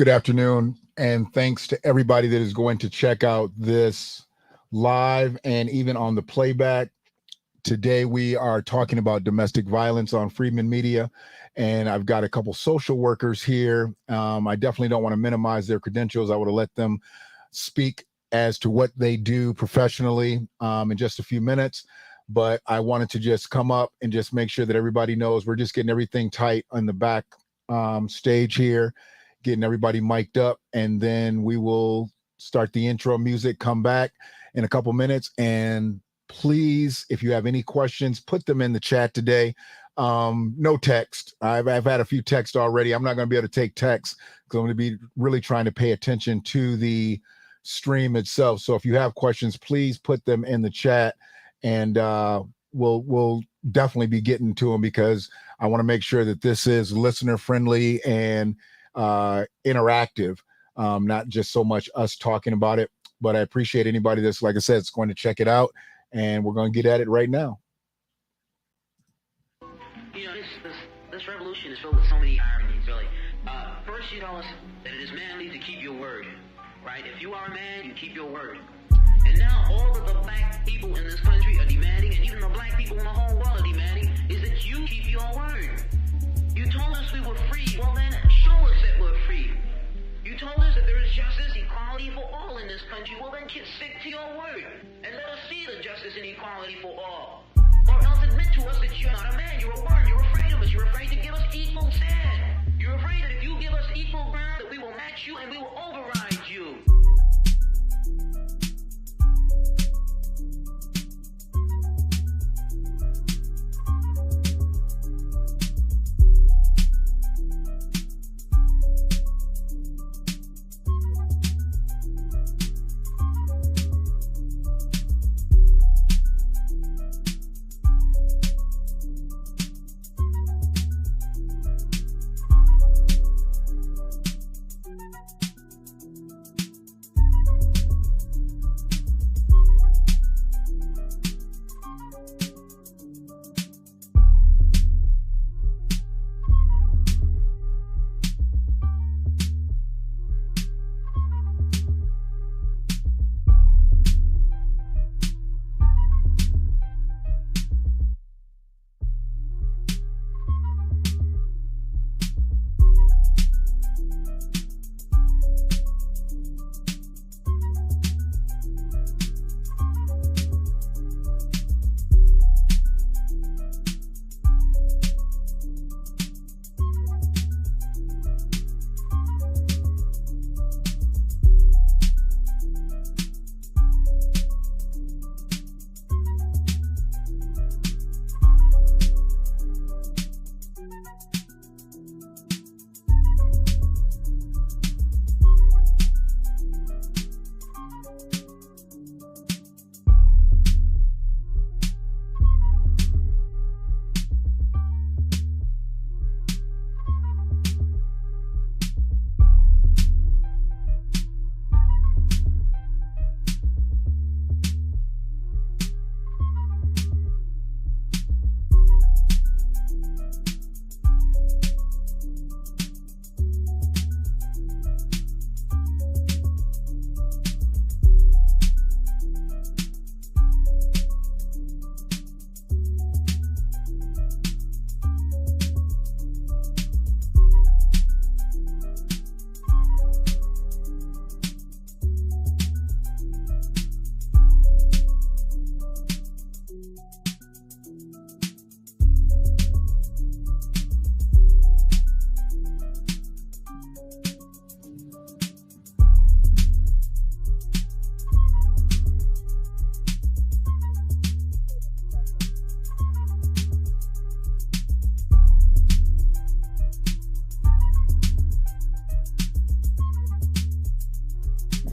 Good afternoon, and thanks to everybody that is going to check out this live and even on the playback. Today we are talking about domestic violence on FREEDMEN Media, and I've got a couple social workers here. I definitely don't want to minimize their credentials. I would have let them speak as to what they do professionally in just a few minutes, but I wanted to just come up and just make sure that everybody knows we're just getting everything tight on the back stage here, getting everybody mic'd up, and then we will start the intro music, come back in a couple minutes. And please, if you have any questions, put them in the chat today. No text. I've had a few texts already. I'm not going to be able to take text because I'm going to be really trying to pay attention to the stream itself. So if you have questions, please put them in the chat, and we'll definitely be getting to them because I want to make sure that this is listener friendly and interactive, not just so much us talking about it. But I appreciate anybody that's, like I said, is going to check it out, and we're going to get at it right now. You know, this revolution is filled with so many ironies, really. First, you tell us that it is manly to keep your word, right? If you are a man, you keep your word. And now all of the black people in this country are demanding, and even the black people in the whole world are demanding, is that you keep your word. You told us we were free. Well, then show us that we're free. You told us that there is justice, equality for all in this country. Well, then stick to your word and let us see the justice and equality for all. Or else admit to us that you're not a man, you're a worm, you're afraid of us, you're afraid to give us equal stand. You're afraid that if you give us equal ground, that we will match you and we will override you.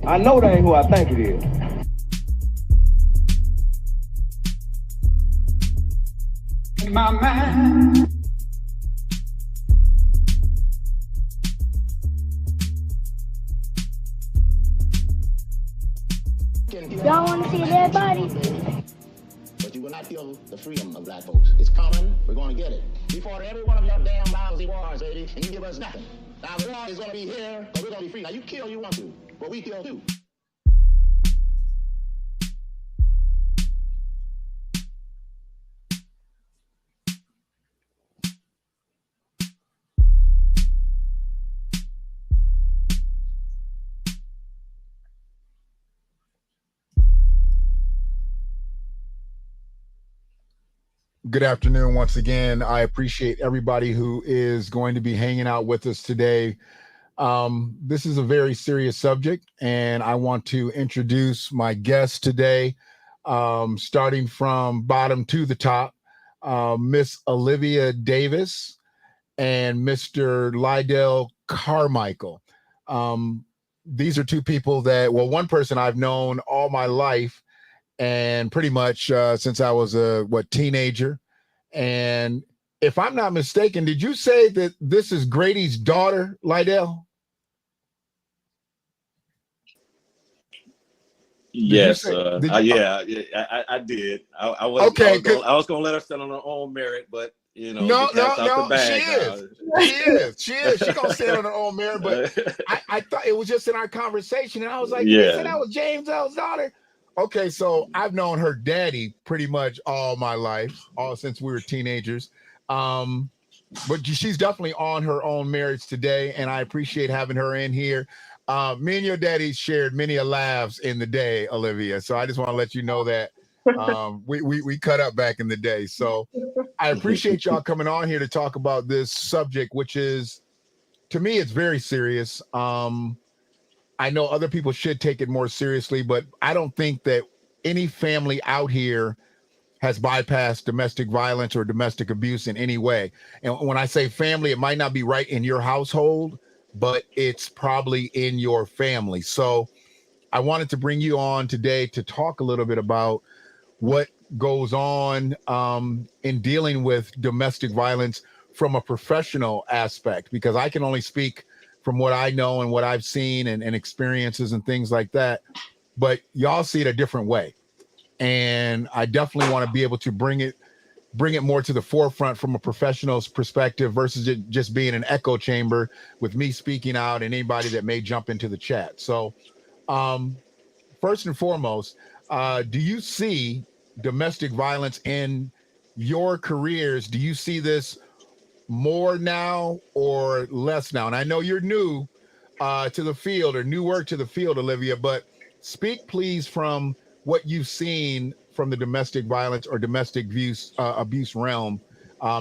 I know that ain't who I think it is. In my mind. Y'all want to see a dead body? But you will not kill the freedom of black folks. It's coming. We're going to get it. We fought every one of your damn lousy wars, lady, and you give us nothing. Now the law is going to be here, but we're going to be free. Now you kill you want to, but we kill too. Good afternoon once again. I appreciate everybody who is going to be hanging out with us today. This is a very serious subject, and I want to introduce my guests today, starting from bottom to the top, Miss Olivia Davis and Mr. Lydell Carmichael. These are two people that, well, one person I've known all my life, and pretty much since I was a teenager. And if I'm not mistaken, did you say that this is Grady's daughter, Lydell? Yes, yeah, I did. I was okay. I was gonna let her stand on her own merit, but you know, no, she is. She gonna stand on her own merit. But I thought it was just in our conversation, and I was like, you said that was James L's daughter. Okay, so I've known her daddy pretty much all my life, all since we were teenagers. But she's definitely on her own merits today, and I appreciate having her in here. Me and your daddy shared many a laughs in the day, Olivia. So I just want to let you know that we cut up back in the day. So I appreciate y'all coming on here to talk about this subject, which is, to me, it's very serious. I know other people should take it more seriously, but I don't think that any family out here has bypassed domestic violence or domestic abuse in any way. And when I say family, it might not be right in your household, but it's probably in your family. So I wanted to bring you on today to talk a little bit about what goes on in dealing with domestic violence from a professional aspect, because I can only speak from what I know and what I've seen and experiences and things like that. But y'all see it a different way. And I definitely want to be able to bring it more to the forefront from a professional's perspective versus it just being an echo chamber with me speaking out and anybody that may jump into the chat. So first and foremost, do you see domestic violence in your careers? Do you see this more now or less now? And I know you're new to the field, or new work to the field, Olivia, but speak please from what you've seen from the domestic violence or domestic abuse realm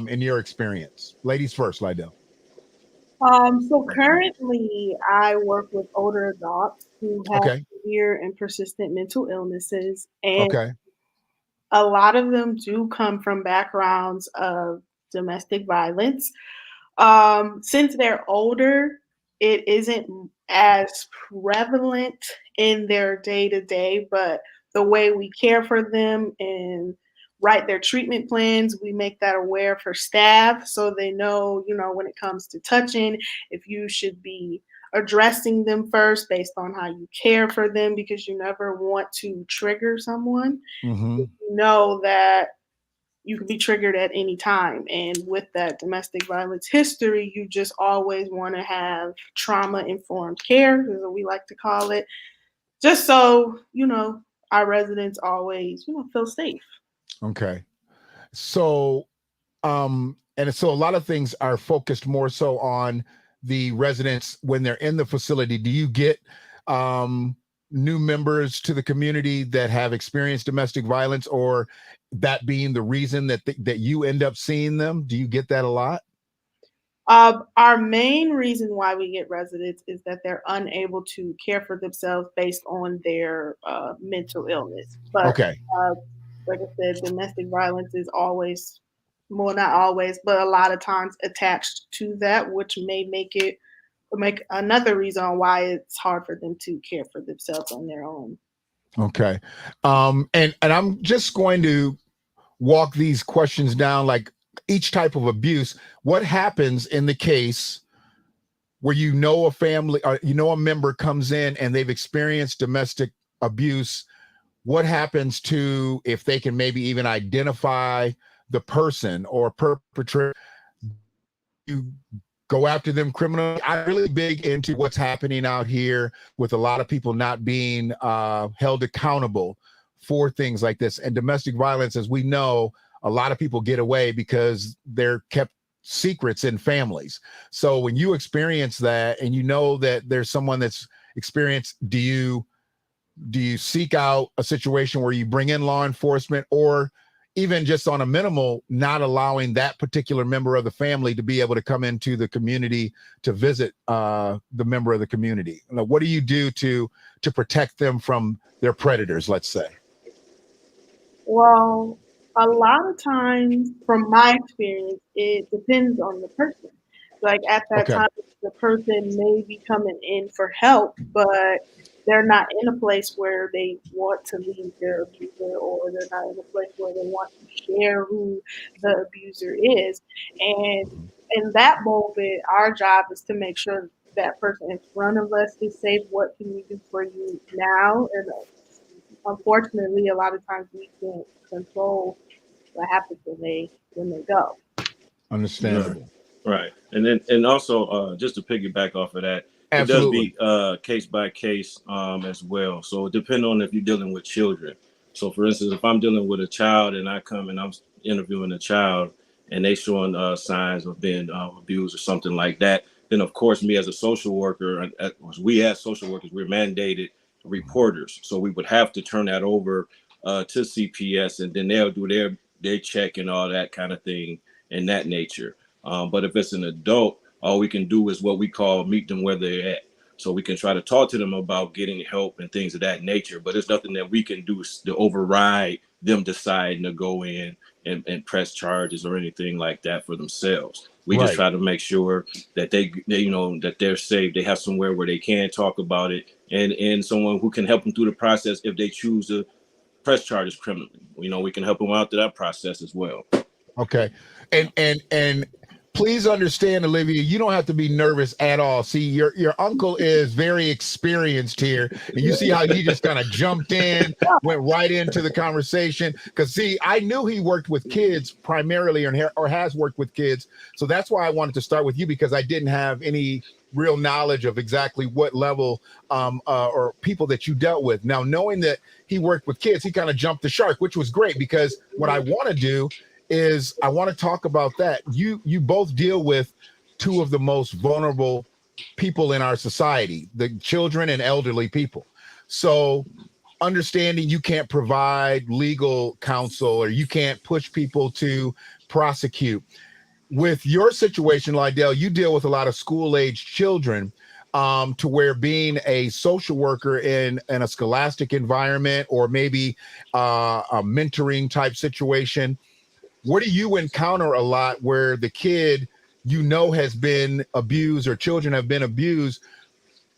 in your experience. Ladies first, Lydell. So currently I work with older adults who have severe and persistent mental illnesses, and a lot of them do come from backgrounds of domestic violence. Since they're older, it isn't as prevalent in their day-to-day, but the way we care for them and write their treatment plans, we make that aware for staff so they know, when it comes to touching, if you should be addressing them first based on how you care for them, because you never want to trigger someone. You know that you can be triggered at any time. And with that domestic violence history, you just always want to have trauma-informed care, is what we like to call it, just so, our residents always, feel safe. Okay. So, and so a lot of things are focused more so on the residents when they're in the facility. Do you get new members to the community that have experienced domestic violence, or that being the reason that you end up seeing them? Do you get that a lot? Our main reason why we get residents is that they're unable to care for themselves based on their mental illness. But like I said, domestic violence is always, well, not always, but a lot of times attached to that, which may make another reason why it's hard for them to care for themselves on their own. Okay. And I'm just going to walk these questions down, like each type of abuse. What happens in the case where a family or a member comes in and they've experienced domestic abuse? What happens to, if they can maybe even identify the person or perpetrator? You go after them criminally. I'm really big into what's happening out here with a lot of people not being held accountable for things like this. And domestic violence, as we know, a lot of people get away because they're kept secrets in families. So when you experience that and you know that there's someone that's experienced, do you seek out a situation where you bring in law enforcement, or even just on a minimal, not allowing that particular member of the family to be able to come into the community to visit the member of the community? Now, what do you do to protect them from their predators, let's say? Well, a lot of times, from my experience, it depends on the person. Like at that time, the person may be coming in for help, but they're not in a place where they want to leave their abuser, or they're not in a place where they want to share who the abuser is. And in that moment, our job is to make sure that person in front of us is safe. What can we do for you now? And unfortunately, a lot of times we can't control what happens when they go. Understandable. Right. And also just to piggyback off of that, absolutely, it does be case by case as well. So it depends on if you're dealing with children. So for instance, if I'm dealing with a child and I come and I'm interviewing a child and they showing signs of being abused or something like that, then of course me as a social worker, we as social workers, we're mandated reporters. So we would have to turn that over to CPS, and then they'll do their check and all that kind of thing in that nature. But if it's an adult, all we can do is what we call meet them where they're at. So we can try to talk to them about getting help and things of that nature. But there's nothing that we can do to override them deciding to go in and press charges or anything like that for themselves. We just try to make sure that they that they're safe. They have somewhere where they can talk about it, and someone who can help them through the process if they choose to press charges criminally. We can help them out through that process as well. Okay. And please understand, Olivia, you don't have to be nervous at all. See, your uncle is very experienced here, and you see how he just kind of jumped in, went right into the conversation. Because see, I knew he worked with kids primarily, or has worked with kids. So that's why I wanted to start with you, because I didn't have any real knowledge of exactly what level or people that you dealt with. Now, knowing that he worked with kids, he kind of jumped the shark, which was great, because what I want to do is I want to talk about that. You both deal with two of the most vulnerable people in our society, the children and elderly people. So understanding you can't provide legal counsel, or you can't push people to prosecute. With your situation, Lydell, you deal with a lot of school-age children, to where being a social worker in a scholastic environment, or maybe a mentoring type situation, what do you encounter a lot where the kid has been abused, or children have been abused?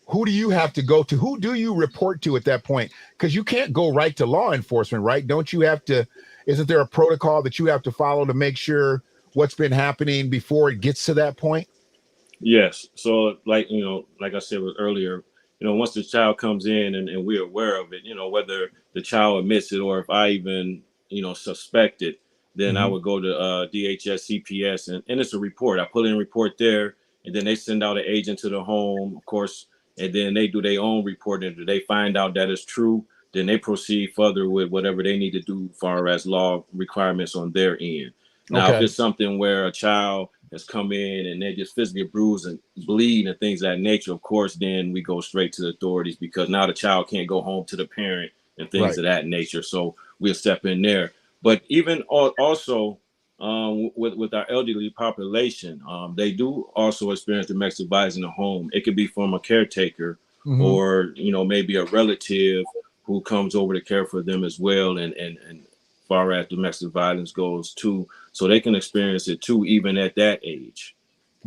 Who do you have to go to? Who do you report to at that point? Because you can't go right to law enforcement, right? Don't you have to? Isn't there a protocol that you have to follow to make sure what's been happening before it gets to that point? Yes. So like I said earlier, once the child comes in and we're aware of it, whether the child admits it or if I even, suspect it, then I would go to DHS, CPS, and it's a report. I put in a report there, and then they send out an agent to the home, of course, and then they do their own report. And if they find out that it's true, then they proceed further with whatever they need to do as far as law requirements on their end. Now, if it's something where a child has come in and they're just physically bruised and bleed and things of that nature, of course, then we go straight to the authorities, because now the child can't go home to the parent and things of that nature. So we'll step in there. But even also with our elderly population, they do also experience domestic violence in the home. It could be from a caretaker or, maybe a relative who comes over to care for them as well. And far as domestic violence goes too. So they can experience it too, even at that age.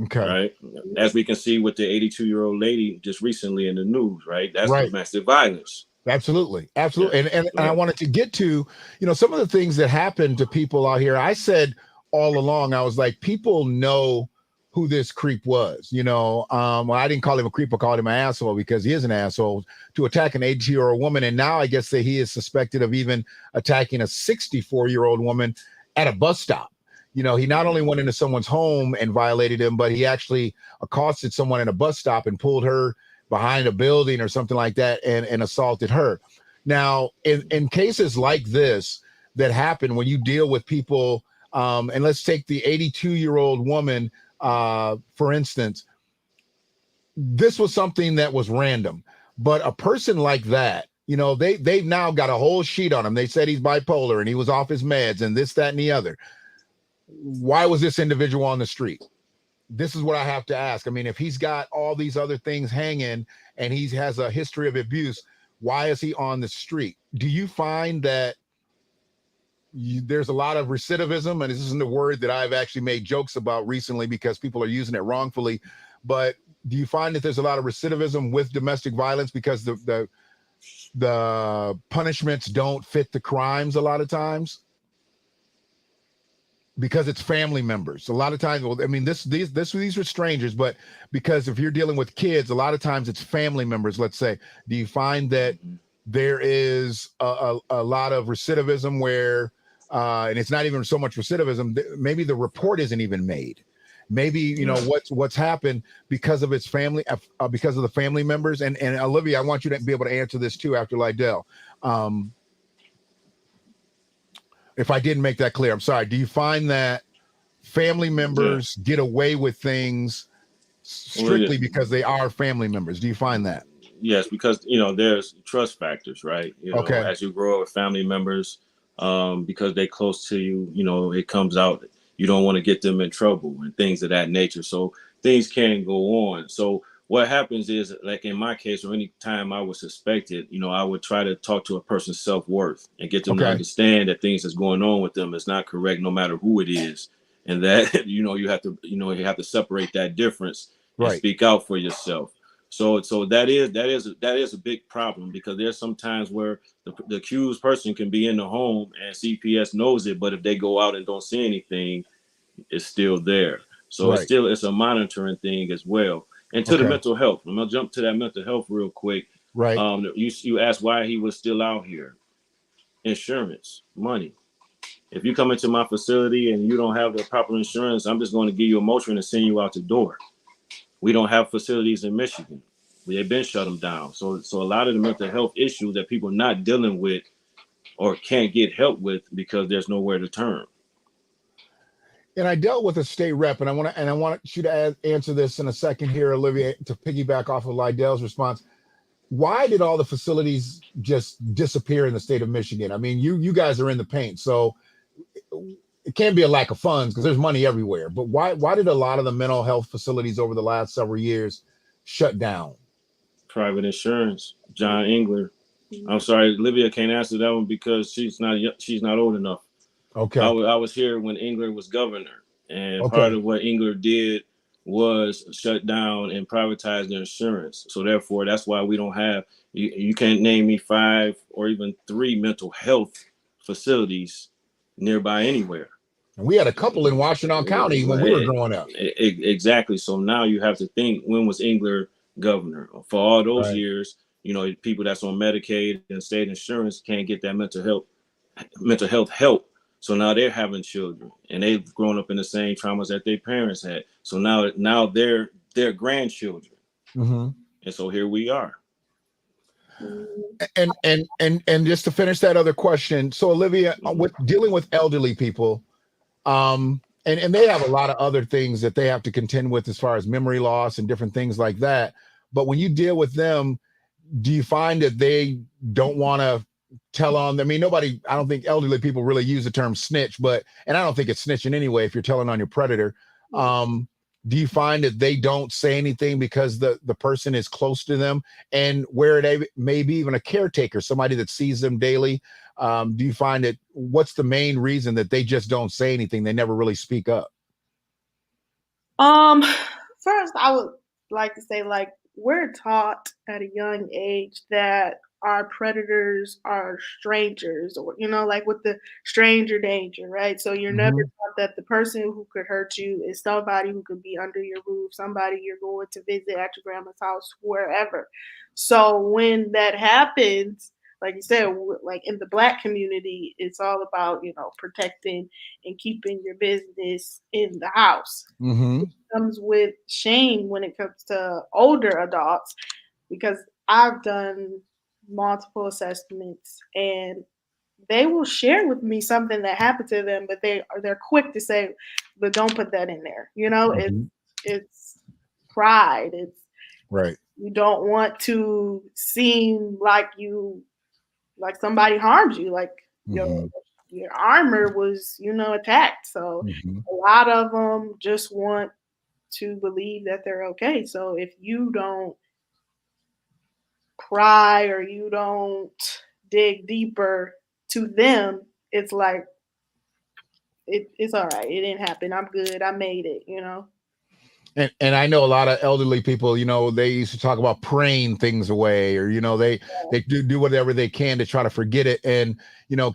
Okay. Right. As we can see with the 82-year-old lady just recently in the news, right? That's domestic violence. Absolutely. And I wanted to get to, some of the things that happen to people out here. I said all along, I was like, people know who this creep was, well, I didn't call him a creep, I called him an asshole, because he is an asshole, to attack an 82-year-old woman. And now I guess that he is suspected of even attacking a 64-year-old woman at a bus stop. You know, he not only went into someone's home and violated him, but he actually accosted someone at a bus stop and pulled her behind a building or something like that and assaulted her. Now, in cases like this that happen when you deal with people, and let's take the 82-year-old woman, for instance, this was something that was random. But a person like that, you know, they've now got a whole sheet on him. They said he's bipolar and he was off his meds and this, that, and the other. Why was this individual on the street? This is what I have to ask. I mean, if he's got all these other things hanging and he has a history of abuse, why is he on the street? Do you find that there's a lot of recidivism? And this isn't a word that I've actually made jokes about recently because people are using it wrongfully. But do you find that there's a lot of recidivism with domestic violence because the punishments don't fit the crimes a lot of times? Because it's family members. A lot of times, well, I mean, these are strangers, but because if you're dealing with kids, a lot of times it's family members, let's say. Do you find that there is a lot of recidivism where, and it's not even so much recidivism, maybe the report isn't even made. Maybe, you know, what's happened because of its family, because of the family members. And Olivia, I want you to be able to answer this too after Lydell. If I didn't make that clear, I'm sorry. Do you find that family members get away with things strictly because they are family members? Do you find that? Yes, because, you know, there's trust factors, right? You know, as you grow up with family members, because they're close to you, you know, it comes out. You don't want to get them in trouble and things of that nature. So things can go on. So what happens is, like in my case, or any time I was suspected, you know, I would try to talk to a person's self-worth and get them to understand that things that's going on with them is not correct, no matter who it is. And that, you know, you have to separate that difference and speak out for yourself. So that is a big problem, because there's some times where the accused person can be in the home and CPS knows it, but if they go out and don't see anything, it's still there. So it's a monitoring thing as well. And to the mental health, I'm gonna jump to that mental health real quick. Right. You asked why he was still out here. Insurance, money. If you come into my facility and you don't have the proper insurance, I'm just going to give you a Motrin and send you out the door. We don't have facilities in Michigan. They've been shut them down. So a lot of the mental health issues that people are not dealing with or can't get help with because there's nowhere to turn. And I dealt with a state rep, and I want you to answer this in a second here, Olivia, to piggyback off of Lydell's response. Why did all the facilities just disappear in the state of Michigan? I mean, you guys are in the paint, so it can't be a lack of funds because there's money everywhere. But why did a lot of the mental health facilities over the last several years shut down? Private insurance. John Engler. I'm sorry, Olivia can't answer that one because she's not old enough. Okay. I was here when Engler was governor, and part of what Engler did was shut down and privatize the insurance. So therefore, that's why we don't have, you can't name me 5 or even 3 mental health facilities nearby anywhere. And we had a couple in Washington County when we were growing up. Exactly. So now you have to think, when was Engler governor? For all those years, you know, people that's on Medicaid and state insurance can't get that mental health help. So now they're having children and they've grown up in the same traumas that their parents had. So now they're grandchildren. Mm-hmm. And so here we are. And just to finish that other question. So Olivia, with dealing with elderly people, and they have a lot of other things that they have to contend with as far as memory loss and different things like that. But when you deal with them, do you find that they don't want to tell on them? I mean, I don't think elderly people really use the term snitch, and I don't think it's snitching anyway if you're telling on your predator. Do you find that they don't say anything because the person is close to them, and where they may be even a caretaker, somebody that sees them daily? Do you find that what's the main reason that they just don't say anything? They never really speak up. First, I would like to say, like, we're taught at a young age that our predators are strangers, or, you know, like with the stranger danger, right? So you're never taught that the person who could hurt you is somebody who could be under your roof, somebody you're going to visit at your grandma's house, wherever. So when that happens, like you said, like in the Black community, it's all about, protecting and keeping your business in the house. Mm-hmm. It comes with shame when it comes to older adults, because I've done multiple assessments, and they will share with me something that happened to them, but they're quick to say, but don't put that in there. Mm-hmm. It's pride. It's Right. You don't want to seem like somebody harmed you, like Mm-hmm. your armor was, attacked. So Mm-hmm. a lot of them just want to believe that they're okay. So if you don't cry or you don't dig deeper to them, it's like it's all right. It didn't happen. I'm good. I made it. And I know a lot of elderly people, they used to talk about praying things away, or they do whatever they can to try to forget it. And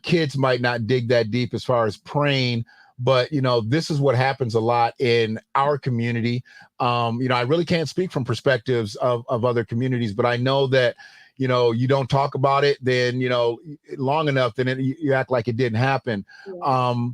kids might not dig that deep as far as praying, but this is what happens a lot in our community. I really can't speak from perspectives of other communities, but I know that you don't talk about it, then long enough, then you act like it didn't happen. Yeah.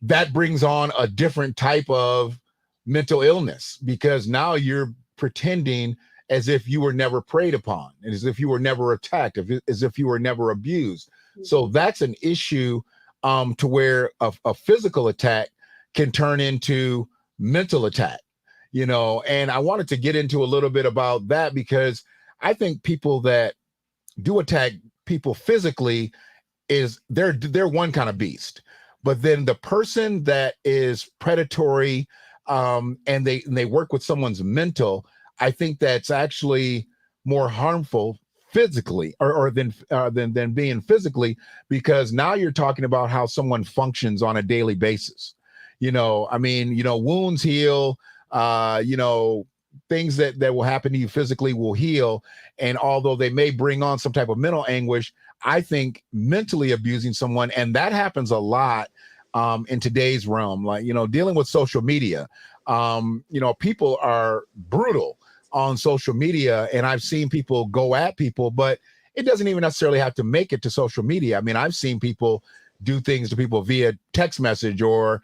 That brings on a different type of mental illness, because now you're pretending as if you were never preyed upon, and as if you were never attacked, as if you were never abused. Mm-hmm. So that's an issue, to where a physical attack can turn into mental attack, and I wanted to get into a little bit about that, because I think people that do attack people physically they're one kind of beast. But then the person that is predatory, and they work with someone's mental, I think that's actually more harmful physically, or than being physically, because now you're talking about how someone functions on a daily basis. Wounds heal, things that will happen to you physically will heal. And although they may bring on some type of mental anguish, I think mentally abusing someone, and that happens a lot in today's realm, like, dealing with social media. People are brutal on social media, and I've seen people go at people, but it doesn't even necessarily have to make it to social media. I mean, I've seen people do things to people via text message, or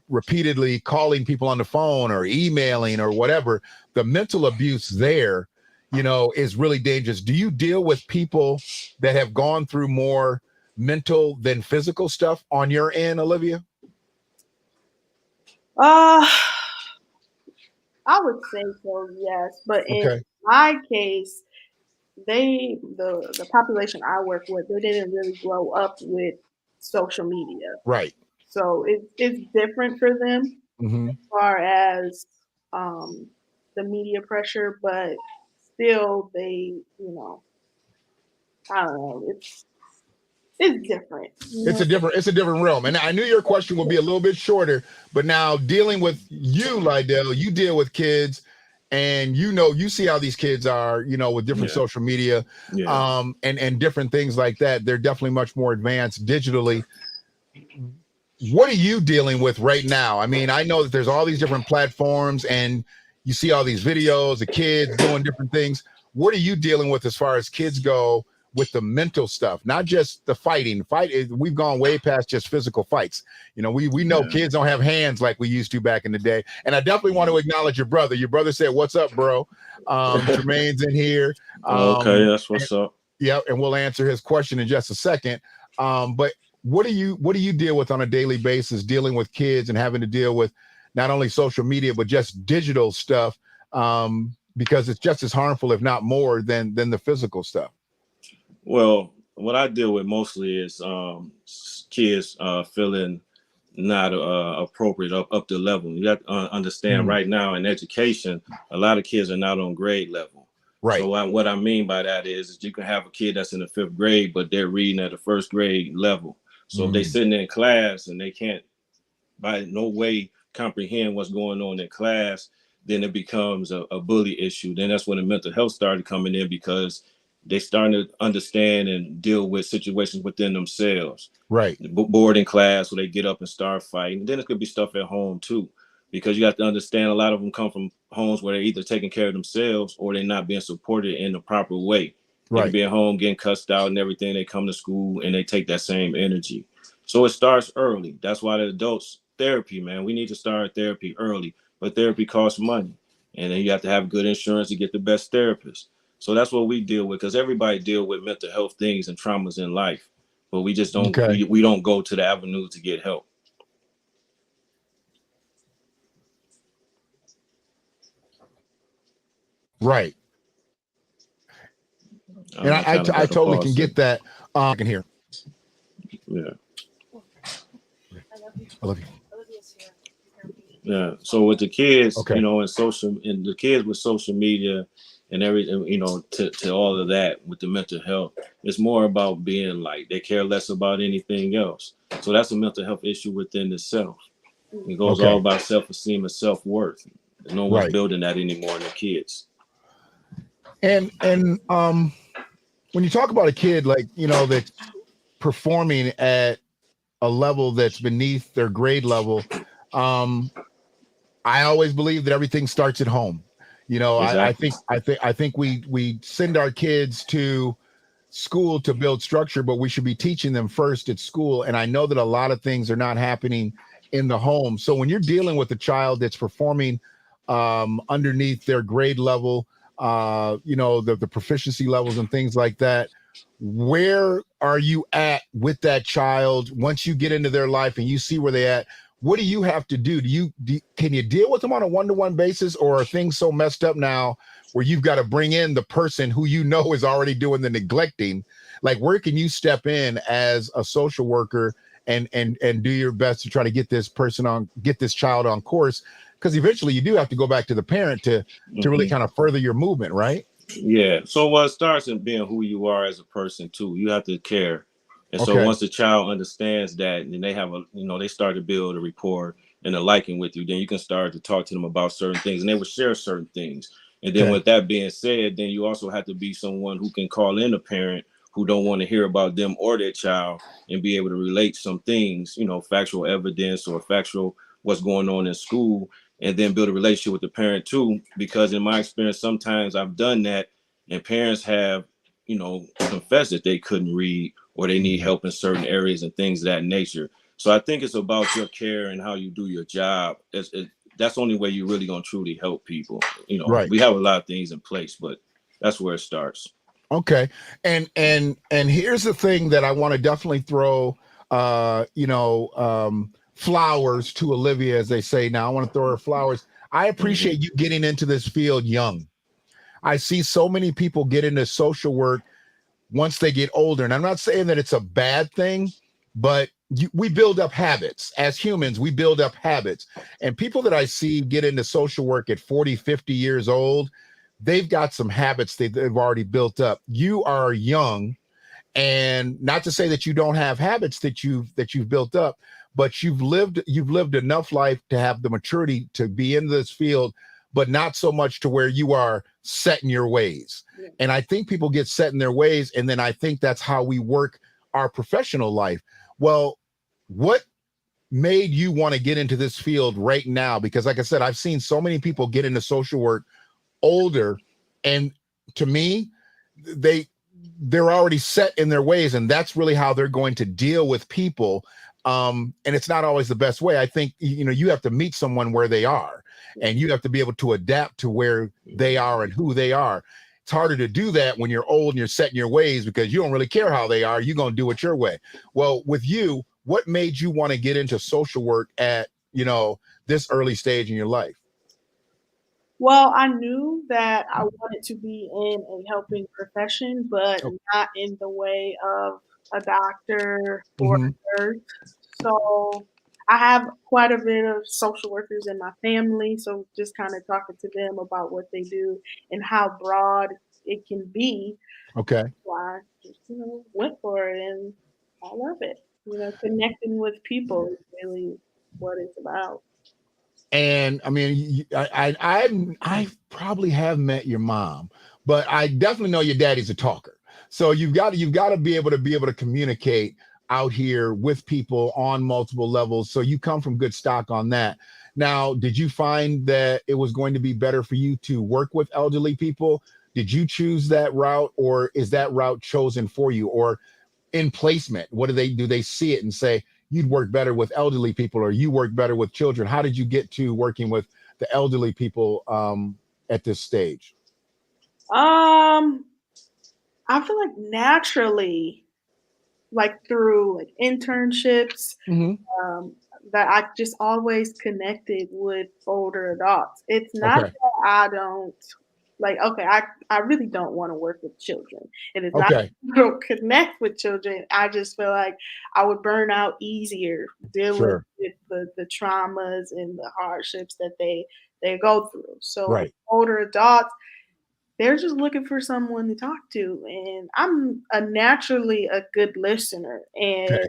repeatedly calling people on the phone, or emailing, or whatever. The mental abuse there, is really dangerous. Do you deal with people that have gone through more mental than physical stuff on your end, Olivia? I would say so, yes. But in my case, the population I work with, they didn't really grow up with social media. Right. So it's different for them, mm-hmm. as far as the media pressure, but still they, I don't know, it's different. It's a different realm. And I knew your question would be a little bit shorter, but now dealing with you, Lydell, you deal with kids, and you see how these kids are, with different social media, and different things like that. They're definitely much more advanced digitally. What are you dealing with right now? I mean, I know that there's all these different platforms, and you see all these videos of kids doing different things. What are you dealing with as far as kids go with the mental stuff, not just the fighting? We've gone way past just physical fights. We know kids don't have hands like we used to back in the day. And I definitely want to acknowledge your brother. Your brother said, "What's up, bro?" Jermaine's in here. Okay, that's what's up. Yeah, and we'll answer his question in just a second. But what do you deal with on a daily basis, dealing with kids and having to deal with not only social media, but just digital stuff, because it's just as harmful, if not more, than the physical stuff? Well, what I deal with mostly is kids feeling not appropriate up to level. You have to understand right now in education, a lot of kids are not on grade level. Right. So what I mean by that is you can have a kid that's in the 5th grade, but they're reading at the 1st grade level. So if they're sitting in class and they can't by no way comprehend what's going on in class, then it becomes a bully issue. Then that's when the mental health started coming in, because they starting to understand and deal with situations within themselves. Right. Bored in class, so they get up and start fighting. And then it could be stuff at home too, because you have to understand a lot of them come from homes where they're either taking care of themselves or they're not being supported in the proper way. They Right. could be at home getting cussed out and everything. They come to school and they take that same energy. So it starts early. That's why the adults therapy, man. We need to start therapy early, but therapy costs money, and then you have to have good insurance to get the best therapist. So that's what we deal with, because everybody deal with mental health things and traumas in life, but we just don't Okay. we don't go to the avenue to get help. Right. And I kind of I got a totally can pause. get that. I can hear. Yeah. I love you. Yeah. So with the kids, Okay. and the kids with social media and everything, to all of that with the mental health, it's more about being like they care less about anything else. So that's a mental health issue within itself. It goes all Okay. about self-esteem and self-worth. No one's Right. building that anymore in the kids. And when you talk about a kid like, that's performing at a level that's beneath their grade level, I always believe that everything starts at home. Exactly. I think we send our kids to school to build structure, but we should be teaching them first at school. And I know that a lot of things are not happening in the home. So when you're dealing with a child that's performing underneath their grade level, the proficiency levels and things like that, where are you at with that child once you get into their life and you see where they at? What do you have to do? Can you deal with them on a one-to-one basis, or are things so messed up now where you've got to bring in the person who is already doing the neglecting? Like, where can you step in as a social worker and do your best to try to get this child on course? Because eventually you do have to go back to the parent to really kind of further your movement, right? Yeah. So what starts in being who you are as a person too. You have to care. And so Okay. once the child understands that, and they have they start to build a rapport and a liking with you, then you can start to talk to them about certain things, and they will share certain things. And then Okay. with that being said, then you also have to be someone who can call in a parent who don't want to hear about them or their child, and be able to relate some things, factual evidence or factual what's going on in school, and then build a relationship with the parent too. Because in my experience, sometimes I've done that, and parents have, confessed that they couldn't read or they need help in certain areas and things of that nature. So I think it's about your care and how you do your job. That's the only way you're really going to truly help people. Right. We have a lot of things in place, but that's where it starts. Okay. And here's the thing that I want to definitely throw, flowers to Olivia, as they say now. I want to throw her flowers. I appreciate you getting into this field young. I see so many people get into social work once they get older. And I'm not saying that it's a bad thing, but we build up habits. As humans, we build up habits. And people that I see get into social work at 40, 50 years old, they've got some habits they've already built up. You are young, and not to say that you don't have habits that you've built up, but you've lived enough life to have the maturity to be in this field, but not so much to where you are set in your ways. Yeah. And I think people get set in their ways, and then I think that's how we work our professional life. Well, what made you want to get into this field right now? Because like I said, I've seen so many people get into social work older, and to me, they're already set in their ways, and that's really how they're going to deal with people. And it's not always the best way. I think, you have to meet someone where they are, and you have to be able to adapt to where they are and who they are. It's harder to do that when you're old and you're set in your ways, because you don't really care how they are. You're going to do it your way. Well, with you, what made you want to get into social work at, this early stage in your life? Well, I knew that I wanted to be in a helping profession, but not in the way of a doctor or a nurse. So I have quite a bit of social workers in my family. So just kind of talking to them about what they do and how broad it can be. Okay. So I just, went for it, and I love it. Connecting with people is really what it's about. And I mean, I probably have met your mom, but I definitely know your daddy's a talker. So you've got to be able to communicate out here with people on multiple levels. So you come from good stock on that. Now, did you find that it was going to be better for you to work with elderly people? Did you choose that route, or is that route chosen for you? Or in placement, what do they see it and say, you'd work better with elderly people, or you work better with children? How did you get to working with the elderly people at this stage? I feel like naturally, like through like internships, that I just always connected with older adults. It's not Okay. that I don't like, okay, I really don't want to work with children. It is not Okay. that I don't connect with children. I just feel like I would burn out easier dealing Sure. with the traumas and the hardships that they go through. So Right. older adults, they're just looking for someone to talk to. And I'm naturally a good listener. And Okay.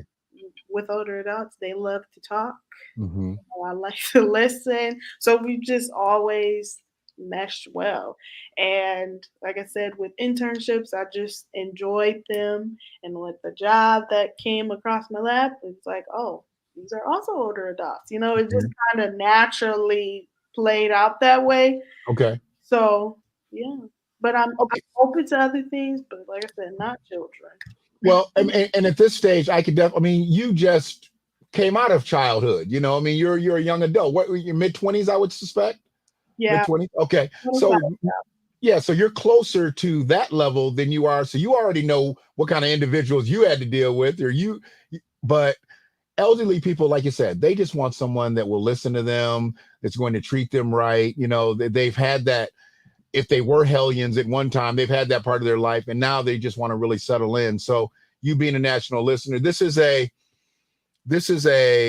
with older adults, they love to talk. Mm-hmm. I like to listen. So we've just always meshed well. And like I said, with internships, I just enjoyed them. And with the job that came across my lap, it's like, oh, these are also older adults. You know, it just kind of naturally played out that way. Okay. So yeah. But I'm Okay. open to other things, but like I said, not children. Well, and at this stage, I could definitely. I mean, you just came out of childhood. You know, I mean, you're a young adult. What, your mid-20s, I would suspect. Yeah. Mid-20s. Okay. So yeah, so you're closer to that level than you are. So you already know what kind of individuals you had to deal with, or but elderly people, like you said, they just want someone that will listen to them, that's going to treat them right. You know, they've had that. If they were hellions at one time, they've had that part of their life, and now they just want to really settle in. So you being a national listener, this is a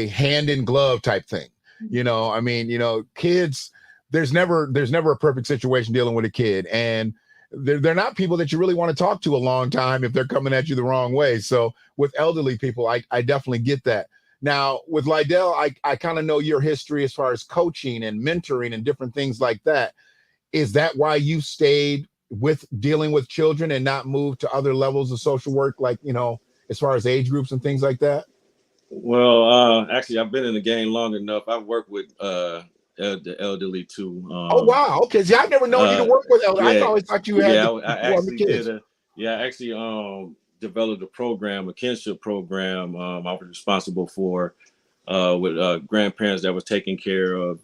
hand in glove type thing. You know, I mean, you know, kids, there's never a perfect situation dealing with a kid, and they're not people that you really want to talk to a long time if they're coming at you the wrong way. So with elderly people, I definitely get that. Now with Lydell, I kind of know your history as far as coaching and mentoring and different things like that. Is that why you stayed with dealing with children and not moved to other levels of social work, like, you know, as far as age groups and things like that? Well, actually, I've been in the game long enough. I've worked with the elderly too. Oh wow, okay. See, I've never known you to work with elderly. I Yeah, always thought you had the I people on the actually kids. I actually developed a program, a kinship program. I was responsible for with grandparents that was taking care of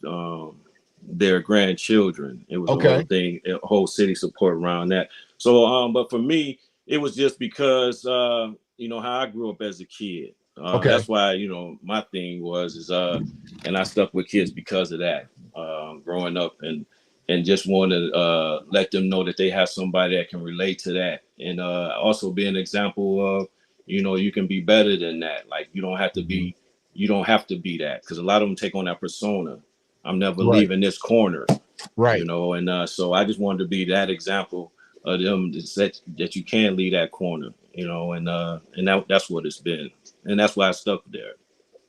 their grandchildren. It was a whole thing, a whole city support around that. So, but for me, it was just because you know how I grew up as a kid. That's why, you know, my thing was and I stuck with kids because of that. Growing up and just want to let them know that they have somebody that can relate to that, and also be an example of, you know, you can be better than that. Like you don't have to be that, because a lot of them take on that persona. I'm never leaving this corner, you know, and so I just wanted to be that example of them that you can leave that corner, you know, and that's what it's been, and that's why I stuck there.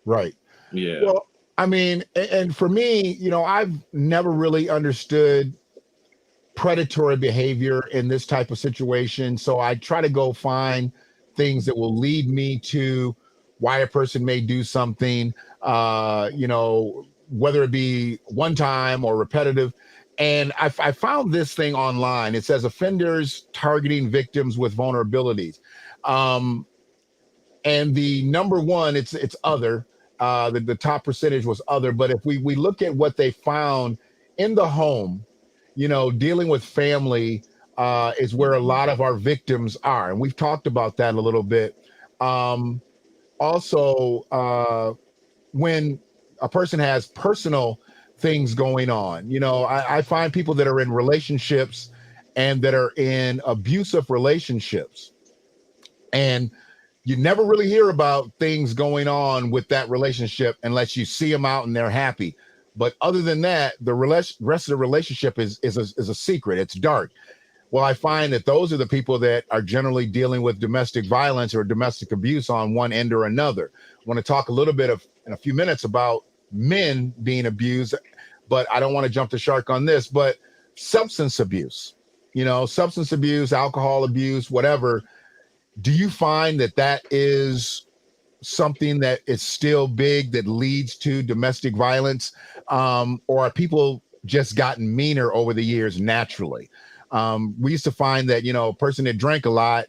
Right. Yeah. Well, I mean, and for me, you know, I've never really understood predatory behavior in this type of situation. So I try to go find things that will lead me to why a person may do something, you know, whether it be one time or repetitive. And I found this thing online. It says offenders targeting victims with vulnerabilities. And the number one, it's other. The top percentage was other. But if we look at what they found in the home, you know, dealing with family is where a lot of our victims are. And we've talked about that a little bit. Also, when a person has personal things going on, you know, I find people that are in relationships and that are in abusive relationships, and you never really hear about things going on with that relationship unless you see them out and they're happy. But other than that, the rest of the relationship is a secret. It's dark. Well, I find that those are the people that are generally dealing with domestic violence or domestic abuse on one end or another. I want to talk a little bit in a few minutes about men being abused, but I don't want to jump the shark on this. But substance abuse, you know, substance abuse, alcohol abuse, whatever. Do you find that is something that is still big that leads to domestic violence, or are people just gotten meaner over the years naturally? We used to find that, a person that drank a lot,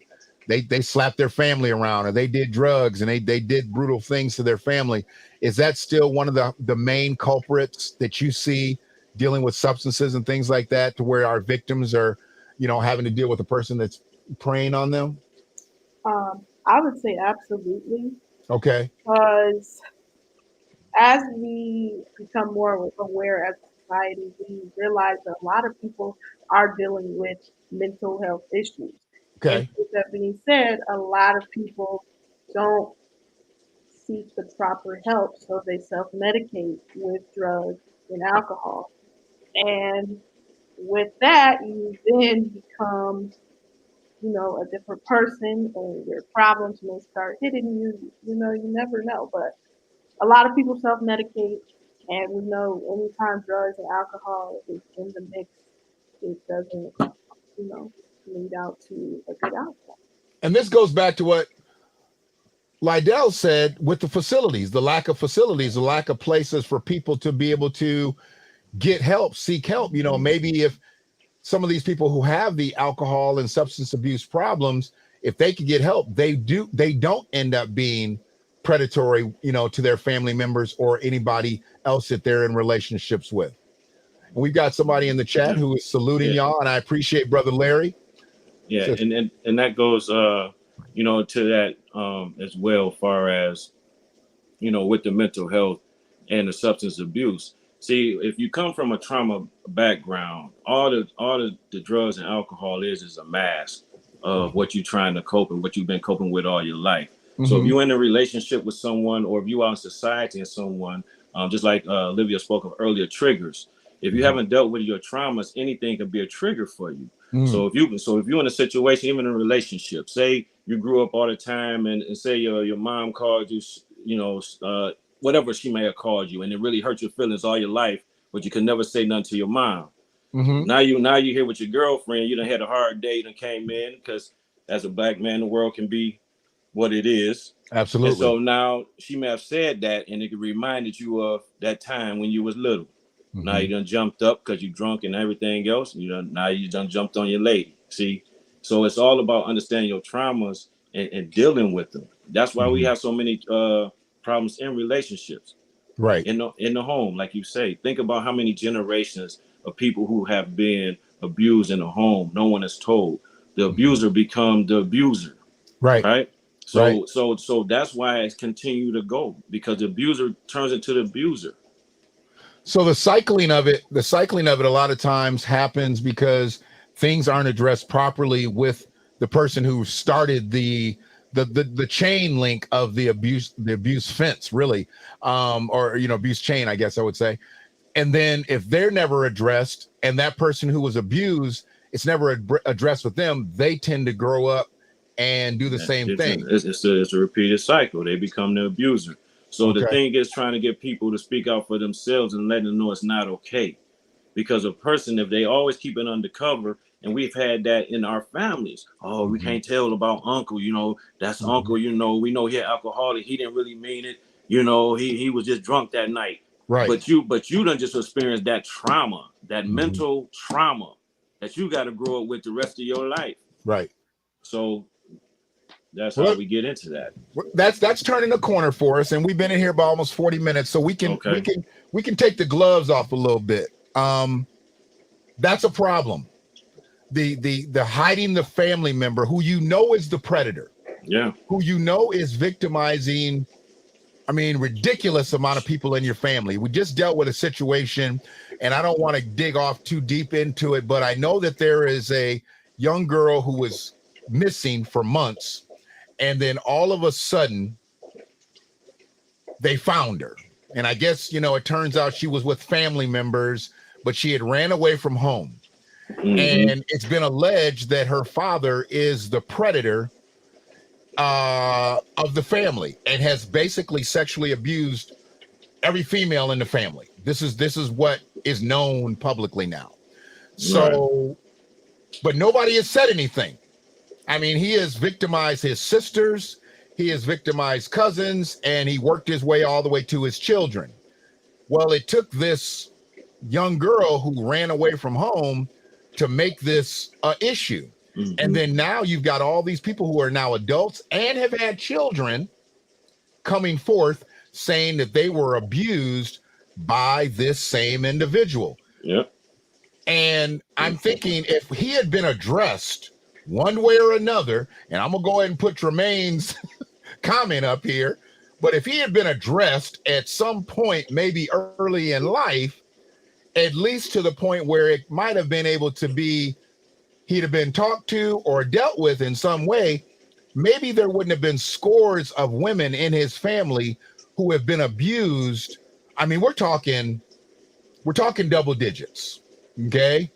they slapped their family around, or they did drugs and they did brutal things to their family. Is that still one of the main culprits that you see dealing with substances and things like that, to where our victims are, having to deal with a person that's preying on them? I would say absolutely. Okay. Because as we become more aware as a society, we realize that a lot of people are dealing with mental health issues. And Okay. with that being said, a lot of people don't seek the proper help, so they self-medicate with drugs and alcohol. And with that, you then become, a different person, and your problems may start hitting you. You never know. But a lot of people self-medicate, and we know anytime drugs and alcohol is in the mix, it doesn't, lead out to a good outcome. And this goes back to what Lydell said with the facilities, the lack of facilities, the lack of places for people to be able to get help, seek help. Maybe if some of these people who have the alcohol and substance abuse problems, if they could get help, they don't end up being predatory, to their family members or anybody else that they're in relationships with. And we've got somebody in the chat who is saluting y'all, and I appreciate Brother Larry. Yeah, so, and that goes, to that as well, far as, with the mental health and the substance abuse. See, if you come from a trauma background, all the drugs and alcohol is a mask of what you're trying to cope and what you've been coping with all your life. Mm-hmm. So if you're in a relationship with someone, or if you are in society and someone, just like Olivia spoke of earlier, triggers. If you haven't dealt with your traumas, anything can be a trigger for you. So if you're in a situation, even in a relationship, say you grew up all the time, and say your mom called you, whatever she may have called you, and it really hurt your feelings all your life, but you could never say nothing to your mom. Mm-hmm. Now you here with your girlfriend, you done had a hard day and came in, because as a black man, the world can be what it is. Absolutely. And so now she may have said that, and it reminded you of that time when you was little. Mm-hmm. Now you done jumped up because you drunk and everything else. Now you done jumped on your lady. See, so it's all about understanding your traumas and dealing with them. That's why we have so many problems in relationships, right? In the home, like you say. Think about how many generations of people who have been abused in the home. No one is told. The abuser become the abuser, right? So that's why it's continue to go, because the abuser turns into the abuser. So the cycling of it a lot of times happens because things aren't addressed properly with the person who started the chain link of the abuse fence, really, or abuse chain, I guess I would say. And then if they're never addressed, and that person who was abused, it's never addressed with them, they tend to grow up and do the same thing. It's a repeated cycle. They become the abuser. So the thing is trying to get people to speak out for themselves and letting them know it's not okay. Because a person, if they always keep it undercover, and we've had that in our families. Oh, we can't tell about uncle, that's uncle, we know he had alcoholic. He didn't really mean it. He was just drunk that night. Right. But you done just experienced that trauma, that mental trauma that you got to grow up with the rest of your life. Right. So that's how we get into that. That's turning the corner for us, and we've been in here about almost 40 minutes, so we can take the gloves off a little bit. That's a problem. The hiding the family member who is the predator. Yeah. Who is victimizing, ridiculous amount of people in your family. We just dealt with a situation, and I don't want to dig off too deep into it, but I know that there is a young girl who was missing for months. And then all of a sudden, they found her. And I guess, it turns out she was with family members, but she had ran away from home. Mm-hmm. And it's been alleged that her father is the predator of the family and has basically sexually abused every female in the family. This is what is known publicly now. So, but nobody has said anything. He has victimized his sisters, he has victimized cousins, and he worked his way all the way to his children. Well, it took this young girl who ran away from home to make this an issue. Mm-hmm. And then now you've got all these people who are now adults and have had children coming forth saying that they were abused by this same individual. Yep. And I'm thinking if he had been addressed one way or another, and I'm gonna go ahead and put Tremaine's comment up here, but if he had been addressed at some point, maybe early in life, at least to the point where it might have been able to be, he'd have been talked to or dealt with in some way, maybe there wouldn't have been scores of women in his family who have been abused. I mean, we're talking double digits, okay?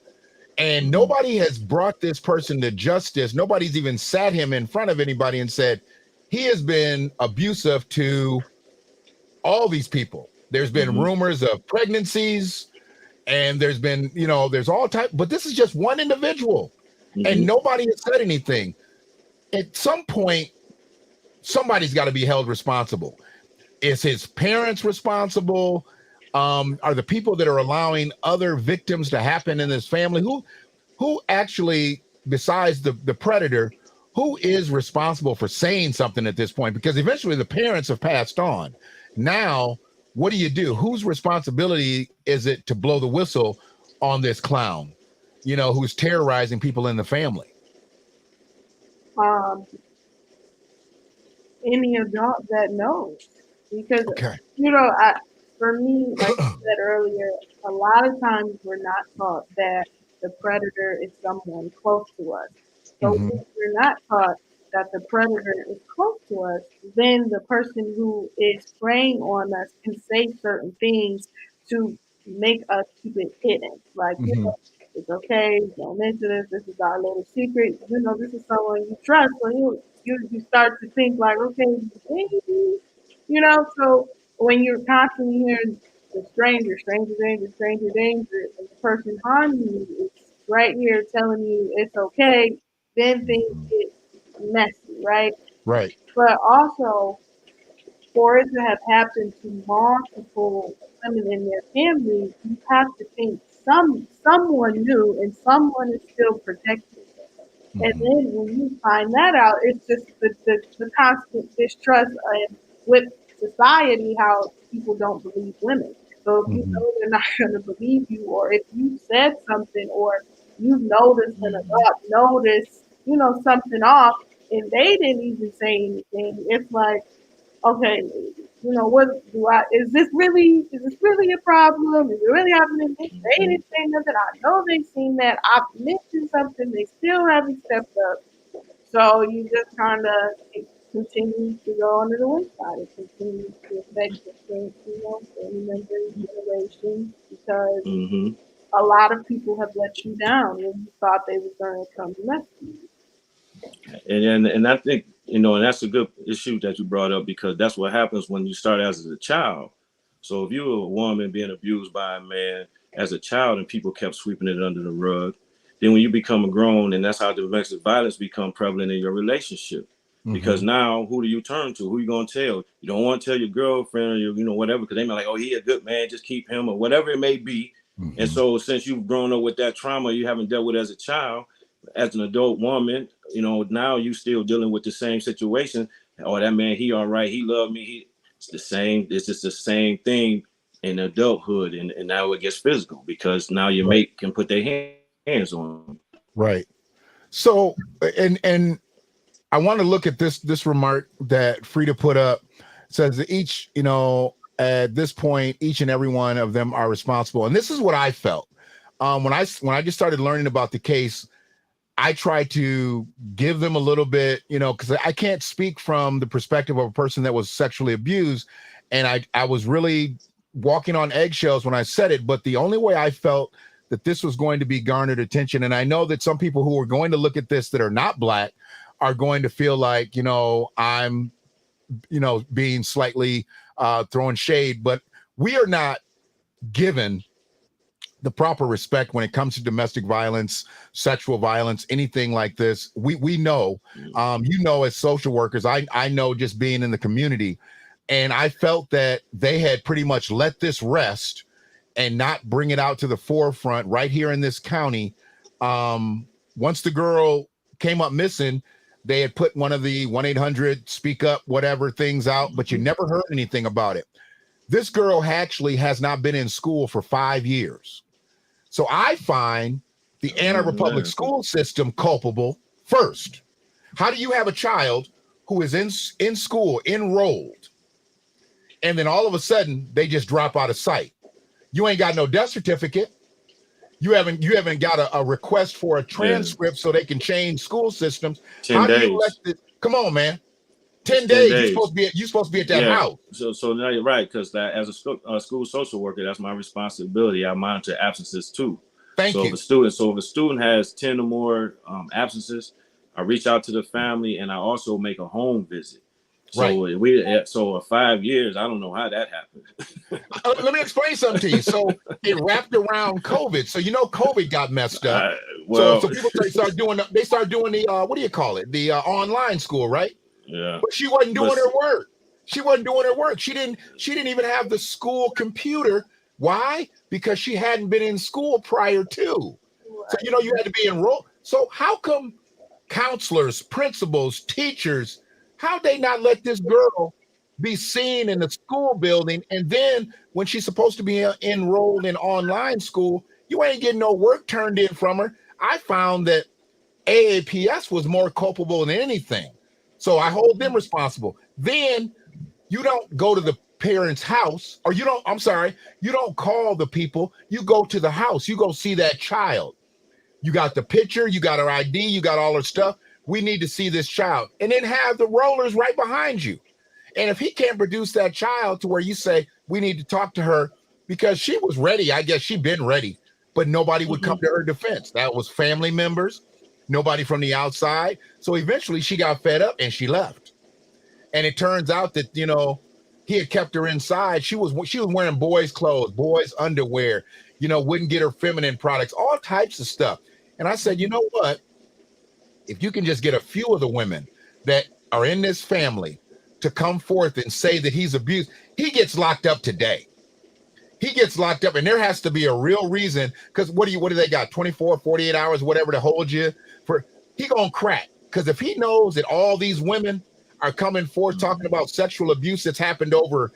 And nobody has brought this person to justice. Nobody's even sat him in front of anybody and said, he has been abusive to all these people. There's been rumors of pregnancies, and there's been, there's all type, but this is just one individual, and nobody has said anything. At some point, somebody's got to be held responsible. Is his parents responsible? Are the people that are allowing other victims to happen in this family, who actually, besides the predator, who is responsible for saying something at this point? Because eventually the parents have passed on. Now, what do you do? Whose responsibility is it to blow the whistle on this clown, who's terrorizing people in the family? Any adult that knows, because okay. For me, like I said earlier, a lot of times we're not taught that the predator is someone close to us. So if we're not taught that the predator is close to us, then the person who is preying on us can say certain things to make us keep it hidden. Like, it's okay, don't mention this, this is our little secret. This is someone you trust. So you start to think like, okay, maybe, so when you're constantly hearing the stranger danger, and the person harming you is right here telling you it's okay, then things get messy, right? Right. But also, for it to have happened to multiple women in their family, you have to think someone knew and someone is still protected. And then when you find that out, it's just the constant distrust with society, how people don't believe women. So if you know they're not going to believe you, or if you said something, or you noticed an adult noticed, something off, and they didn't even say anything, it's like, okay, what do is this really a problem? Is it really happening? They didn't say nothing. I know they've seen that. I've mentioned something. They still haven't stepped up. So you just kind of continue to go under the wayside. It continues to affect the family members, generations, because a lot of people have let you down when you thought they were going to come to rescue you. And I think, and that's a good issue that you brought up, because that's what happens when you start as a child. So if you're a woman being abused by a man as a child and people kept sweeping it under the rug, then when you become a grown, and that's how domestic violence become prevalent in your relationship. Because now, who do you turn to? Who you gonna tell? You don't want to tell your girlfriend or your, whatever, because they may like, oh, he a good man, just keep him, or whatever it may be. And so since you've grown up with that trauma you haven't dealt with as a child, as an adult woman, now you still dealing with the same situation. Oh, that man, he all right, he loved me. It's the same. It's just the same thing in adulthood, and now it gets physical because now your mate can put their hands on them. Right. So, and I want to look at this remark that Frida put up. It says that each, at this point, each and every one of them are responsible. And this is what I felt. When I just started learning about the case, I tried to give them a little bit, because I can't speak from the perspective of a person that was sexually abused. And I was really walking on eggshells when I said it. But the only way I felt that this was going to be garnered attention, and I know that some people who are going to look at this that are not Black are going to feel like, I'm, being slightly throwing shade, but we are not given the proper respect when it comes to domestic violence, sexual violence, anything like this. We know, as social workers, I know just being in the community, and I felt that they had pretty much let this rest and not bring it out to the forefront right here in this county Once the girl came up missing, they had put one of the 1-800 speak up, whatever things out, but you never heard anything about it. This girl actually has not been in school for 5 years. So I find the Ann Arbor public school system culpable first. How do you have a child who is in school, enrolled, and then all of a sudden they just drop out of sight? You ain't got no death certificate. You haven't got a request for a transcript so they can change school systems. 10 days. Do you let this, come on, man. 10 days. You're supposed to be at that house. So now you're right, because that as a school social worker, that's my responsibility. I monitor absences too. Thank you. If a student has 10 or more absences, I reach out to the family, and I also make a home visit. So so 5 years, I don't know how that happened. Let me explain something to you. So it wrapped around COVID. So COVID got messed up. So people start doing the what do you call it? The online school, right? Yeah. But she wasn't doing her work. She didn't even have the school computer. Why? Because she hadn't been in school prior to. So you had to be enrolled. So how come counselors, principals, teachers, how'd they not let this girl be seen in the school building? And then when she's supposed to be enrolled in online school, you ain't getting no work turned in from her. I found that AAPS was more culpable than anything. So I hold them responsible. Then you don't go to the parents' house, or you don't call the people. You go to the house. You go see that child. You got the picture, you got her ID, you got all her stuff. We need to see this child. And then have the rollers right behind you. And if he can't produce that child to where you say, we need to talk to her, because she was ready. I guess she'd been ready, but nobody would come to her defense. That was family members, nobody from the outside. So eventually she got fed up and she left. And it turns out that, he had kept her inside. She was wearing boys' clothes, boys' underwear, wouldn't get her feminine products, all types of stuff. And I said, you know what? If you can just get a few of the women that are in this family to come forth and say that he's abused, he gets locked up today. He gets locked up, and there has to be a real reason, because what do they got, 24, 48 hours, whatever, to hold you for? He gonna crack, because if he knows that all these women are coming forth talking about sexual abuse that's happened over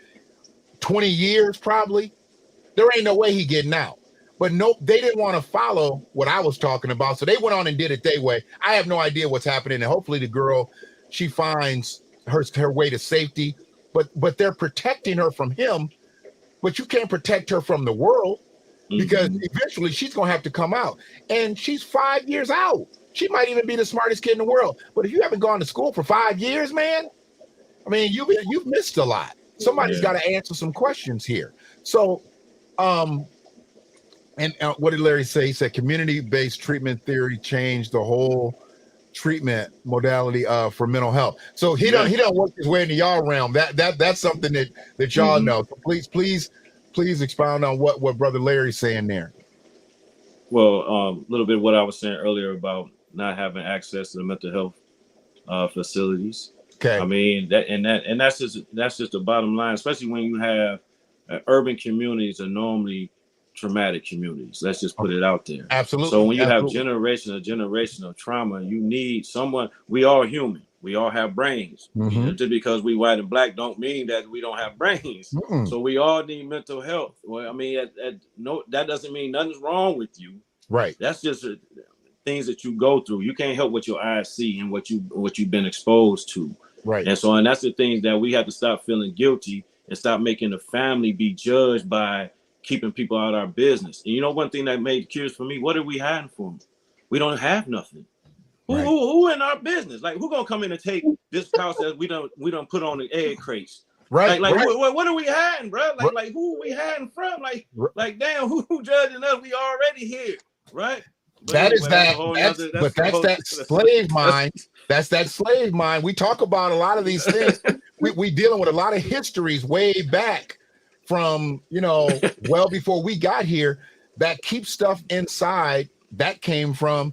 20 years probably, there ain't no way he getting out. But nope, they didn't want to follow what I was talking about, so they went on and did it their way. I have no idea what's happening, and hopefully the girl, she finds her way to safety, but they're protecting her from him. But you can't protect her from the world, because eventually she's going to have to come out. And she's 5 years out. She might even be the smartest kid in the world. But if you haven't gone to school for 5 years, man, I mean, you've missed a lot. Somebody's got to answer some questions here. So, and what did Larry say? He said community-based treatment theory changed the whole treatment modality for mental health. So he don't work his way into y'all realm. That's something that y'all know. So please expound on what Brother Larry's saying there. Well, a little bit of what I was saying earlier about not having access to the mental health facilities. Okay. I mean that's just the bottom line, especially when you have urban communities are normally traumatic communities. Let's just put it out there. Absolutely. So when you have generation of trauma, you need someone. We all human. We all have brains. Just because we white and black don't mean that we don't have brains. So we all need mental health. Well, I mean, that doesn't mean nothing's wrong with you. Right. That's just things that you go through. You can't help what your eyes see and what you've been exposed to. Right. And that's the things that we have to stop feeling guilty and stop making the family be judged by keeping people out of our business. And one thing that made curious for me, what are we hiding from? We don't have nothing. Who in our business? Like, who gonna come in and take this house that we don't put on the egg crates? Right. Like what are we hiding, bro? Like who are we hiding from? Like damn, who judging us? We already here, right? That's that slave mind. That's that slave mind. We talk about a lot of these things. we dealing with a lot of histories way back from, well before we got here, that keeps stuff inside. That came from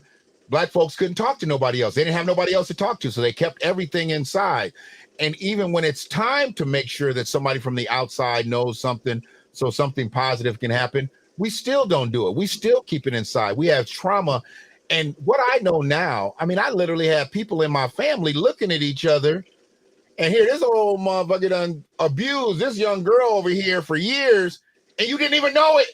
Black folks couldn't talk to nobody else. They didn't have nobody else to talk to, so they kept everything inside. And even when it's time to make sure that somebody from the outside knows something, so something positive can happen, we still don't do it. We still keep it inside. We have trauma, And what I know now, I mean, I literally have people in my family looking at each other, and here this old motherfucker done abused this young girl over here for years, and you didn't even know it.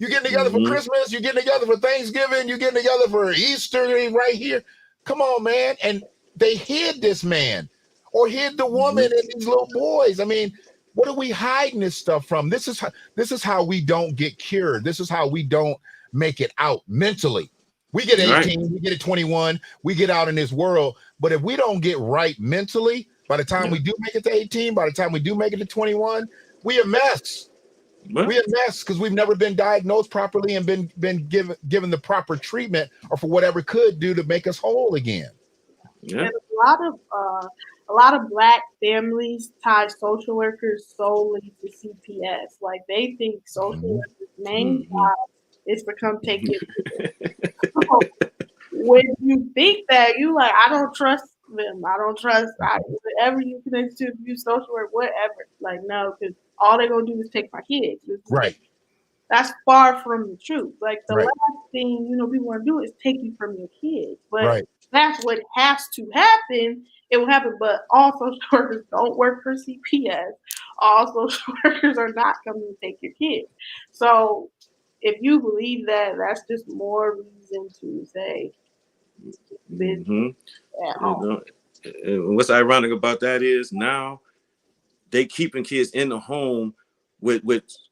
You're getting together for Christmas, you're getting together for Thanksgiving, you're getting together for Easter right here. Come on, man. And they hid this man or hid the woman and these little boys. I mean, what are we hiding this stuff from? This is how we don't get cured. This is how we don't make it out mentally. We get 18, we get 21, we get out in this world. But if we don't get right mentally, by the time we do make it to 18, by the time we do make it to 21, we a mess. We a mess because we've never been diagnosed properly and been given the proper treatment or for whatever could do to make us whole again. Yeah. And a lot of Black families tie social workers solely to CPS. Like they think social workers' main job is to come take your so when you think that, you like, I don't trust them. I don't trust whatever you connect to abuse, social work, whatever. Like, no, because all they're gonna do is take my kids. Right. That's far from the truth. Like the last thing people want to do is take you from your kids. But that's what has to happen. It will happen. But all social workers don't work for CPS. All social workers are not coming to take your kids. So if you believe that, that's just more reason to say business at home. What's ironic about that is now they keeping kids in the home with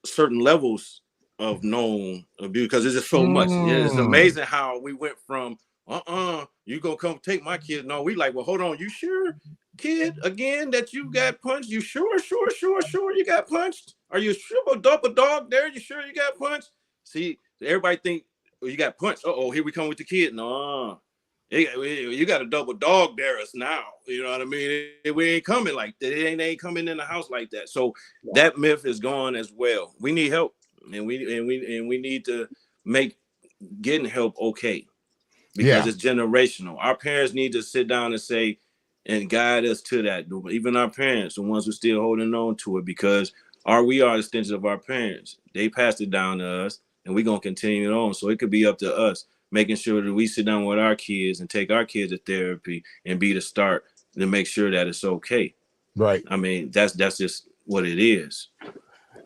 certain levels of known abuse because it's just so much. It's amazing how we went from you gonna come take my kid. No, we like, well, hold on, you sure, kid, again that you got punched? You sure you got punched? Are you sure about a dog there? You sure you got punched? See, everybody think you got punched. Here we come with the kid. No, you got a double dog dare us now. You know what I mean? We ain't coming like that. They ain't coming in the house like that. So that myth is gone as well. We need help, and we need to make getting help okay because it's generational. Our parents need to sit down and say and guide us to that. Even our parents, the ones who still holding on to it, because we are extensions of our parents. They passed it down to us, and we're gonna continue it on. So it could be up to us making sure that we sit down with our kids and take our kids to therapy and be the start to make sure that it's okay. Right. I mean, that's just what it is.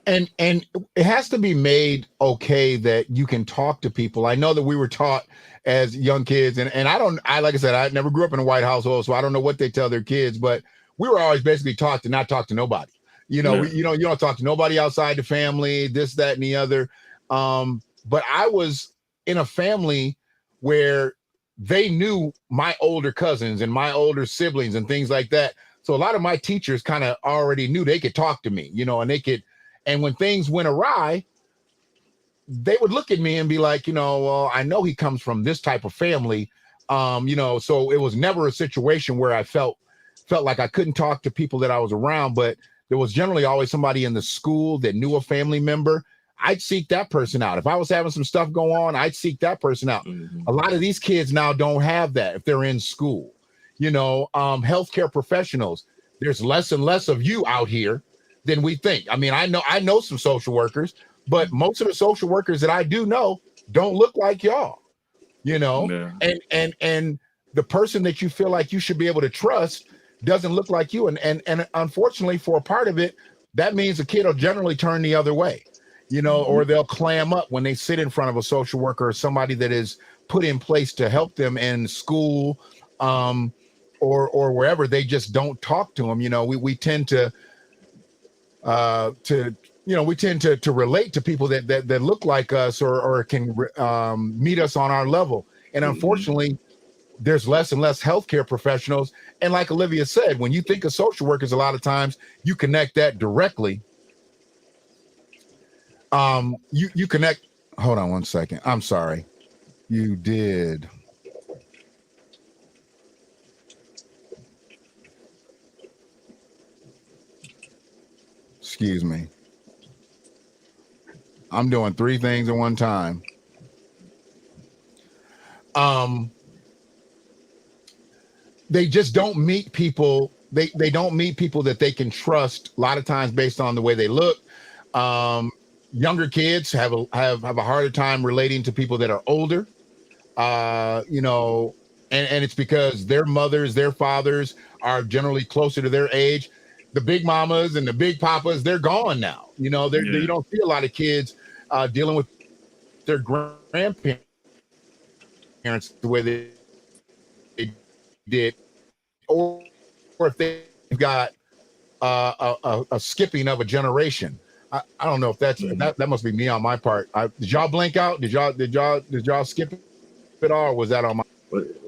And it has to be made okay that you can talk to people. I know that we were taught as young kids, and like I said, I never grew up in a white household, so I don't know what they tell their kids, but we were always basically taught to not talk to nobody. You don't talk to nobody outside the family, this, that, and the other. But I was in a family where they knew my older cousins and my older siblings and things like that. So a lot of my teachers kind of already knew they could talk to me, and when things went awry, they would look at me and be like, well, I know he comes from this type of family. So it was never a situation where I felt like I couldn't talk to people that I was around, but there was generally always somebody in the school that knew a family member. I'd seek that person out. If I was having some stuff go on, I'd seek that person out. A lot of these kids now don't have that if they're in school. Healthcare professionals, there's less and less of you out here than we think. I mean, I know some social workers, but most of the social workers that I do know don't look like y'all, and the person that you feel like you should be able to trust doesn't look like you. And unfortunately for a part of it, that means the kid will generally turn the other way, or they'll clam up when they sit in front of a social worker or somebody that is put in place to help them in school, or wherever. They just don't talk to them. We tend to relate to people that look like us or can meet us on our level. And unfortunately, there's less and less healthcare professionals. And like Olivia said, when you think of social workers, a lot of times you connect that directly. You connect. Hold on one second. I'm sorry. You did. Excuse me. I'm doing three things at one time. They just don't meet people. They don't meet people that they can trust a lot of times based on the way they look. Younger kids have a harder time relating to people that are older. You know, and it's because their mothers, their fathers are generally closer to their age. The big mamas and the big papas, they're gone now. You know, you don't see a lot of kids dealing with their grandparents the way they did, or if they've got a skipping of a generation. I don't know if that's that must be me on my part. Did y'all blink out? Did y'all skip it all? Or was that on my?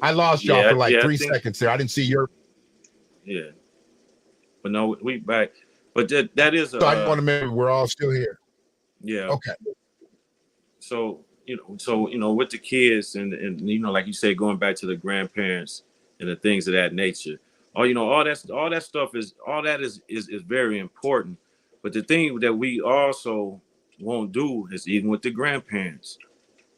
I lost y'all for like 3 seconds there. I didn't see your. Yeah, but no, we back. But that is. So I want to make sure we're all still here. Yeah. Okay. So with the kids and like you say, going back to the grandparents and the things of that nature. All that stuff is very important. But the thing that we also won't do is even with the grandparents,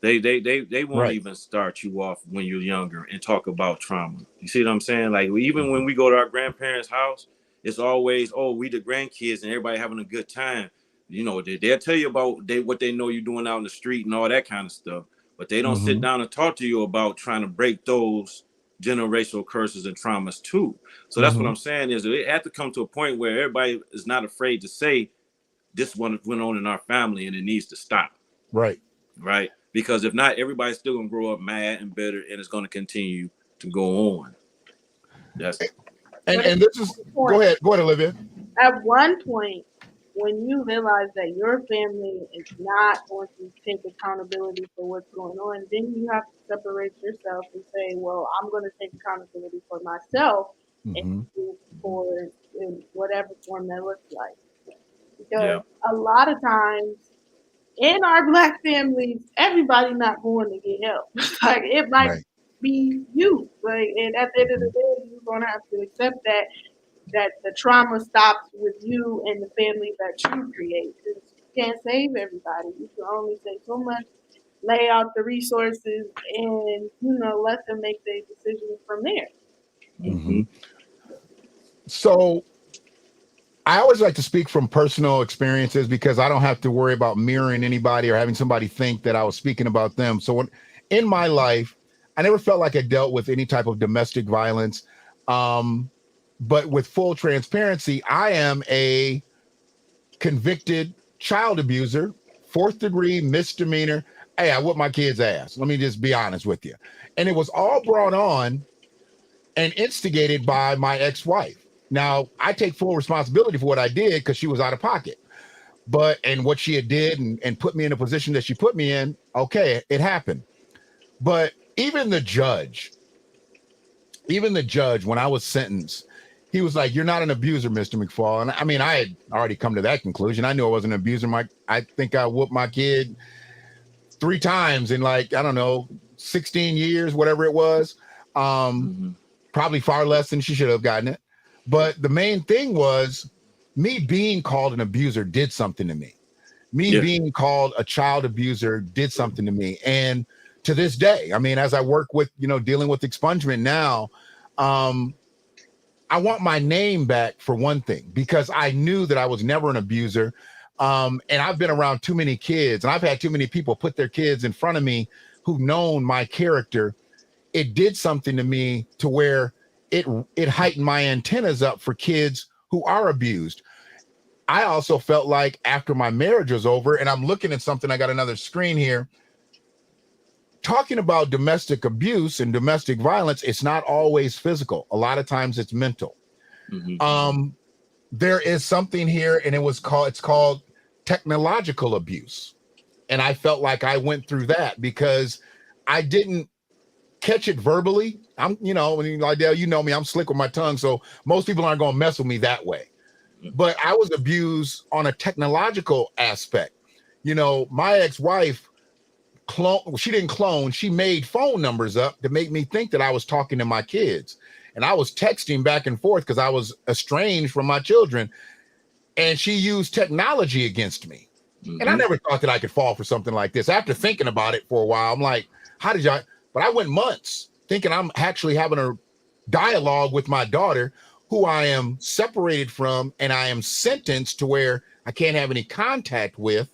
they won't even start you off when you're younger and talk about trauma. You see what I'm saying? Like even when we go to our grandparents' house, it's always, oh, we the grandkids and everybody having a good time. You know, they'll tell you about what they know you're doing out in the street and all that kind of stuff. But they don't sit down and talk to you about trying to break those generational curses and traumas too. So that's what I'm saying is it had to come to a point where everybody is not afraid to say this one went on in our family and it needs to stop. Right. Because if not, everybody's still gonna grow up mad and bitter, and it's gonna continue to go on. That's and this is go ahead, Olivia. At one point, when you realize that your family is not going to take accountability for what's going on, then you have to separate yourself and say, well, I'm going to take accountability for myself and for in whatever form that looks like. Because a lot of times in our Black families, everybody not going to get help. Like it might be you. Like, and at the end of the day, you're going to have to accept that the trauma stops with you and the family that you create. You can't save everybody. You can only save so much, lay out the resources, and let them make their decisions from there. So I always like to speak from personal experiences because I don't have to worry about mirroring anybody or having somebody think that I was speaking about them. So in my life, I never felt like I dealt with any type of domestic violence. But with full transparency, I am a convicted child abuser, 4th degree misdemeanor. Hey, I whooped my kid's ass. Let me just be honest with you. And it was all brought on and instigated by my ex-wife. Now, I take full responsibility for what I did because she was out of pocket. And what she had did and put me in a position that she put me in, okay, it happened. But even the judge, when I was sentenced, he was like, "You're not an abuser, Mr. McFall." And I mean, I had already come to that conclusion. I knew I wasn't an abuser. I think I whooped my kid 3 times in 16 years, whatever it was. Probably far less than she should have gotten it. But the main thing was me being called an abuser did something to me. Being called a child abuser did something to me. And to this day, I mean, as I work with, dealing with expungement now, I want my name back for one thing, because I knew that I was never an abuser. And I've been around too many kids and I've had too many people put their kids in front of me who've known my character. It did something to me to where it heightened my antennas up for kids who are abused. I also felt like after my marriage was over, and I'm looking at something, I got another screen here, talking about domestic abuse and domestic violence, it's not always physical. A lot of times it's mental. There is something here, and it's called technological abuse. And I felt like I went through that because I didn't catch it verbally. Lydell, you know me, I'm slick with my tongue. So most people aren't going to mess with me that way. But I was abused on a technological aspect. My ex-wife, she didn't clone. She made phone numbers up to make me think that I was talking to my kids. And I was texting back and forth because I was estranged from my children. And she used technology against me. And I never thought that I could fall for something like this. After thinking about it for a while, I'm like, how did y'all? But I went months thinking I'm actually having a dialogue with my daughter, who I am separated from, and I am sentenced to where I can't have any contact with.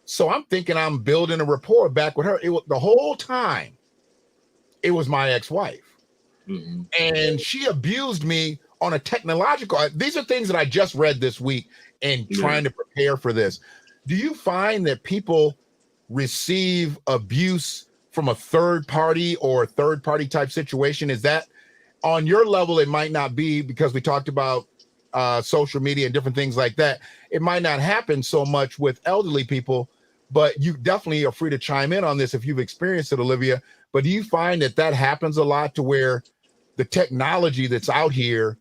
So I'm thinking I'm building a rapport back with her. The whole time it was my ex-wife. Mm-hmm. And she abused me on a technological. These are things that I just read this week and trying to prepare for this. Do you find that people receive abuse from a third party or third party type situation? Is that on your level? It might not be, because we talked about social media and different things like that. It might not happen so much with elderly people, but you definitely are free to chime in on this if you've experienced it, Olivia. But do you find that that happens a lot, to where the technology that's out here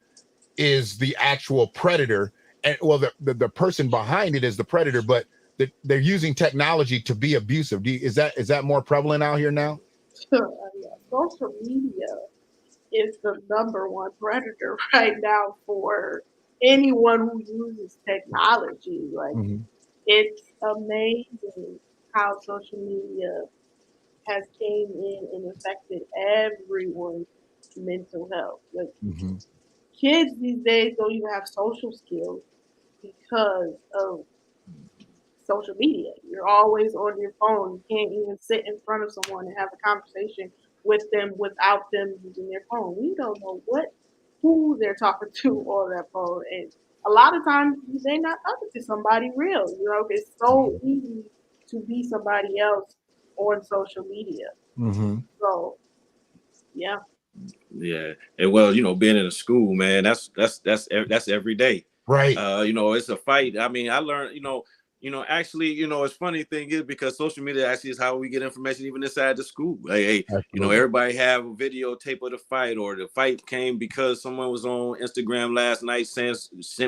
is the actual predator, and well, the person behind it is the predator, but they're using technology to be abusive? Is that more prevalent out here now? Yeah, social media is the number one predator right now for anyone who uses technology. Like, it's amazing how social media has came in and affected everyone's mental health. Like, kids these days don't even have social skills because of social media. You're always on your phone. You can't even sit in front of someone and have a conversation with them without them using their phone. We don't know who they're talking to on that phone, and a lot of times they're not talking to somebody real. It's so easy to be somebody else on social media. So, yeah. Yeah, and well, being in a school, man, that's every day, right? It's a fight. I mean, I learned, actually, it's funny thing is, because social media actually is how we get information even inside the school. Hey, everybody have a videotape of the fight, or the fight came because someone was on Instagram last night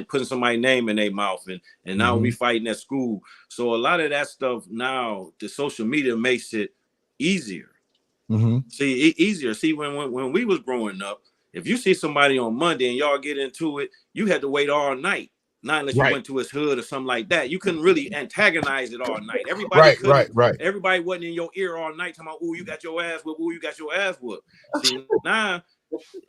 putting somebody's name in their mouth, and now we fighting at school. So a lot of that stuff now, the social media makes it easier. See, easier. See, when we was growing up, if you see somebody on Monday and y'all get into it, you had to wait all night. Not unless you went to his hood or something like that. You couldn't really antagonize it all night. Everybody Everybody wasn't in your ear all night talking about, "Ooh, you got your ass whooped. Ooh, you got your ass whooped." See, now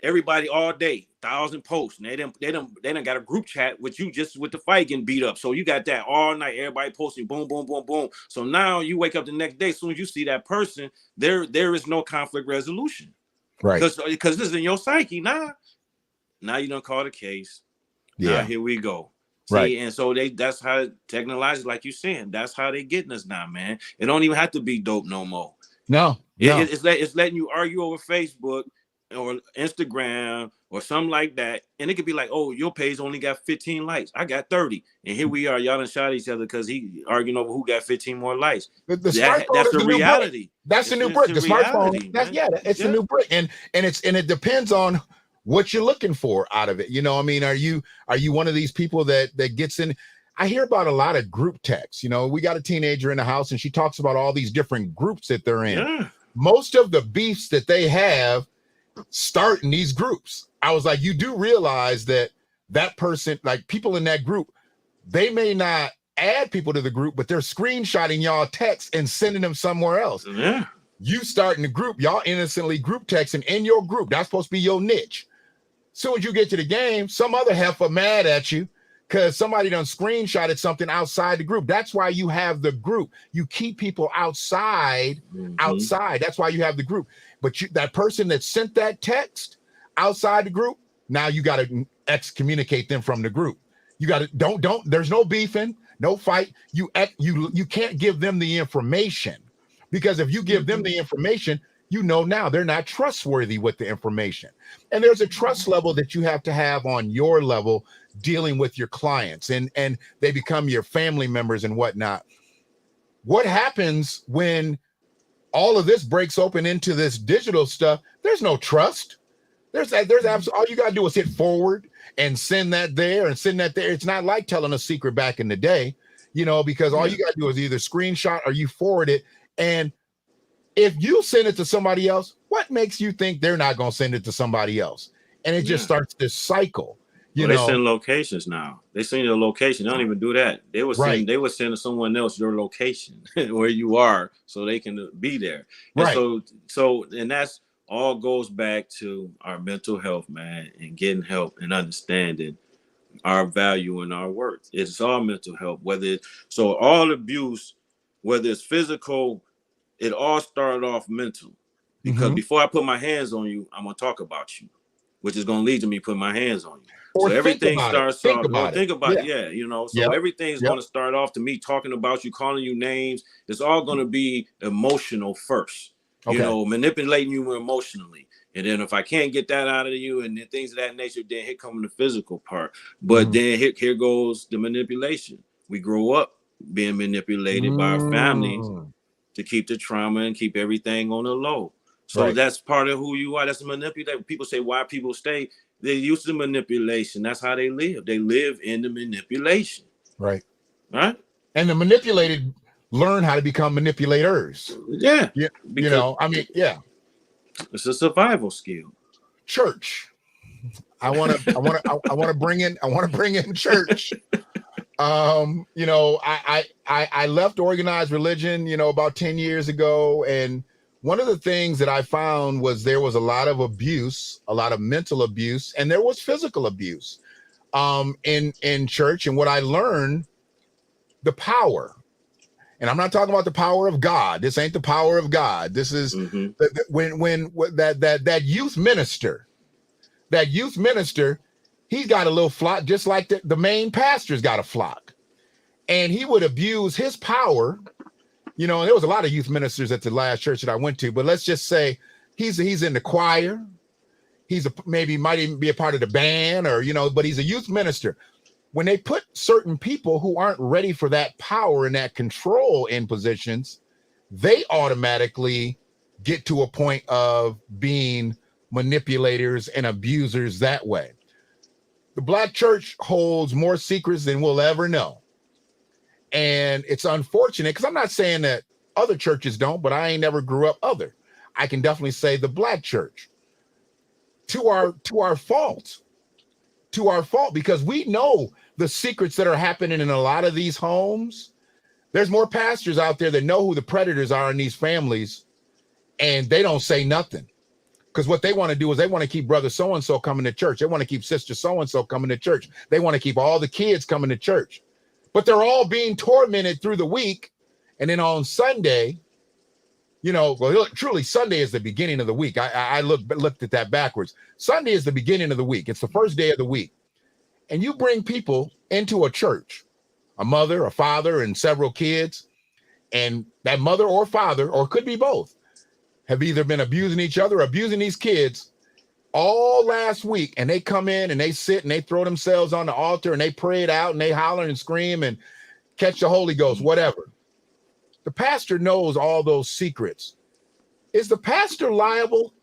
everybody all day, 1,000 posts. And they done got a group chat with you just with the fight getting beat up. So you got that all night. Everybody posting, boom, boom, boom, boom. So now you wake up the next day, as soon as you see that person, there is no conflict resolution, right? Because this is in your psyche. Now you don't call the case. Yeah, now here we go. See, right. And so that's how technology, like you're saying, that's how they getting us now, man. It don't even have to be dope no more. No. It's letting you argue over Facebook or Instagram or something like that, and it could be like, "Oh, your page only got 15 likes. I got 30, and here we are. Y'all done shot each other because he arguing over who got 15 more likes." The smartphone that's the reality. That's the new brick. The smartphone. It's the new brick, and it depends on what you're looking for out of it. I mean, are you one of these people that gets in? I hear about a lot of group texts. We got a teenager in the house, and she talks about all these different groups that they're in. Yeah. Most of the beefs that they have start in these groups. I was like, you do realize that person, like people in that group, they may not add people to the group, but they're screenshotting y'all texts and sending them somewhere else. Yeah. You start in the group, y'all innocently group texting in your group. That's supposed to be your niche. Soon as you get to the game, some other heifer mad at you because somebody done screenshotted something outside the group. That's why you have the group. You keep people outside. That's why you have the group. But that person that sent that text outside the group, now you got to excommunicate them from the group. You got to don't. There's no beefing, no fight. You can't give them the information, because if you give them the information, now they're not trustworthy with the information. And there's a trust level that you have to have on your level dealing with your clients, and they become your family members and whatnot. What happens when all of this breaks open into this digital stuff? There's no trust. There's absolutely, all you got to do is hit forward and send that there and send that there. It's not like telling a secret back in the day, because all you got to do is either screenshot or you forward it. And if you send it to somebody else, what makes you think they're not going to send it to somebody else? And it just starts this cycle. They send locations now. They send your location. They don't even do that. They would send to someone else your location where you are, so they can be there. And so and that's all goes back to our mental health, man, and getting help and understanding our value and our worth. It's all mental health. So all abuse, whether it's physical, it all started off mental. because before I put my hands on you, I'm gonna talk about you, which is gonna lead to me putting my hands on you. Or so everything starts off. Think about it. Yeah, you know. So everything's gonna start off to me talking about you, calling you names. It's all gonna be emotional first. You know, manipulating you emotionally. And then if I can't get that out of you and then things of that nature, then here comes the physical part. But then here goes the manipulation. We grow up being manipulated by our families to keep the trauma and keep everything on the low. So that's part of who you are. That's the manipulation. People say why people stay. They're used to manipulation. That's how they live. They live in the manipulation. Right. Right. And the manipulated learn how to become manipulators. Yeah. You know, I mean, it's a survival skill. Church. I want to bring in church. You know, I left organized religion, you know, about 10 years ago. And one of the things that I found was there was a lot of abuse, a lot of mental abuse, and there was physical abuse in church. And what I learned, the power. And I'm not talking about the power of God. This ain't the power of God. This is when that youth minister, he's got a little flock, just like the main pastor's got a flock. And he would abuse his power. You know, and there was a lot of youth ministers at the last church that I went to, but let's just say he's in the choir. Maybe might even be a part of the band, or, you know, but he's a youth minister. When they put certain people who aren't ready for that power and that control in positions, they automatically get to a point of being manipulators and abusers that way. The Black church holds more secrets than we'll ever know. And it's unfortunate, because I'm not saying that other churches don't, but I ain't never grew up other. I can definitely say the Black church, to our fault, because we know the secrets that are happening in a lot of these homes. There's more pastors out there that know who the predators are in these families, and they don't say nothing. Because what they want to do is they want to keep brother so-and-so coming to church. They want to keep sister so-and-so coming to church. They want to keep all the kids coming to church. But they're all being tormented through the week. And then on Sunday, you know, well, truly Sunday is the beginning of the week. I looked at that backwards. Sunday is the beginning of the week. It's the first day of the week. And you bring people into a church, a mother, a father, and several kids. And that mother or father, or could be both, have either been abusing each other or abusing these kids all last week. And they come in and they sit and they throw themselves on the altar and they pray it out and they holler and scream and catch the Holy Ghost, whatever. The pastor knows all those secrets. Is the pastor liable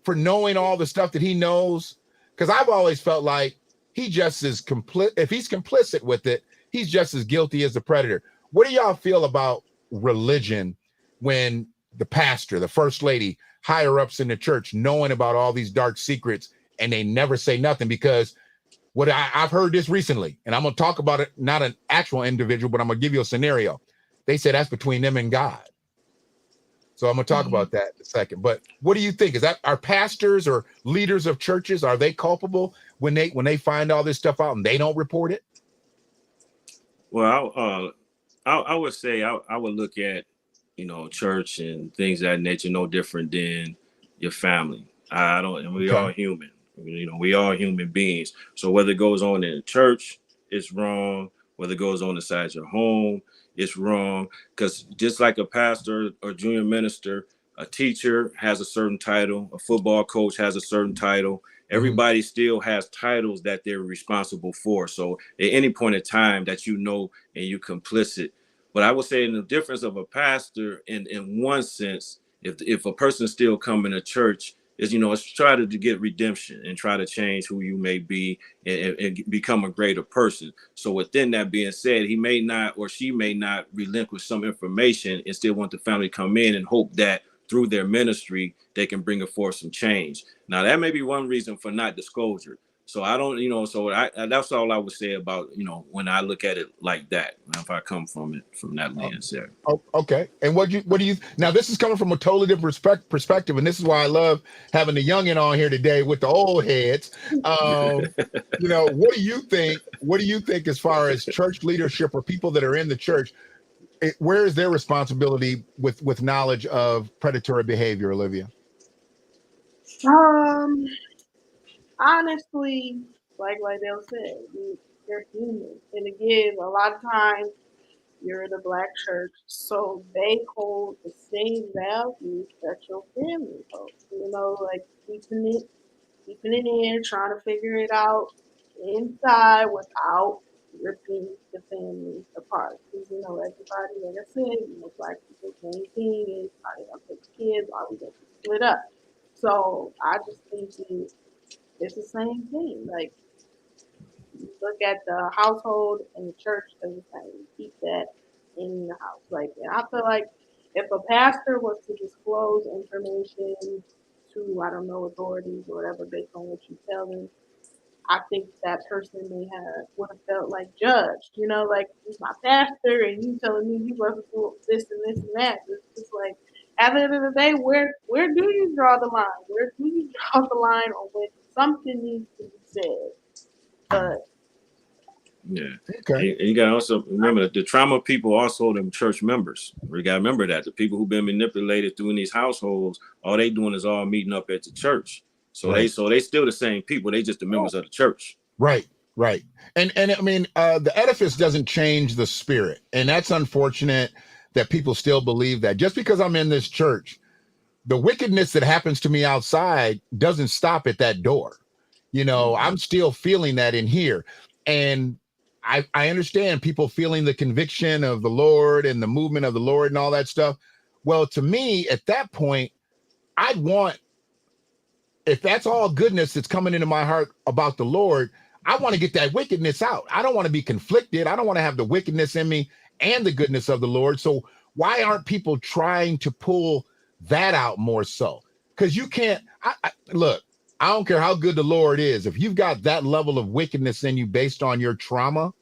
for knowing all the stuff that he knows? Because I've always felt like he just is if he's complicit with it, he's just as guilty as the predator. What do y'all feel about religion when the pastor, the first lady, higher ups in the church, knowing about all these dark secrets and they never say nothing? Because what I've heard this recently, and I'm going to talk about it, not an actual individual, but I'm going to give you a scenario. They say that's between them and God. So I'm going to talk about that in a second. But what do you think? Is that our pastors or leaders of churches, are they culpable when they find all this stuff out and they don't report it? Well, I would say I would look at, you know, church and things of that nature no different than your family. And we are human. You know, we are human beings. So whether it goes on in the church, it's wrong. Whether it goes on inside your home, it's wrong. Because just like a pastor or junior minister, a teacher has a certain title, a football coach has a certain title. Everybody still has titles that they're responsible for. So at any point in time that you know and you're complicit. But I would say in the difference of a pastor, in one sense, if a person's still coming to church, is, you know, it's try to get redemption and try to change who you may be and become a greater person. So within that being said, he may not or she may not relinquish some information and still want the family to come in and hope that through their ministry, they can bring forth some change. Now, that may be one reason for not disclosure. So I don't, you know, that's all I would say about, you know, when I look at it like that, if I come from that lens there. Okay. And what do you, now this is coming from a totally different perspective. And this is why I love having the youngin on here today with the old heads. You know, what do you think as far as church leadership or people that are in the church, where is their responsibility with knowledge of predatory behavior, Olivia? Honestly, like Lydell said, they're human, and again, a lot of times you're in a black church, so they hold the same values that your family holds. Like keeping it in, trying to figure it out inside without ripping the family apart. Because everybody, like I said, black people's main thing is how they gonna take the kids, are we gonna split up? So I just think it's the same thing. Like you look at the household and the church as the same. Keep that in the house. Like, and I feel like if a pastor was to disclose information to, I don't know, authorities or whatever based on what you tell them, I think that person would have felt like judged. Like he's my pastor and you telling me you wasn't doing this and this and that. It's just like at the end of the day, where do you draw the line? Where do you draw the line on when something needs to be said? But Yeah. Okay. And you got to also remember that the trauma people also them church members. We got to remember that the people who've been manipulated through in these households, all they doing is all meeting up at the church. So they still the same people. They just the members of the church. Right. And I mean, the edifice doesn't change the spirit. And that's unfortunate that people still believe that. Just because I'm in this church, the wickedness that happens to me outside doesn't stop at that door. I'm still feeling that in here. And I understand people feeling the conviction of the Lord and the movement of the Lord and all that stuff. Well, to me, at that point, if that's all goodness that's coming into my heart about the Lord, I want to get that wickedness out. I don't want to be conflicted. I don't want to have the wickedness in me and the goodness of the Lord. So why aren't people trying to pull that out more so? Because you can't, look, I don't care how good the Lord is. If you've got that level of wickedness in you based on your trauma,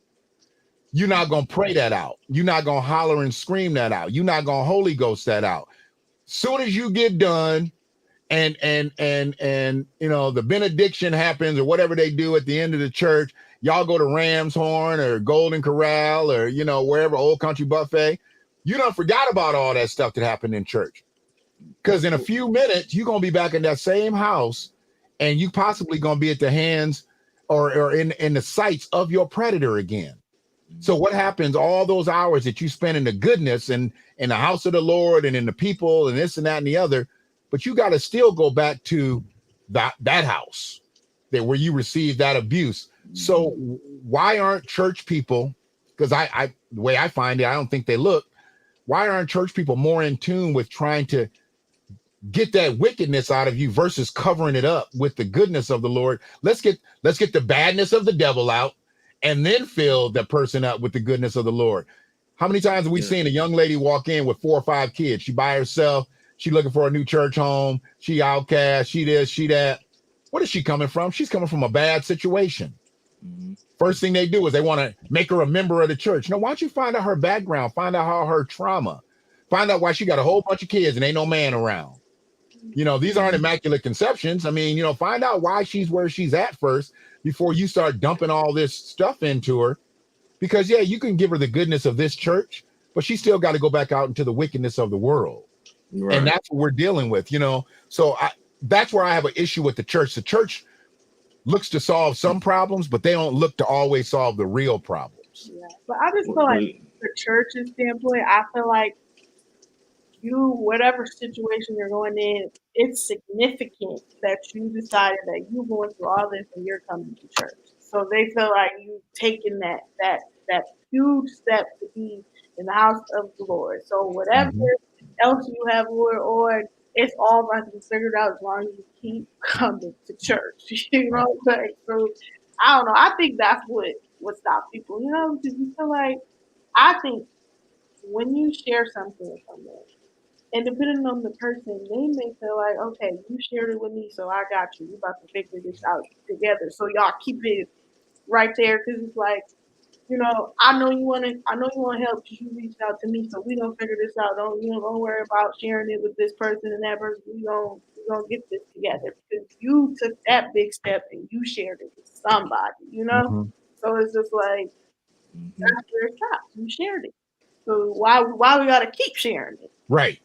you're not going to pray that out. You're not going to holler and scream that out. You're not going to Holy Ghost that out. Soon as you get done and the benediction happens or whatever they do at the end of the church, y'all go to Ram's Horn or Golden Corral or, wherever, Old Country Buffet. You done forgot about all that stuff that happened in church. Because in a few minutes, you're going to be back in that same house and you possibly going to be at the hands or in the sights of your predator again. So what happens, all those hours that you spend in the goodness and in the house of the Lord and in the people and this and that and the other, but you got to still go back to that house where you received that abuse. So why aren't church people, because the way I find it, I don't think they look, why aren't church people more in tune with trying to get that wickedness out of you versus covering it up with the goodness of the Lord? Let's get the badness of the devil out and then fill that person up with the goodness of the Lord. How many times have we seen a young lady walk in with 4 or 5 kids? She by herself. She looking for a new church home. She outcast. She this, she that. What is she coming from? She's coming from a bad situation. First thing they do is they want to make her a member of the church. No, why don't you find out her background? Find out how her trauma. Find out why she got a whole bunch of kids and ain't no man around. These aren't immaculate conceptions. I mean, find out why she's where she's at first before you start dumping all this stuff into her. Because, you can give her the goodness of this church, but she still got to go back out into the wickedness of the world. Right. And that's what we're dealing with, So that's where I have an issue with the church. The church looks to solve some problems, but they don't look to always solve the real problems. Yeah. But I just feel like the church's standpoint, I feel like whatever situation you're going in, it's significant that you decided that you're going through all this and you're coming to church. So they feel like you've taken that huge step to be in the house of the Lord. So whatever else you have, Lord, or it's all going to be figured out as long as you keep coming to church. So I don't know. I think that's what stops people, because you feel like, I think when you share something with someone, and depending on the person, they may feel like, okay, you shared it with me, so I got you. We're about to figure this out together. So y'all keep it right there, because it's like, I know you want to help because you reached out to me, so we gonna figure this out. Don't worry about sharing it with this person and that person. We gonna get this together because you took that big step and you shared it with somebody. So it's just like that's where it stops. You shared it, so why we gotta keep sharing it? Right.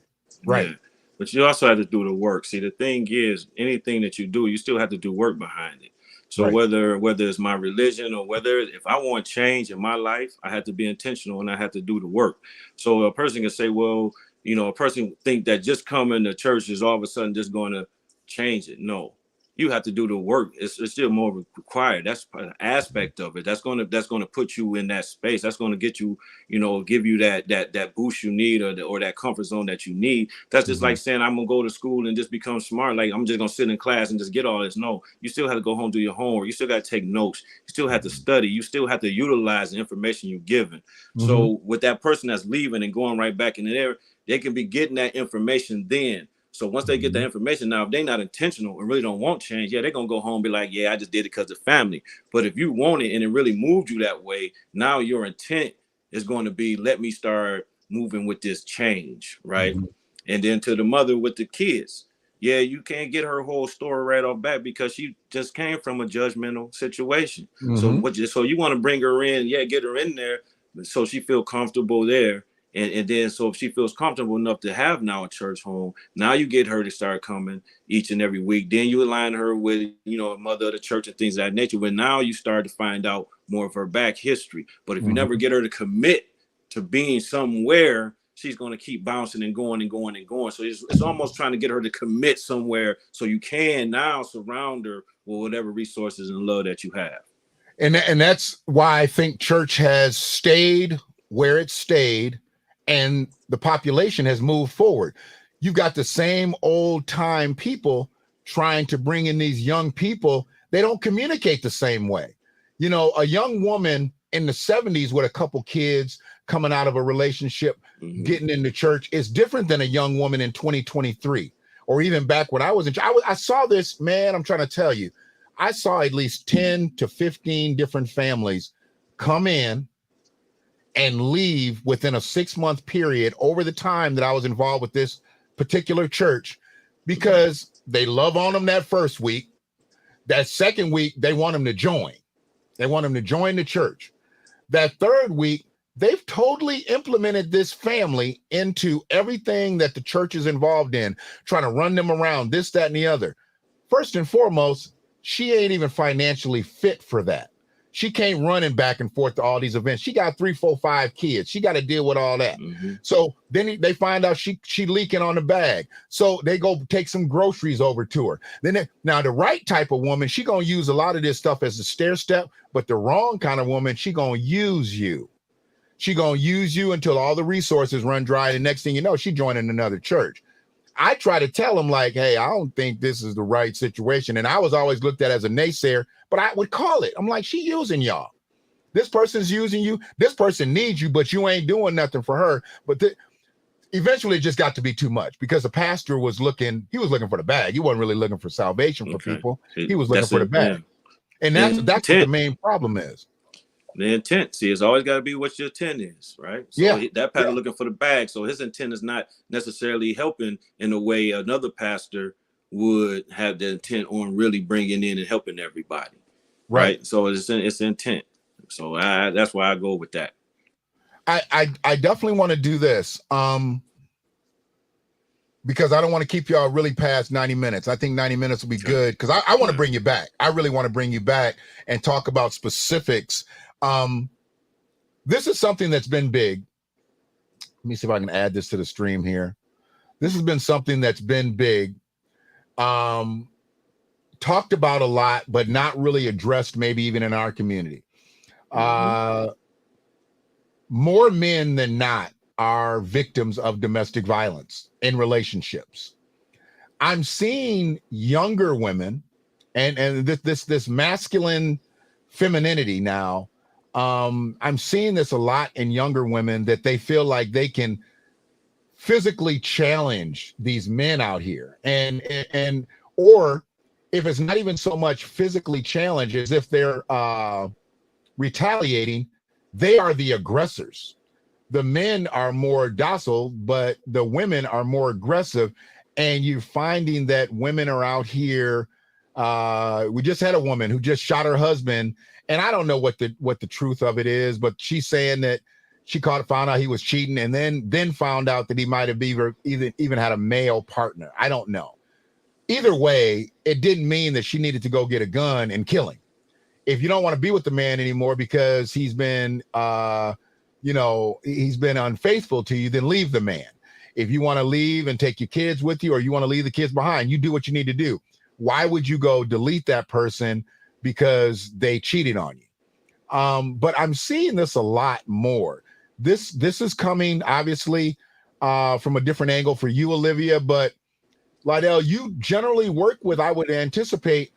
Yeah. but you also have to do the work. See, the thing is, anything that you do, you still have to do work behind it. So Right. whether it's my religion or whether if I want change in my life, I have to be intentional and I have to do the work. So a person can say, well, a person think that just coming to church is all of a sudden just going to change it. No, you have to do the work. It's still more required. That's an aspect of it. That's gonna put you in that space. That's gonna get you, give you that boost you need or that comfort zone that you need. That's just like saying I'm gonna go to school and just become smart. Like I'm just gonna sit in class and just get all this. No, you still have to go home, do your homework. You still got to take notes. You still have to study. You still have to utilize the information you're given. So with that person that's leaving and going right back in there, they can be getting that information then. So once they get the information, now if they're not intentional and really don't want change, yeah, they're gonna go home and be like, yeah, I just did it because of family. But if you want it and it really moved you that way, now your intent is going to be, let me start moving with this change, right? And then to the mother with the kids, yeah, you can't get her whole story right off bat because she just came from a judgmental situation. So you want to bring her in, yeah, get her in there so she feel comfortable there. And then so if she feels comfortable enough to have now a church home, now you get her to start coming each and every week. Then you align her with, a mother of the church and things of that nature. When now you start to find out more of her back history. But if you never get her to commit to being somewhere, she's going to keep bouncing and going and going and going. So it's almost trying to get her to commit somewhere so you can now surround her with whatever resources and love that you have. And that's why I think church has stayed where it stayed. And the population has moved forward. You've got the same old time people trying to bring in these young people. They don't communicate the same way. A young woman in the 70s with a couple kids coming out of a relationship, getting into church is different than a young woman in 2023, or even back when I was in church. I saw this, man, I'm trying to tell you, I saw at least 10 to 15 different families come in and leave within a 6-month period over the time that I was involved with this particular church, because they love on them that first week. That second week, they want them to join. They want them to join the church. That third week, they've totally implemented this family into everything that the church is involved in, trying to run them around, this, that, and the other. First and foremost, she ain't even financially fit for that. She can't running back and forth to all these events. She got 3, 4, 5 kids. She got to deal with all that. So then they find out she leaking on the bag. So they go take some groceries over to her. Now the right type of woman, she gonna use a lot of this stuff as a stair step, but the wrong kind of woman, she gonna use you. She gonna use you until all the resources run dry. And the next thing you know, she joining another church. I try to tell them like, hey, I don't think this is the right situation. And I was always looked at as a naysayer, but I would call it. I'm like, she using y'all. This person's using you. This person needs you, but you ain't doing nothing for her. But eventually it just got to be too much, because the pastor was looking for the bag. He wasn't really looking for salvation for people. He was looking for the bag. Yeah. And that's what the main problem is. The intent, see, it's always got to be what your intent is, right? So that pastor looking for the bag, so his intent is not necessarily helping in a way another pastor would have the intent on really bringing in and helping everybody, right? So it's intent. So that's why I go with that. I definitely want to do this because I don't want to keep y'all really past 90 minutes. I think 90 minutes will be good, because I want to bring you back. I really want to bring you back and talk about specifics. This is something that's been big. Let me see if I can add this to the stream here. This has been something that's been big, talked about a lot, but not really addressed, maybe even in our community. More men than not are victims of domestic violence in relationships. I'm seeing younger women and this masculine femininity now. I'm seeing this a lot in younger women, that they feel like they can physically challenge these men out here, and or if it's not even so much physically challenge as if they're retaliating, they are the aggressors. The men are more docile, but the women are more aggressive, and you're finding that women are out here. We just had a woman who just shot her husband. And I don't know what the truth of it is, but she's saying that, she found out he was cheating, and then found out that he might have even had a male partner. I don't know. Either way, it didn't mean that she needed to go get a gun and kill him. If you don't want to be with the man anymore because he's been he's been unfaithful to you, then leave the man. If you want to leave and take your kids with you, or you want to leave the kids behind, you do what you need to do. Why would you go delete that person because they cheated on you? But I'm seeing this a lot more. This is coming obviously from a different angle for you, Olivia, but Lydell, you generally work with, I would anticipate,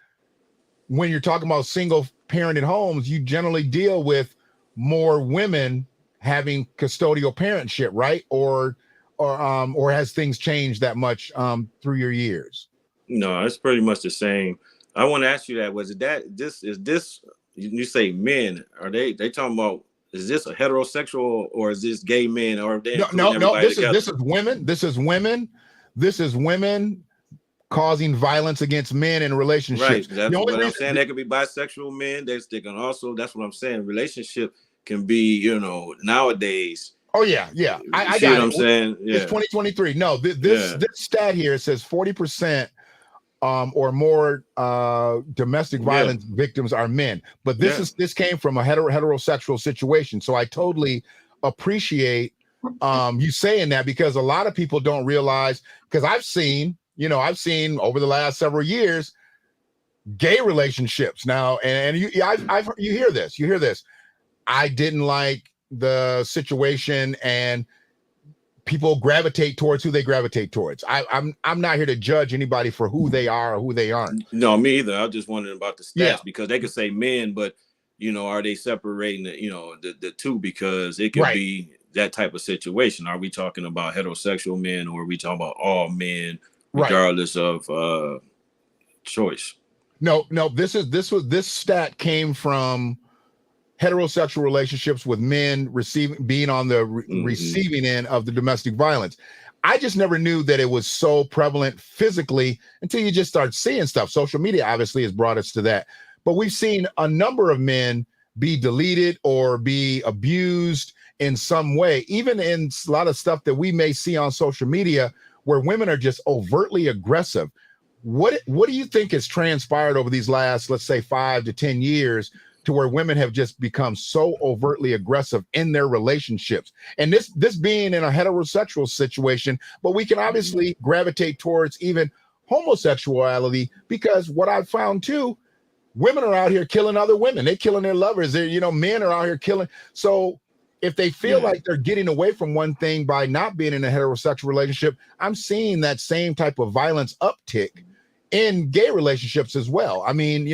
when you're talking about single parented homes, you generally deal with more women having custodial parentship, right? Or has things changed that much through your years? No, it's pretty much the same. I want to ask you that, was it that this you say men, are they talking about, is this a heterosexual or is this gay men, or are they no, this is women causing violence against men in relationships. Right. That's what I'm saying. They could be bisexual men. They can also, that's what I'm saying. Relationship can be, nowadays. Oh yeah. I got what I'm saying. Yeah. It's 2023. No, this stat here says 40% or more domestic violence victims are men. But this came from a heterosexual situation. So I totally appreciate you saying that, because a lot of people don't realize, because I've seen over the last several years gay relationships now, and you hear this. I didn't like the situation, and people gravitate towards who they gravitate towards. I'm not here to judge anybody for who they are or who they aren't. No, me either. I was just wondering about the stats, because they could say men, but are they separating the two? Because it could be that type of situation. Are we talking about heterosexual men, or are we talking about all men, regardless of choice? No. This stat came from heterosexual relationships with men being on the receiving end of the domestic violence. I just never knew that it was so prevalent physically until you just start seeing stuff. Social media obviously has brought us to that, but we've seen a number of men be deleted or be abused in some way, even in a lot of stuff that we may see on social media where women are just overtly aggressive. What do you think has transpired over these last, let's say, 5 to 10 years, to where women have just become so overtly aggressive in their relationships? And this being in a heterosexual situation, but we can obviously gravitate towards even homosexuality, because what I've found too, women are out here killing other women. They're killing their lovers. Men are out here killing. So if they feel like they're getting away from one thing by not being in a heterosexual relationship, I'm seeing that same type of violence uptick in gay relationships as well. I mean,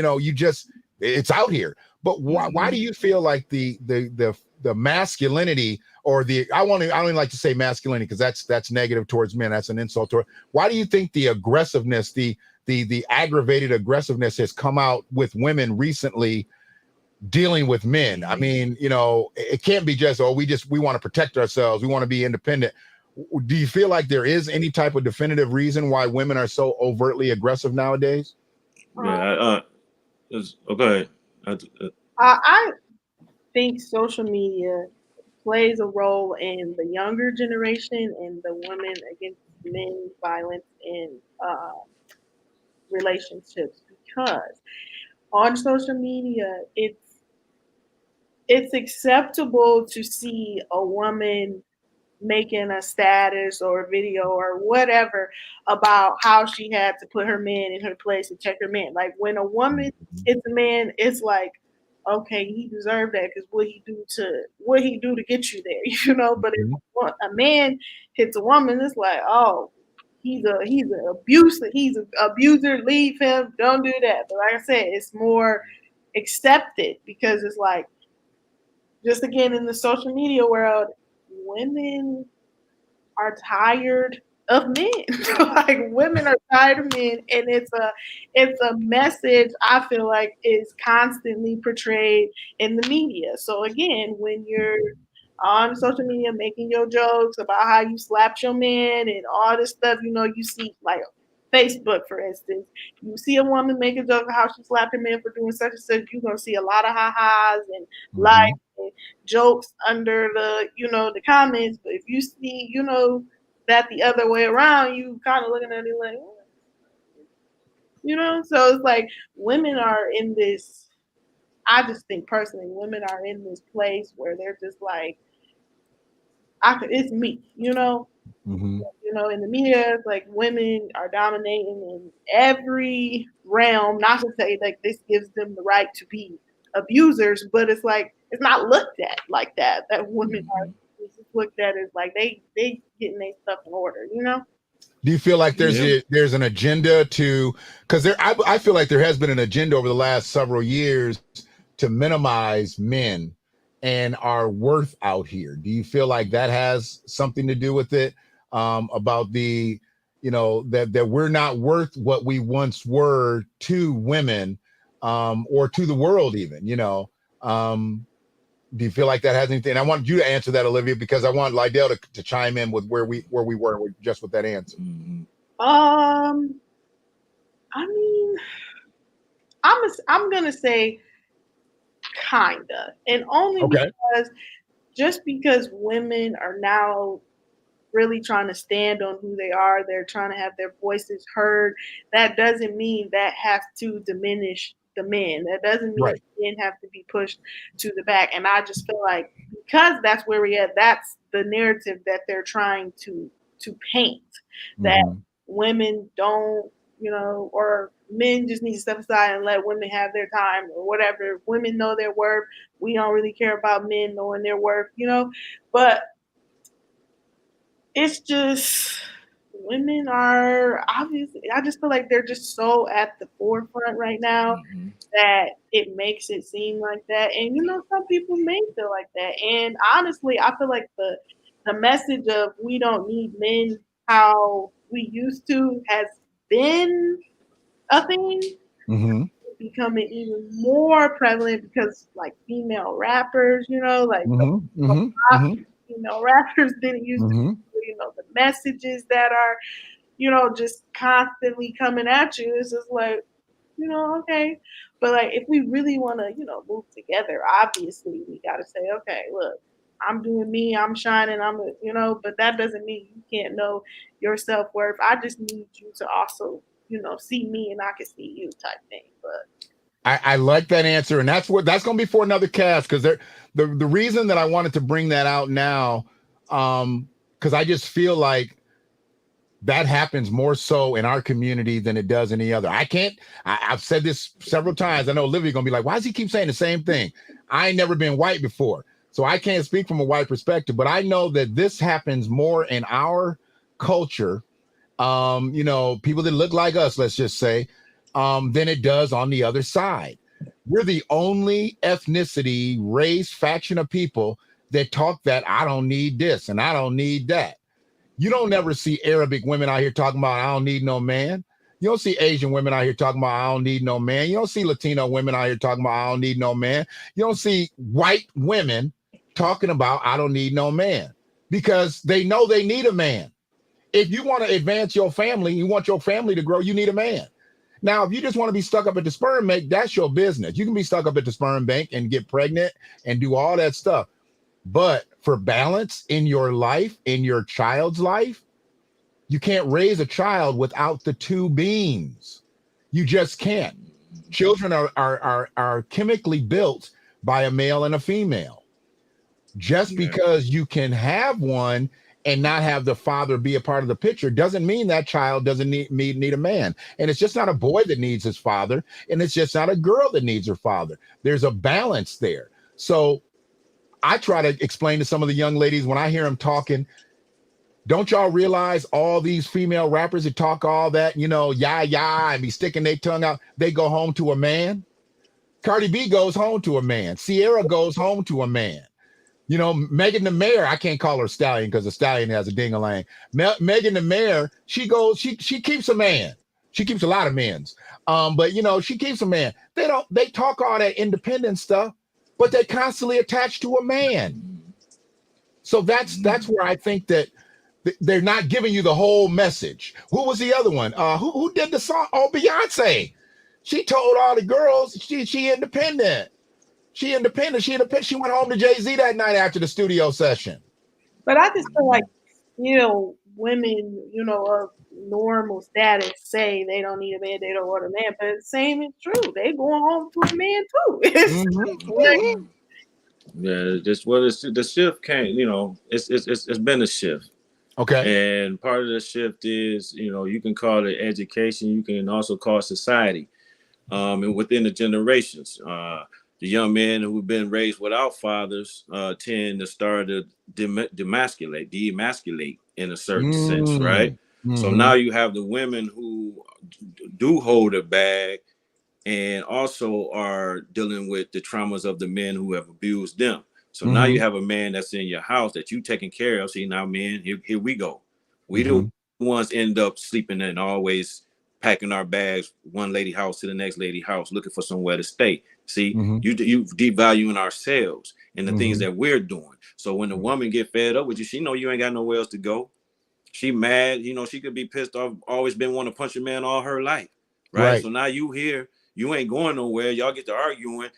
it's out here. But why do you feel like the masculinity, or I don't even like to say masculinity, because that's negative towards men. That's an insult to it. Why do you think the aggressiveness, the aggravated aggressiveness has come out with women recently dealing with men? I mean, it can't be just, we want to protect ourselves, we want to be independent. Do you feel like there is any type of definitive reason why women are so overtly aggressive nowadays? Go ahead. I think social media plays a role in the younger generation and the women against men violence in relationships, because on social media it's acceptable to see a woman making a status or a video or whatever about how she had to put her man in her place and check her man. Like, when a woman hits a man, it's like, okay, he deserved that, because what he do to get you there, But if a man hits a woman, it's like, oh, he's an abuser, leave him, don't do that. But like I said, it's more accepted, because it's like, just again, in the social media world, women are tired of men. Like, women are tired of men, and it's a message I feel like is constantly portrayed in the media. So again, when you're on social media making your jokes about how you slapped your man and all this stuff, you see like Facebook, for instance, you see a woman make a joke of how she slapped a man for doing such and such, you're gonna see a lot of ha-has and likes and jokes under the, the comments. But if you see, that the other way around, you kind of looking at it like, so it's like women are in this, I just think personally, women are in this place where they're just like, it's me, in the media, it's like women are dominating in every realm. Not to say like this gives them the right to be abusers, but it's like it's not looked at like that. That women are looked at as like they getting their stuff in order, Do you feel like there's an agenda to, because I feel like there has been an agenda over the last several years to minimize men and our worth out here? Do you feel like that has something to do with it? About the, that we're not worth what we once were to women, or to the world even, do you feel like that has anything? I want you to answer that, Olivia, because I want Lydell to chime in with where we were just with that answer. I mean, I'm gonna say kinda, and only because women are now really trying to stand on who they are. They're trying to have their voices heard. That doesn't mean that has to diminish the men. That doesn't mean men have to be pushed to the back. And I just feel like because that's where we're at, that's the narrative that they're trying to paint. That women don't, or men just need to step aside and let women have their time or whatever. Women know their worth. We don't really care about men knowing their worth, But it's just women are obviously, I just feel like they're just so at the forefront right now that it makes it seem like that. And, some people may feel like that. And honestly, I feel like the message of we don't need men how we used to has been a thing. Becoming even more prevalent because like female rappers, female rappers didn't used to, the messages that are, just constantly coming at you. It's just like, okay. But like, if we really want to, move together, obviously we got to say, okay, look, I'm doing me, I'm shining, but that doesn't mean you can't know your self-worth. I just need you to also, see me and I can see you type thing. But I like that answer. And that's going to be for another cast. Cause the reason that I wanted to bring that out now, cause I just feel like that happens more so in our community than it does any other. I've said this several times. I know Olivia's gonna be like, why does he keep saying the same thing? I ain't never been white before, so I can't speak from a white perspective, but I know that this happens more in our culture, people that look like us, let's just say, than it does on the other side. We're the only ethnicity, race, faction of people that talk that I don't need this and I don't need that. You don't ever see Arabic women out here talking about I don't need no man. You don't see Asian women out here talking about I don't need no man. You don't see Latino women out here talking about I don't need no man. You don't see white women talking about I don't need no man because they know they need a man. If you want to advance your family, you want your family to grow, you need a man. Now, if you just want to be stuck up at the sperm bank, that's your business. You can be stuck up at the sperm bank and get pregnant and do all that stuff. But for balance in your life, in your child's life, you can't raise a child without the two beings. You just can't. Children are chemically built by a male and a female. Just because you can have one and not have the father be a part of the picture doesn't mean that child doesn't need a man. And it's just not a boy that needs his father, and it's just not a girl that needs her father. There's a balance there. So I try to explain to some of the young ladies when I hear them talking, don't y'all realize all these female rappers that talk all that, and be sticking their tongue out, they go home to a man. Cardi B goes home to a man. Sierra goes home to a man. Megan the Mayor, I can't call her Stallion because the Stallion has a ding-a-lang. Megan the Mayor, she keeps a man. She keeps a lot of men's. But she keeps a man. They talk all that independent stuff, but they're constantly attached to a man. So that's where I think that They're not giving you the whole message. Who was the other one? Who did the song? Oh, Beyonce. She told all the girls she independent. She independent. She went home to Jay-Z that night after the studio session. But I just feel like, women, of normal status say they don't need a man, they don't want a man. But the same is true. They going home to a man too. Yeah, just the shift came. It's been a shift. Okay. And part of the shift is, you can call it education. You can also call it society. And within the generations, the young men who've been raised without fathers tend to start to demasculate in a certain sense, right? So now you have the women who do hold a bag and also are dealing with the traumas of the men who have abused them. So now you have a man that's in your house that you taking care of. See, now, man, here we go. We the ones end up sleeping and always packing our bags, one lady house to the next lady house, looking for somewhere to stay. See, you devaluing ourselves and the things that we're doing. So when the woman get fed up with you, she know you ain't got nowhere else to go. She mad, she could be pissed off, always been wanting to punch a man all her life, right? So now you here, you ain't going nowhere. Y'all get to arguing.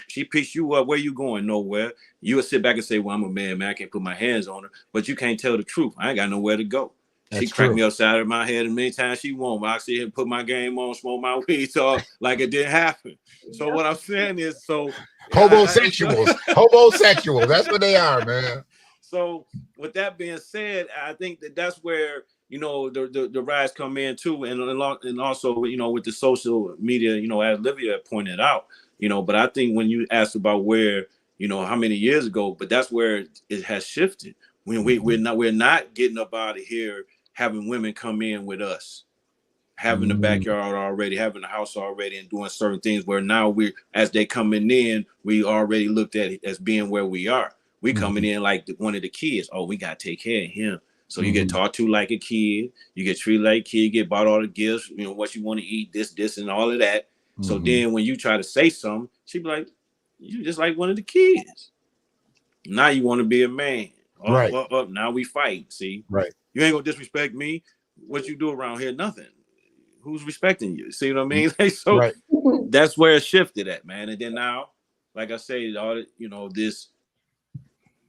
She picks you up. Where you going? Nowhere. You would sit back and say, well, I'm a man, I can't put my hands on her. But you can't tell the truth. I ain't got nowhere to go. She cracked me upside of my head as many times she won't. But I see her put my game on, smoke my weed, talk like it didn't happen. So what I'm saying is, homosexuals, homosexuals. That's what they are, man. So with that being said, I think that's where the rise come in too, and also with the social media, as Olivia pointed out, but I think when you asked about where, how many years ago, but that's where it has shifted. When we're not getting up out of here, having women come in with us, having the backyard already, having the house already, and doing certain things where now as they coming in, we already looked at it as being where we are. We coming in like one of the kids. Oh, we got to take care of him. So you get talked to like a kid. You get treated like a kid. You get bought all the gifts, what you want to eat, this, and all of that. So then when you try to say something, she be like, you just like one of the kids. Now you want to be a man. Now we fight. See? Right. You ain't going to disrespect me. What you do around here? Nothing. Who's respecting you? See what I mean? That's where it shifted at, man. And then now, like I say, all this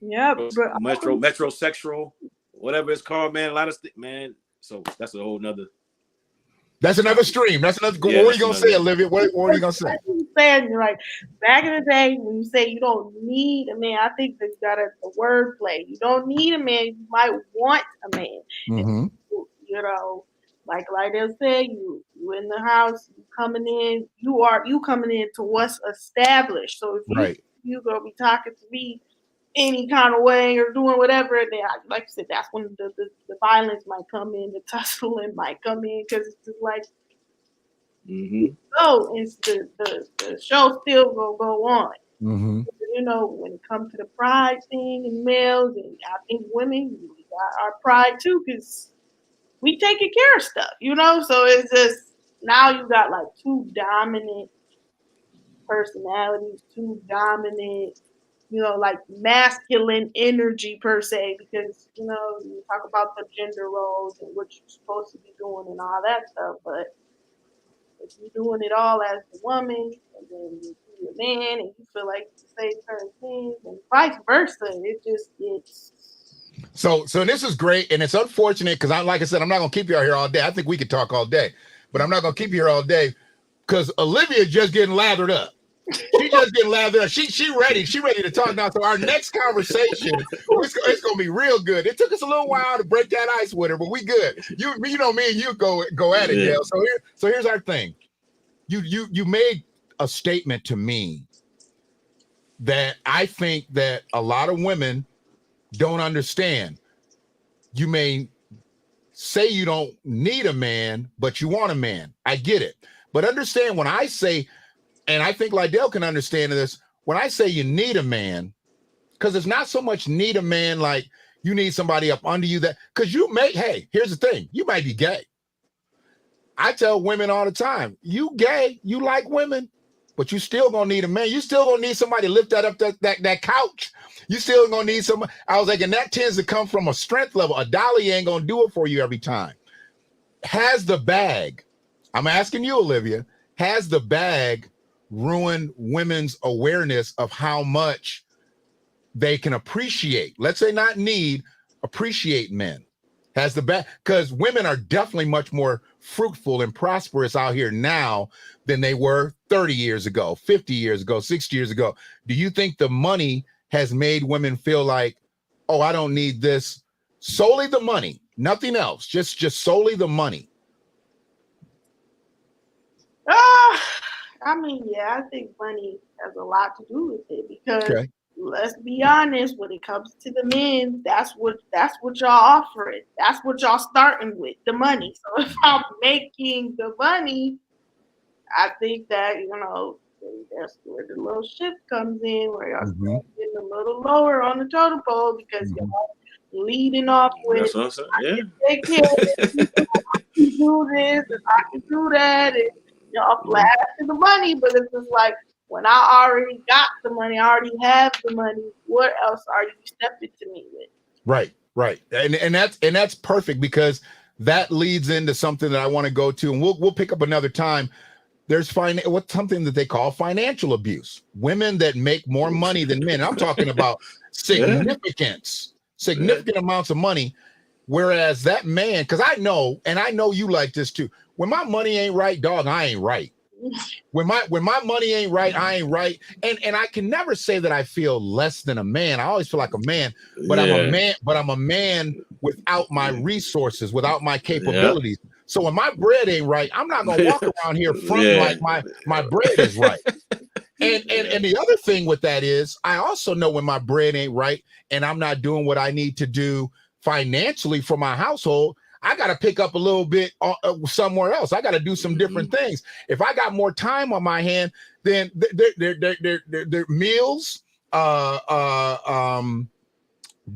metrosexual, whatever it's called, man, a lot of man. So that's a whole nother. That's another stream. That's another. What are you gonna say, Olivia? What are you gonna say? Saying like back in the day when you say you don't need a man, I think that got the word play. You don't need a man. You might want a man. And, like Lydell said, you in the house, you coming in. You coming in to what's established. So if you gonna be talking to me any kind of way or doing whatever, then like you said, that's when the violence might come in, the tussling might come in, because it's just like, it's the show still gonna go on. When it comes to the pride thing and males, and I think women, we got our pride too, because we taking care of stuff, So it's just now you got like two dominant personalities, two dominant. Like masculine energy per se, because, you talk about the gender roles and what you're supposed to be doing and all that stuff. But if you're doing it all as the woman and then you're a man and you feel like you say certain things and vice versa, it just gets. So this is great. And it's unfortunate because like I said, I'm not going to keep you out here all day. I think we could talk all day, but I'm not going to keep you here all day because Olivia's just getting lathered up. She just getting lathered up. She ready. She ready to talk now. So our next conversation, it's gonna be real good. It took us a little while to break that ice with her, but we good. Me and you go at it, Gail. So here's our thing. You made a statement to me that I think that a lot of women don't understand. You may say you don't need a man, but you want a man. I get it. But understand when I say, and I think Lydell can understand this, when I say you need a man, because it's not so much need a man like you need somebody up under you, that because here's the thing, you might be gay. I tell women all the time, you gay, you like women, but you still gonna need a man. You still gonna need somebody to lift that couch. You still gonna need some. I was like, and that tends to come from a strength level. A dolly ain't gonna do it for you every time. Has the bag, I'm asking you, Olivia, has the bag ruined women's awareness of how much they can appreciate? Let's say not need, appreciate men. Has the bag, because women are definitely much more fruitful and prosperous out here now than they were 30 years ago, 50 years ago, 60 years ago. Do you think the money has made women feel like, oh, I don't need this, solely the money, nothing else, just solely the money? I mean, yeah, I think money has a lot to do with it, because let's be honest, when it comes to the men, that's what y'all offering. That's what y'all starting with, the money. So if I'm making the money, I think that, that's where the little shift comes in, where y'all getting a little lower on the totem pole, because y'all leading off with, that's what I'm saying. Yeah. Take care of it. I can do this and I can do that, and y'all flash to the money. But it's just like, when I already got the money, I already have the money, what else are you stepping to me with? Right. And that's perfect, because that leads into something that I want to go to, and we'll pick up another time. There's what's something that they call financial abuse. Women that make more money than men. I'm talking about significant amounts of money. Whereas that man, because I know you like this too. When my money ain't right, dog, I ain't right. When my money ain't right, I ain't right. And I can never say that I feel less than a man. I always feel like a man, but I'm a man without my resources, without my capabilities. So when my bread ain't right, I'm not gonna walk around here fronting like my bread is right. And the other thing with that is, I also know when my bread ain't right and I'm not doing what I need to do financially for my household, I got to pick up a little bit somewhere else. I got to do some different things. If I got more time on my hand, then their meals,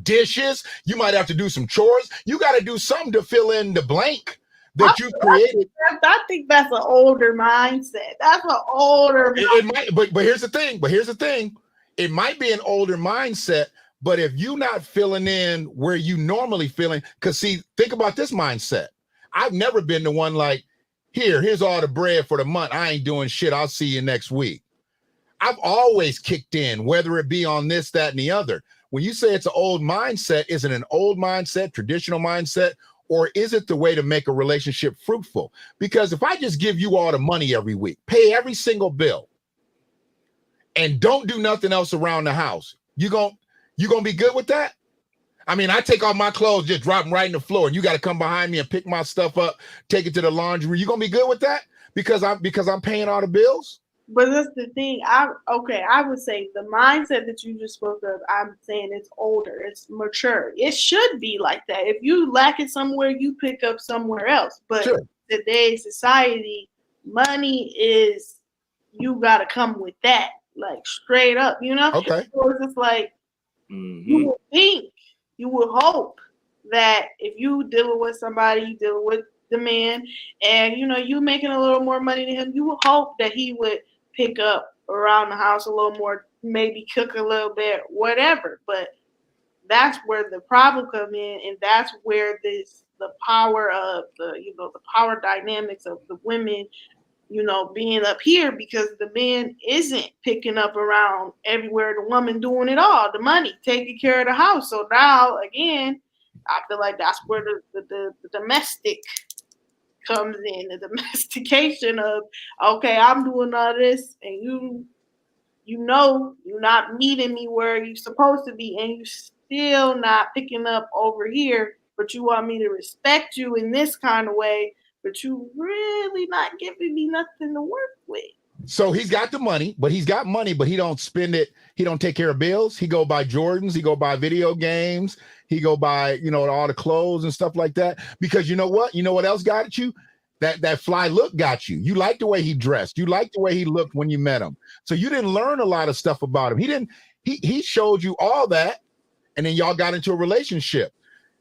dishes, you might have to do some chores. You got to do something to fill in the blank that you created. I think that's an older mindset. That's an older. It might, but here's the thing. It might be an older mindset, but if you're not filling in where you normally feeling, because see, think about this mindset. I've never been the one like, here's all the bread for the month. I ain't doing shit. I'll see you next week. I've always kicked in, whether it be on this, that, and the other. When you say it's an old mindset, is it an old mindset, traditional mindset, or is it the way to make a relationship fruitful? Because if I just give you all the money every week, pay every single bill, and don't do nothing else around the house, you gonna be good with that? I mean, I take off my clothes, just drop them right in the floor, and you got to come behind me and pick my stuff up, take it to the laundry. You gonna be good with that? Because I'm paying all the bills? But that's the thing. I would say the mindset that you just spoke of, I'm saying it's older, it's mature. It should be like that. If you lack it somewhere, you pick up somewhere else. But today's society, money is, you gotta come with that, like straight up, Okay. So it's just like, you would think, you would hope that if you dealing with somebody, you dealing with the man, and you making a little more money than him, you would hope that he would pick up around the house a little more, maybe cook a little bit, whatever. But that's where the problem come in, and that's where the power of the power dynamics of the women, being up here, because the man isn't picking up around everywhere, the woman doing it all, the money, taking care of the house. So now again, I feel like that's where the domestic comes in, the domestication of, okay, I'm doing all this, and you're not meeting me where you're supposed to be, and you still not picking up over here, but you want me to respect you in this kind of way, but you really not giving me nothing to work with. So he's got the money, but he don't spend it. He don't take care of bills. He go buy Jordans. He go buy video games. He go buy, all the clothes and stuff like that. Because you know what? You know what else got you? That fly look got you. You like the way he dressed. You like the way he looked when you met him. So you didn't learn a lot of stuff about him. He showed you all that, and then y'all got into a relationship.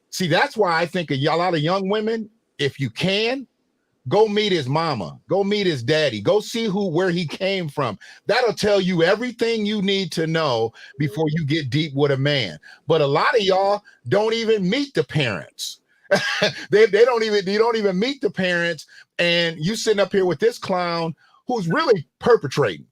See, that's why I think a lot of young women, if you can, Go meet his mama. Go meet his daddy. Go see where he came from. That'll tell you everything you need to know before you get deep with a man. But a lot of y'all don't even meet the parents. You don't even meet the parents, and you sitting up here with this clown who's really perpetrating.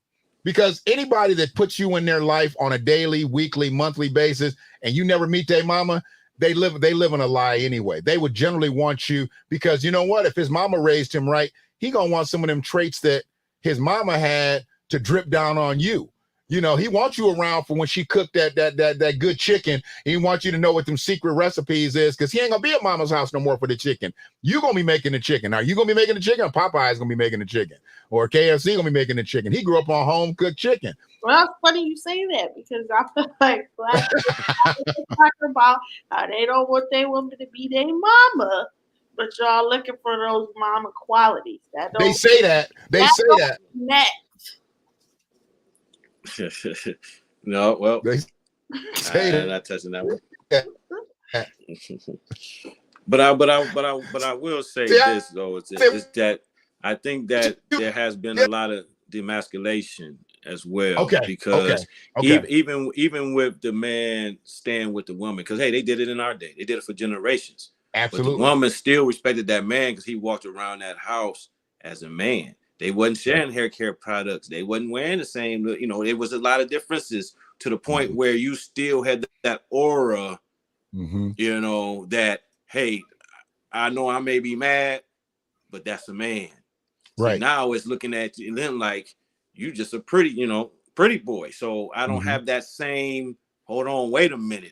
Because anybody that puts you in their life on a daily, weekly, monthly basis, and you never meet their mama, they live in a lie anyway. They would generally want you, because you know what? If his mama raised him right, he gonna want some of them traits that his mama had to drip down on you. You know, he wants you around for when she cooked that good chicken. He wants you to know what them secret recipes is, because he ain't gonna be at mama's house no more for the chicken. You gonna be making the chicken. Are you gonna be making the chicken, or Popeye's gonna be making the chicken, or KFC gonna be making the chicken? He grew up on home cooked chicken. Well, it's funny you say that, because I feel like black people talk about how they don't want their woman to be their mama, but y'all looking for those mama qualities. They say that. No, well, they say I'm not touching that one. But I will say this though, is that I think that there has been a lot of demasculation as well. Because even with the man staying with the woman, because hey, they did it in our day. They did it for generations. Absolutely. But the woman still respected that man because he walked around that house as a man. They wasn't sharing hair care products. They wasn't wearing the same, you know, there was a lot of differences to the point where you still had that aura, you know, that, hey, I know I may be mad, but that's a man. Right. So now it's looking at them like, you just a pretty boy. So I don't have that same, hold on, wait a minute.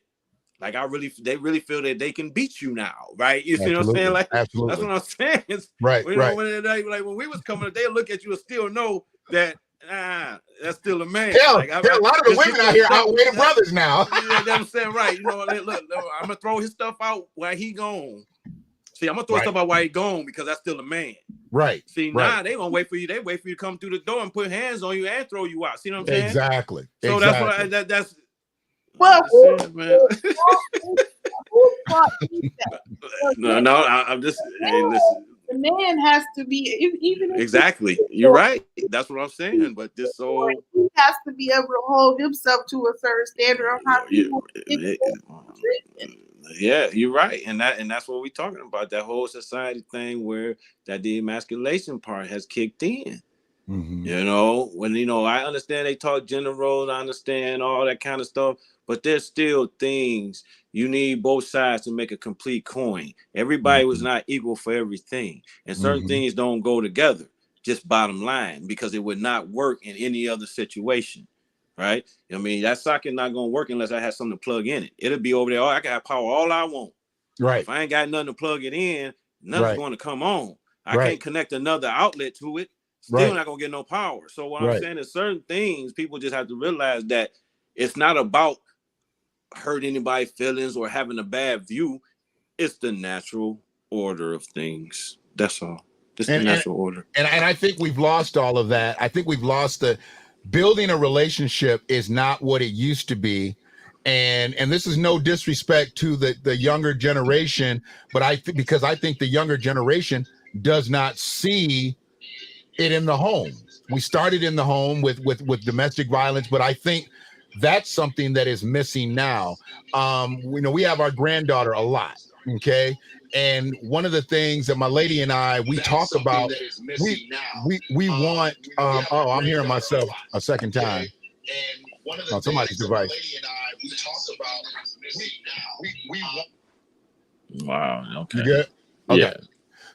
Like they really feel that they can beat you now, right? You see what I'm saying? Like, absolutely. That's what I'm saying. It's, right, you know, when we was coming up, they look at you and still know that that's still a man. Hell, like, a lot of the women out here outweigh the brothers now. You know what I'm saying? Right. You know, look, I'm gonna throw his stuff out while he gone. See, I'm gonna throw stuff out while he gone because that's still a man. Right. See, now they gonna wait for you. They wait for you to come through the door and put hands on you and throw you out. See what I'm saying? Exactly. So that's what that's. Well, I'm just. Hey, listen. The man has to be even exactly. You're right. That's what I'm saying. But this so he has to be able to hold himself to a certain standard of how yeah, you're right, and that's what we're talking about. That whole society thing where that demasculation part has kicked in. You know, when I understand they talk gender roles, I understand all that kind of stuff, but there's still things you need both sides to make a complete coin. Everybody was not equal for everything, and certain things don't go together. Just bottom line, because it would not work in any other situation, right? I mean, that socket not gonna work unless I have something to plug in it. It'll be over there. I can have power all I want. Right. If I ain't got nothing to plug it in, nothing's going to come on. I can't connect another outlet to it. Still not gonna get no power. So what I'm saying is certain things people just have to realize that it's not about hurting anybody's feelings or having a bad view. It's the natural order of things. That's all. Just the natural order. And I think we've lost all of that. I think we've lost the building a relationship is not what it used to be. And this is no disrespect to the younger generation, but because I think the younger generation does not see it in the home. We started in the home with domestic violence, but I think that's something that is missing now. We have our granddaughter a lot, okay? And one of the things that my lady and I talk about, we want. I'm hearing myself a second time. And one of the somebody's device. My lady and I, we talk about we want. Wow. Okay. You good? Okay. Yeah.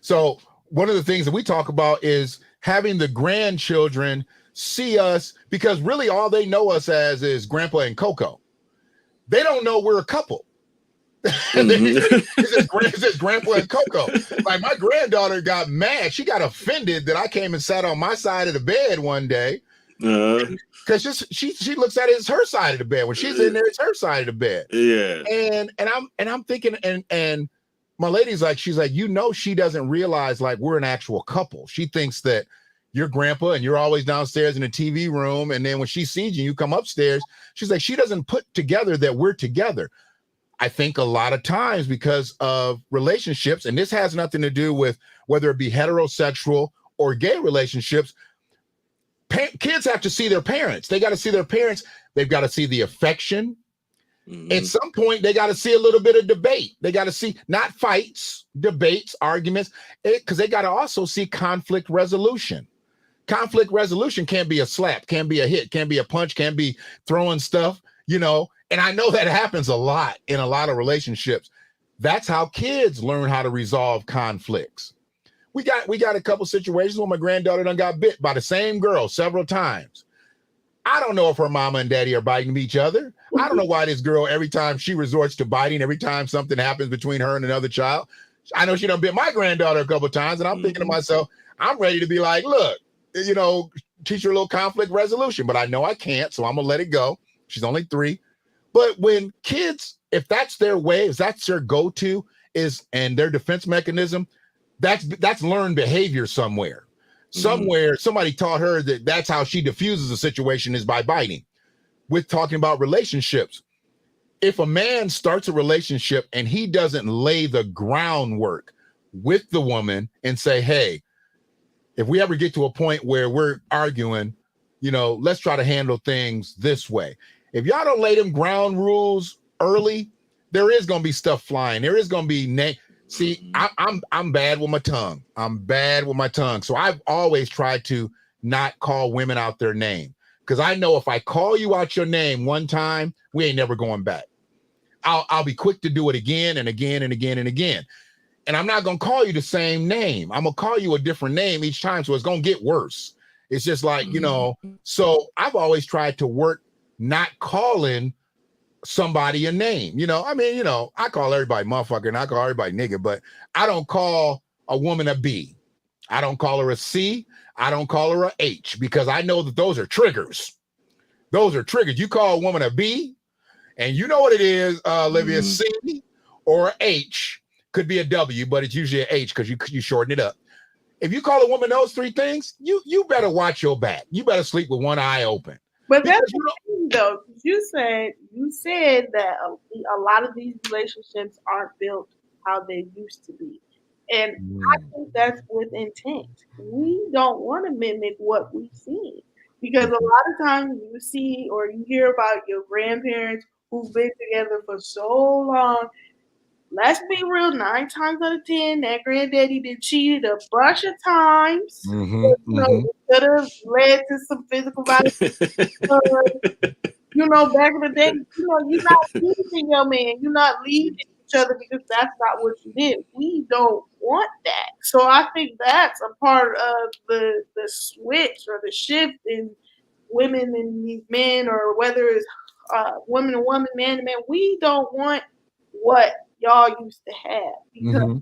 So one of the things that we talk about is having the grandchildren see us, because really all they know us as is Grandpa and Coco. They don't know we're a couple. It's just Grandpa and Coco. Like, my granddaughter got mad. She got offended that I came and sat on my side of the bed one day. Because she looks at it as her side of the bed. When she's in there, it's her side of the bed. Yeah. And I'm thinking, and my lady's like, she's like, she doesn't realize like we're an actual couple. She thinks that you're Grandpa and you're always downstairs in the TV room. And then when she sees you come upstairs, she's like, she doesn't put together that we're together. I think a lot of times because of relationships, and this has nothing to do with whether it be heterosexual or gay relationships, kids have to see their parents. They got to see their parents. They've got to see the affection. At some point, they got to see a little bit of debate. They got to see not fights, debates, arguments, because they got to also see conflict resolution. Conflict resolution can't be a slap, can't be a hit, can't be a punch, can't be throwing stuff, you know. And I know that happens a lot in a lot of relationships. That's how kids learn how to resolve conflicts. We got a couple situations where my granddaughter done got bit by the same girl several times. I don't know if her mama and daddy are biting each other. I don't know why this girl, every time she resorts to biting, every time something happens between her and another child. I know she done bit my granddaughter a couple of times, and I'm thinking to myself, I'm ready to be like, look, you know, teach her a little conflict resolution, but I know I can't, so I'm gonna let it go. She's only 3. But when kids, if that's their way, if that's their go-to and their defense mechanism, that's learned behavior somewhere. Somewhere somebody taught her that that's how she diffuses a situation is by biting. With talking about relationships, if a man starts a relationship and he doesn't lay the groundwork with the woman and say, hey, if we ever get to a point where we're arguing, you know, let's try to handle things this way. If y'all don't lay them ground rules early, there is going to be stuff flying. There is going to be See, I'm bad with my tongue. I'm bad with my tongue. So I've always tried to not call women out their name, because I know if I call you out your name one time, we ain't never going back. I'll be quick to do it again and again and again and again. And I'm not going to call you the same name. I'm going to call you a different name each time. So it's going to get worse. It's just like, you know, so I've always tried to work not calling somebody a name. You know, I mean, you know, I call everybody motherfucker and I call everybody nigga, but I don't call a woman a B. I don't call her a C. I don't call her a H, because I know that those are triggers. Those are triggers. You call a woman a B, and you know what it is, Olivia, C or a H. Could be a W, but it's usually an H because you shorten it up. If you call a woman those 3 things, you better watch your back. You better sleep with one eye open. But that's the thing, though. You said that a lot of these relationships aren't built how they used to be. And I think that's with intent. We don't want to mimic what we've seen. Because a lot of times you see or you hear about your grandparents who've been together for so long. Let's be real, 9 times out of 10, that granddaddy did cheated a bunch of times. It could have led to some physical violence. You know, back in the day, you know, you're not leaving your man. You're not leaving each other because that's not what you did. We don't want that. So I think that's a part of the switch or the shift in women and these men, or whether it's woman to woman, man to man. We don't want what y'all used to have, because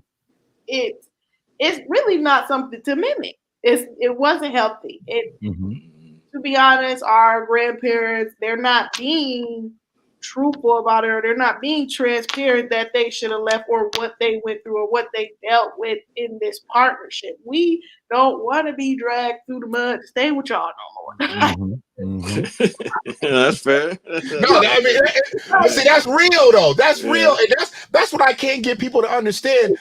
it's really not something to mimic. It wasn't healthy. To be honest, our grandparents, they're not being truthful about it, or they're not being transparent that they should have left, or what they went through, or what they dealt with in this partnership. We don't want to be dragged through the mud to stay with y'all no more. That's fair. No, I mean, see, that's real though. That's real, and that's what I can't get people to understand.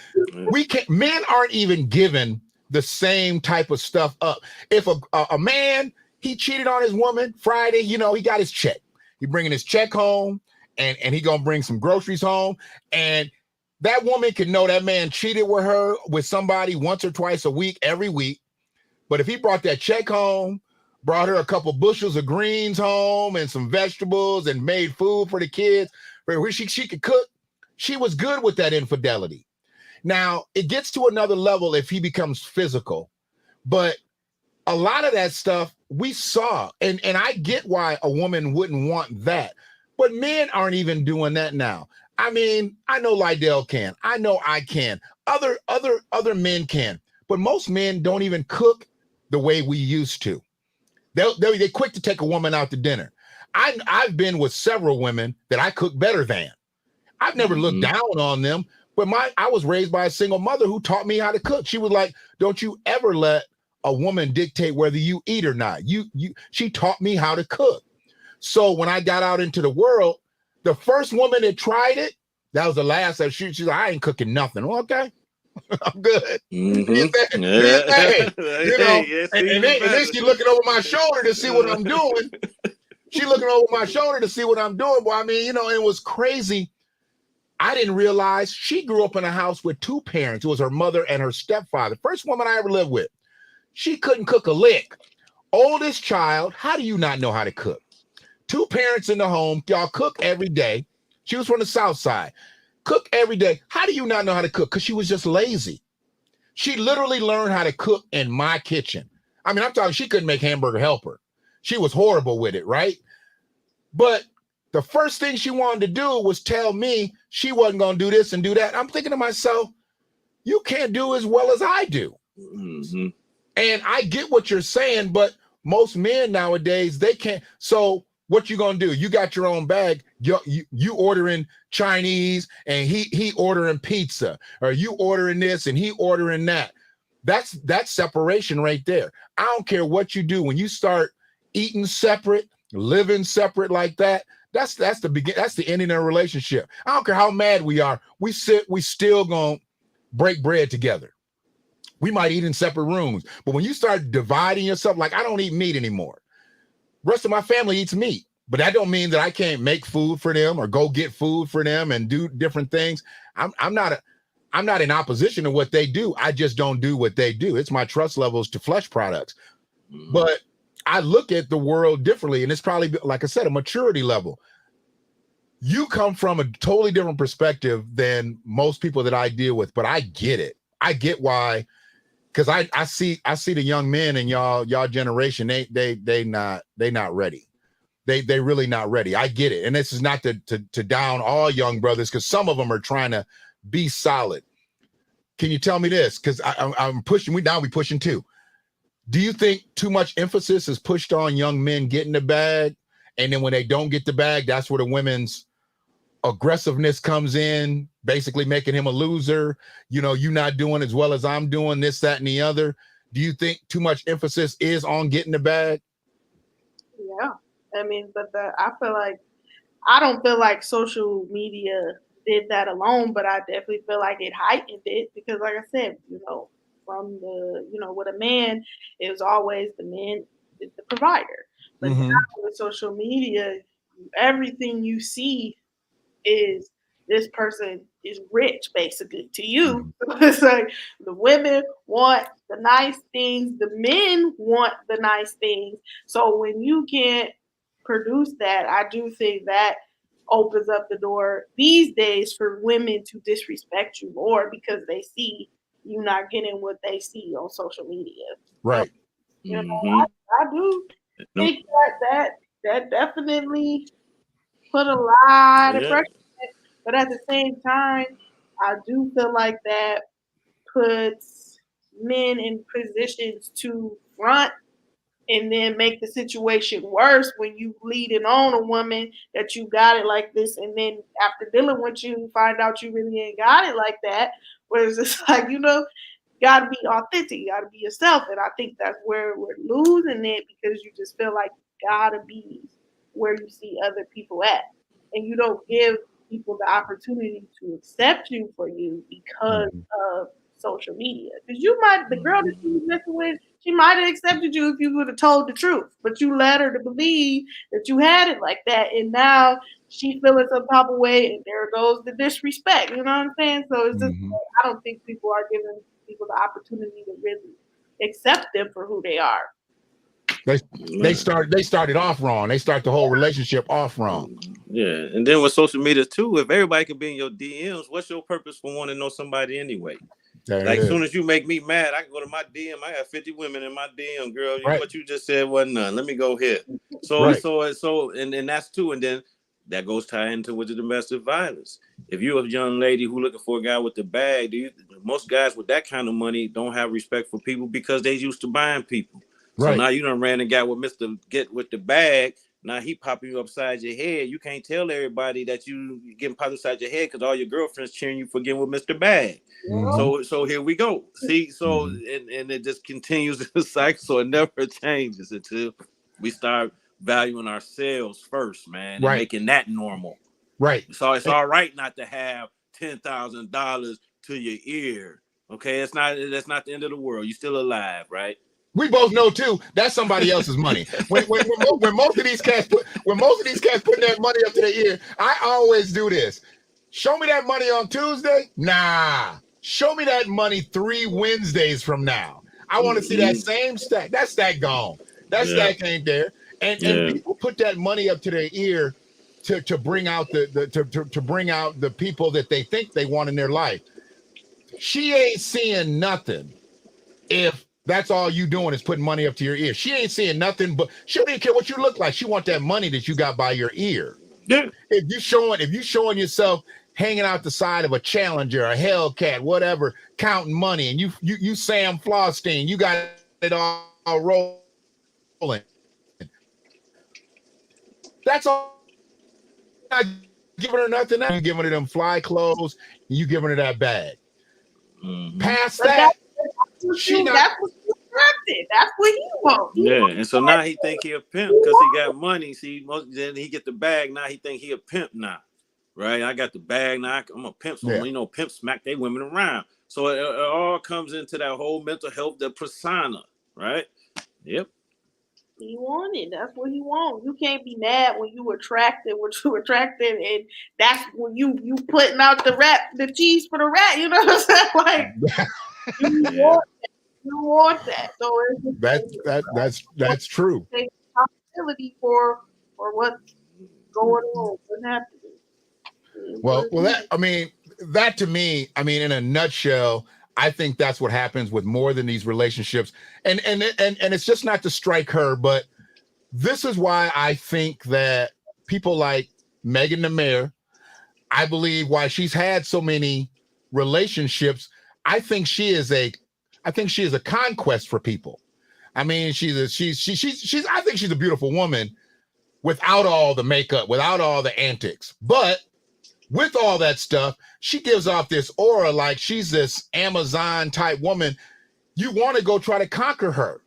Men aren't even given the same type of stuff up. If a man, he cheated on his woman Friday, you know, he got his check. He bringing his check home, and he gonna bring some groceries home, and that woman can know that man cheated with her with somebody once or twice a week, every week. But if he brought that check home, brought her a couple bushels of greens home and some vegetables and made food for the kids, where she could cook, she was good with that infidelity. Now, it gets to another level if he becomes physical, but a lot of that stuff we saw, and I get why a woman wouldn't want that, but men aren't even doing that now. I mean, I know Lydell can, I know I can, other men can, but most men don't even cook the way we used to. They're quick to take a woman out to dinner. I've been with several women that I cook better than. I've never looked down on them, but I was raised by a single mother who taught me how to cook. She was like, don't you ever let a woman dictate whether you eat or not. She taught me how to cook. So when I got out into the world, the first woman that tried it, That was the last that she's like, I ain't cooking nothing. Well, okay. I'm good. Mm-hmm. You know, and then she looking over my shoulder to see what I'm doing. She looking over my shoulder to see what I'm doing. Well, I mean, you know, it was crazy. I didn't realize she grew up in a house with two parents. It was her mother and her stepfather. First woman I ever lived with. She couldn't cook a lick. Oldest child, how do you not know how to cook? Two parents in the home, y'all cook every day. She was from the South Side. Cook every day. How do you not know how to cook? Because she was just lazy. She literally learned how to cook in my kitchen. I mean, I'm talking, she couldn't make hamburger helper. She was horrible with it, right? But the first thing she wanted to do was tell me she wasn't going to do this and do that. I'm thinking to myself, you can't do as well as I do. Mm-hmm. And I get what you're saying, but most men nowadays, they can't. So what you going to do? You got your own bag. You ordering Chinese and he ordering pizza, or you ordering this and he ordering that. That's separation right there. I don't care what you do. When you start eating separate, living separate like that, that's the ending of a relationship. I don't care how mad we are. We still gonna break bread together. We might eat in separate rooms, but when you start dividing yourself, like I don't eat meat anymore. Rest of my family eats meat, but that don't mean that I can't make food for them or go get food for them and do different things. I'm not in opposition to what they do. I just don't do what they do. It's my trust levels to flesh products. But I look at the world differently, and it's probably, like I said, a maturity level. You come from a totally different perspective than most people that I deal with, but I get it. I get why, because I see the young men in y'all generation. They not ready. They really not ready. I get it, and this is not to down all young brothers, because some of them are trying to be solid. Can you tell me this? Because I'm pushing. We pushing too. Do you think too much emphasis is pushed on young men getting the bag, and then when they don't get the bag, that's where the women's aggressiveness comes in, basically making him a loser? You know, you not doing as well as I'm doing, this, that, and the other. Do you think too much emphasis is on getting the bag? Yeah, I mean, but I don't feel like social media did that alone, but I definitely feel like it heightened it because, like I said, you know, from the, you know, with a man, it was always the man is the provider. But now with social media, everything you see is this person is rich, basically, to you. It's like the women want the nice things, the men want the nice things. So when you can't produce that, I do think that opens up the door these days for women to disrespect you more because they see you not getting what they see on social media. Right. So, you know, I do think that definitely put a lot of pressure. But at the same time, I do feel like that puts men in positions to front and then make the situation worse when you leading on a woman that you got it like this, and then after dealing with you, find out you really ain't got it like that. Whereas it's like, you know, you gotta be authentic, you gotta be yourself. And I think that's where we're losing it because you just feel like you gotta be where you see other people at. And you don't give people the opportunity to accept you for you because of social media. Because the girl that you was messing with, she might have accepted you if you would have told the truth, but you led her to believe that you had it like that, and now she feeling some type of way, and there goes the disrespect. You know what I'm saying? So it's just I don't think people are giving people the opportunity to really accept them for who they are. They started off wrong. They start the whole relationship off wrong. Yeah, and then with social media too, if everybody can be in your DMs, what's your purpose for wanting to know somebody anyway? Like, as soon as you make me mad, I can go to my DM. I got 50 women in my DM, girl. What you just said wasn't none. Let me go here. So, and that's too. And then that goes tied into with the domestic violence. If you're a young lady who looking for a guy with the bag, most guys with that kind of money don't have respect for people because they used to buying people. So now you done ran and got with Mr. Get with the bag. Now he popping you upside your head. You can't tell everybody that you getting popped upside your head because all your girlfriends cheering you for getting with Mr. Bag. So here we go. See, so and it just continues the cycle. So it never changes until we start valuing ourselves first, man, and making that normal. Right. So it's all right not to have $10,000 to your ear. Okay, that's not the end of the world. You're still alive, right? We both know too that's somebody else's money. When most of these cats putting that money up to their ear, I always do this. Show me that money on Tuesday? Nah. Show me that money 3 Wednesdays from now. I want to see that same stack. That stack gone. That stack ain't there. And people put that money up to their ear to bring out to bring out the people that they think they want in their life. She ain't seeing nothing if that's all you doing is putting money up to your ear. She ain't seeing nothing, but she don't even care what you look like. She want that money that you got by your ear. Yeah. If you showing yourself hanging out the side of a Challenger, a Hellcat, whatever, counting money, and you Sam Flosstein, you got it all rolling. That's all. You're not giving her nothing else. You're giving her them fly clothes. You giving her that bag. Past that, that's what you attracted. That's what he wants. Yeah, and so now he think he a pimp because he got money. See, then he get the bag. Now he think he a pimp now, right? I got the bag now. I'm a pimp. So you know, pimp smack they women around. So it all comes into that whole mental health, the persona, right? Yep. He wanted. That's what he wants. You can't be mad when you attracted what you attracted, and that's when you putting out the cheese for the rat. You know what I'm saying? Like you want that. So that's true. Take accountability for what's going on, what's happening. Well, that to me, in a nutshell, I think that's what happens with more than these relationships. And it's just not to strike her, but this is why I think that people like Megan the Mayor, I believe why she's had so many relationships. I think she is a conquest for people. I think she's a beautiful woman without all the makeup, without all the antics. But with all that stuff, she gives off this aura like she's this Amazon type woman. You want to go try to conquer her.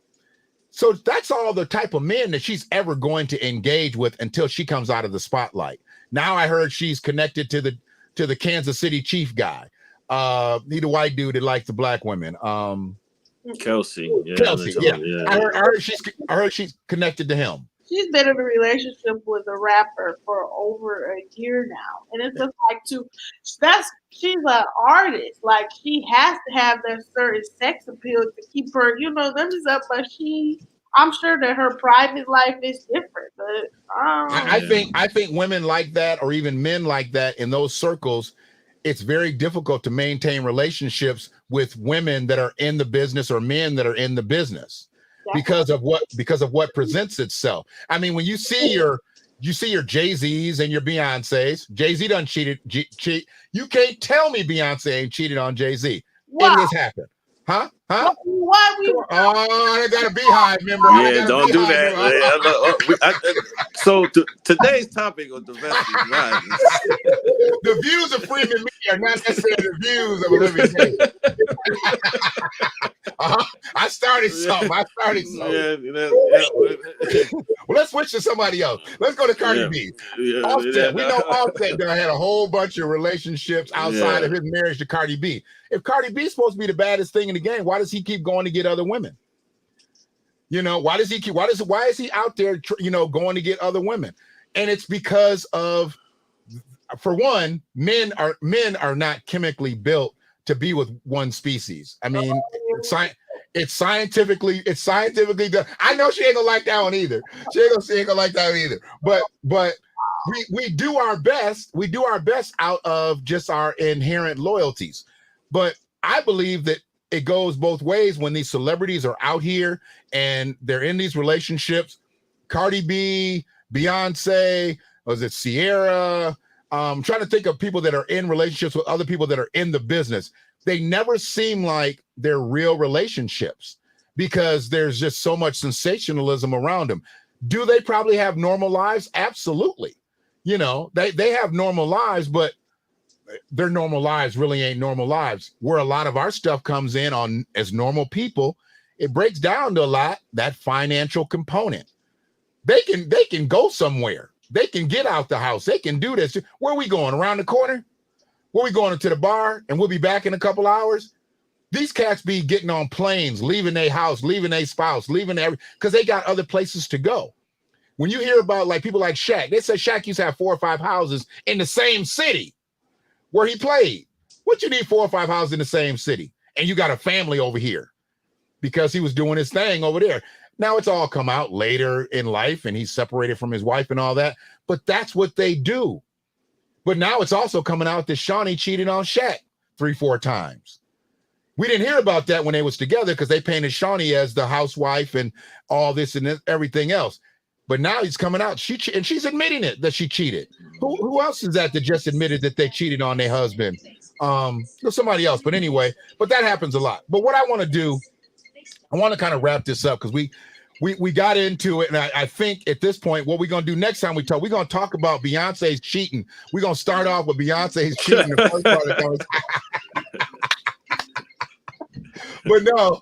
So that's all the type of men that she's ever going to engage with until she comes out of the spotlight. Now I heard she's connected to the Kansas City Chief guy. He the white dude that likes the black women. Kelsey. Yeah. I heard she's connected to him. She's been in a relationship with a rapper for over a year now. And it's just like she's an artist. Like she has to have that certain sex appeal to keep her, them is up, but I'm sure that her private life is different. But I think women like that, or even men like that in those circles, it's very difficult to maintain relationships with women that are in the business or men that are in the business. Because of what presents itself. I mean, when you see your Jay-Z's and your Beyonce's, Jay-Z done cheat. You can't tell me Beyonce ain't cheated on Jay-Z. Wow. It has happened. Huh? What? I got a beehive member. Yeah, don't do that. So today's topic of domestic violence. The views of Freedmen Media are not necessarily the views of Olivia Davis. I started something. Well, let's switch to somebody else. Let's go to Cardi B. Offset. We know Offset had a whole bunch of relationships outside of his marriage to Cardi B. If Cardi B is supposed to be the baddest thing in the game, why does he keep going to get other women? Why is he out there, going to get other women? And it's because of, for one, men are not chemically built to be with one species. I mean, it's scientifically done. I know she ain't gonna like that one either. She ain't gonna like that one either. But we do our best. We do our best out of just our inherent loyalties. But I believe that it goes both ways when these celebrities are out here and they're in these relationships. Cardi B, Beyonce, was it Sierra? I'm trying to think of people that are in relationships with other people that are in the business. They never seem like they're real relationships because there's just so much sensationalism around them. Do they probably have normal lives? Absolutely. They have normal lives, but their normal lives really ain't normal lives. Where a lot of our stuff comes in on as normal people, it breaks down to a lot that financial component. They can go somewhere. They can get out the house. They can do this. Where are we going? Around the corner? Where we going to the bar? And we'll be back in a couple hours. These cats be getting on planes, leaving their house, leaving their spouse, leaving because they got other places to go. When you hear about like people like Shaq, they said Shaq used to have 4 or 5 houses in the same city where he played. What you need 4 or 5 houses in the same city? And you got a family over here because he was doing his thing over there. Now it's all come out later in life and he's separated from his wife and all that. But that's what they do. But now it's also coming out that Shawnee cheated on Shaq 3-4 times. We didn't hear about that when they was together because they painted Shawnee as the housewife and all this and everything else. But now he's coming out. And she's admitting it that she cheated. Who else is that just admitted that they cheated on their husband? Somebody else. But anyway, but that happens a lot. But what I want to do, I want to kind of wrap this up because we got into it. And I think at this point, what we're going to do next time we're going to talk about Beyonce's cheating. We're going to start off with Beyonce's cheating. The first part of the conversation. But no,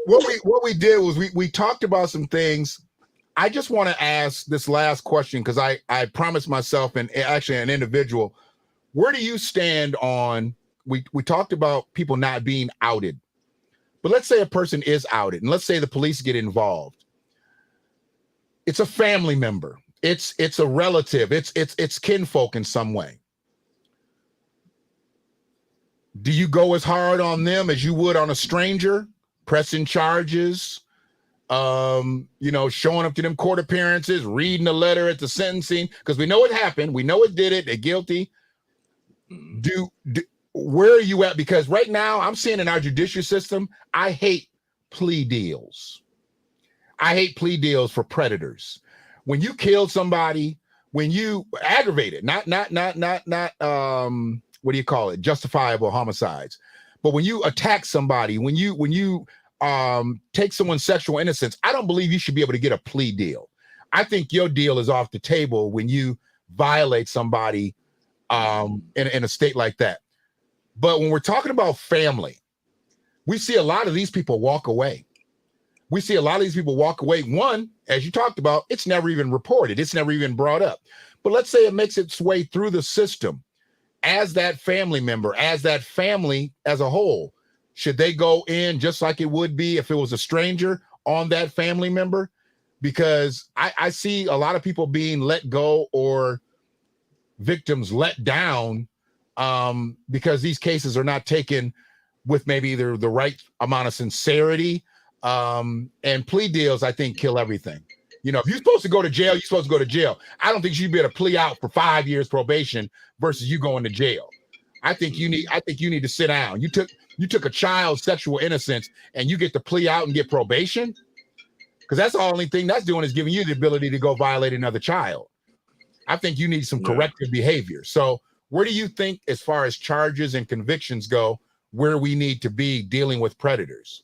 what we did was we talked about some things. I just want to ask this last question because I promised myself and actually an individual, where do you stand on, we talked about people not being outed, but let's say a person is outed and let's say the police get involved. It's a family member. It's a relative. It's kinfolk in some way. Do you go as hard on them as you would on a stranger, pressing charges, showing up to them court appearances, reading a letter at the sentencing? Because we know it happened. We know it did it. They're guilty. Where are you at? Because right now I'm seeing in our judicial system, I hate plea deals. I hate plea deals for predators. When you kill somebody, when you aggravate it, not what do you call it? Justifiable homicides. But when you attack somebody, when you take someone's sexual innocence, I don't believe you should be able to get a plea deal. I think your deal is off the table when you violate somebody in a state like that. But when we're talking about family, we see a lot of these people walk away. One, as you talked about, it's never even reported. It's never even brought up. But let's say it makes its way through the system. As that family member, as that family as a whole, should they go in just like it would be if it was a stranger on that family member? Because I see a lot of people being let go or victims let down because these cases are not taken with maybe either the right amount of sincerity, and plea deals, I think, kill everything. If you're supposed to go to jail, you're supposed to go to jail. I don't think you should be able to plea out for 5 years probation versus you going to jail. I think you need to sit down. You took a child's sexual innocence and you get to plea out and get probation, because that's the only thing that's doing is giving you the ability to go violate another child. I think you need some corrective behavior. So where do you think, as far as charges and convictions go, where we need to be dealing with predators?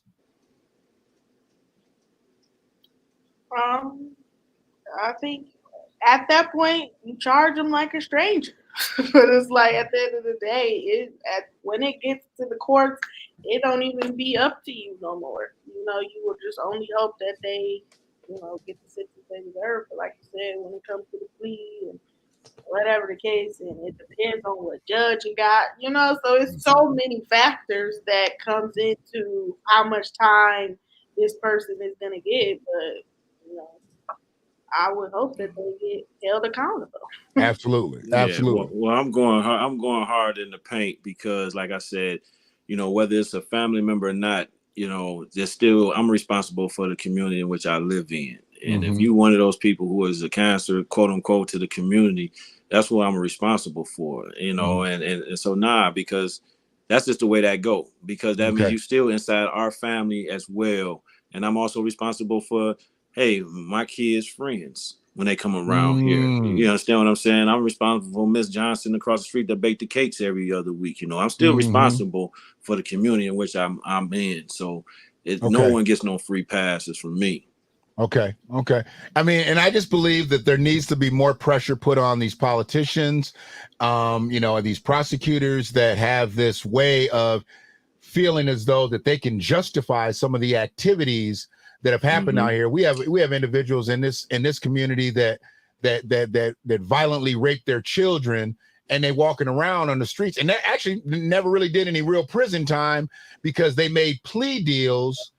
I think at that point you charge them like a stranger. But it's like at the end of the day, when it gets to the courts, it don't even be up to you no more. You will just only hope that they, get the sentence they deserve. But like you said, when it comes to the plea and whatever the case, and it depends on what judge you got, so it's so many factors that comes into how much time this person is gonna get. But I would hope that they get held accountable. Absolutely. Well, I'm going hard in the paint because, like I said, whether it's a family member or not, I'm responsible for the community in which I live in. And if you one of those people who is a cancer, quote unquote, to the community, that's what I'm responsible for, and so because that's just the way that go, because that means you still inside our family as well. And I'm also responsible for, hey, my kids' friends when they come around here. You understand what I'm saying? I'm responsible for Miss Johnson across the street that baked the cakes every other week. I'm still responsible for the community in which I'm in. So no one gets no free passes from me. Okay. I mean, and I just believe that there needs to be more pressure put on these politicians, these prosecutors that have this way of feeling as though that they can justify some of the activities that have happened out here. We have individuals in this community that that violently rape their children, and they walking around on the streets, and that actually never really did any real prison time because they made plea deals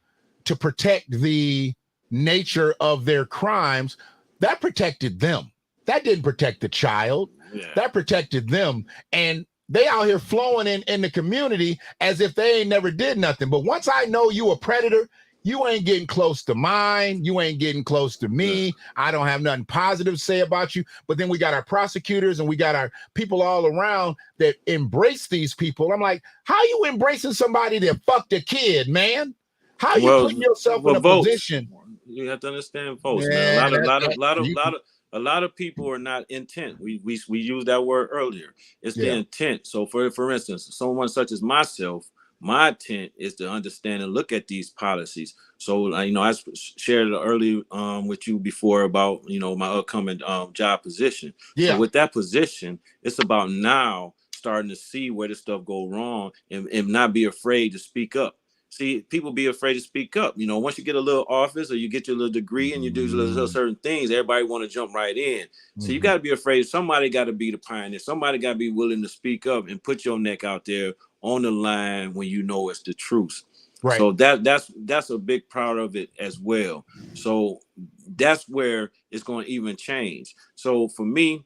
to protect the nature of their crimes. That protected them. That didn't protect the child. Yeah. That protected them. And they out here flowing in the community as if they ain't never did nothing. But once I know you a predator, you ain't getting close to mine. You ain't getting close to me. I don't have nothing positive to say about you. But then we got our prosecutors and we got our people all around that embrace these people. I'm like, how you embracing somebody that fucked a kid, man? How you putting yourself in a position? You have to understand, folks. Man, a lot of people are not intent. We used that word earlier. It's the intent. So for instance, someone such as myself, my intent is to understand and look at these policies. So, I shared earlier with you before about, my upcoming job position. Yeah. So with that position, it's about now starting to see where this stuff go wrong and not be afraid to speak up. See, people be afraid to speak up. Once you get a little office or you get your little degree and you do certain things, everybody want to jump right in. So you got to be afraid. Somebody got to be the pioneer. Somebody got to be willing to speak up and put your neck out there on the line when you know it's the truth. Right. So that's a big part of it as well. So that's where it's going to even change. So for me,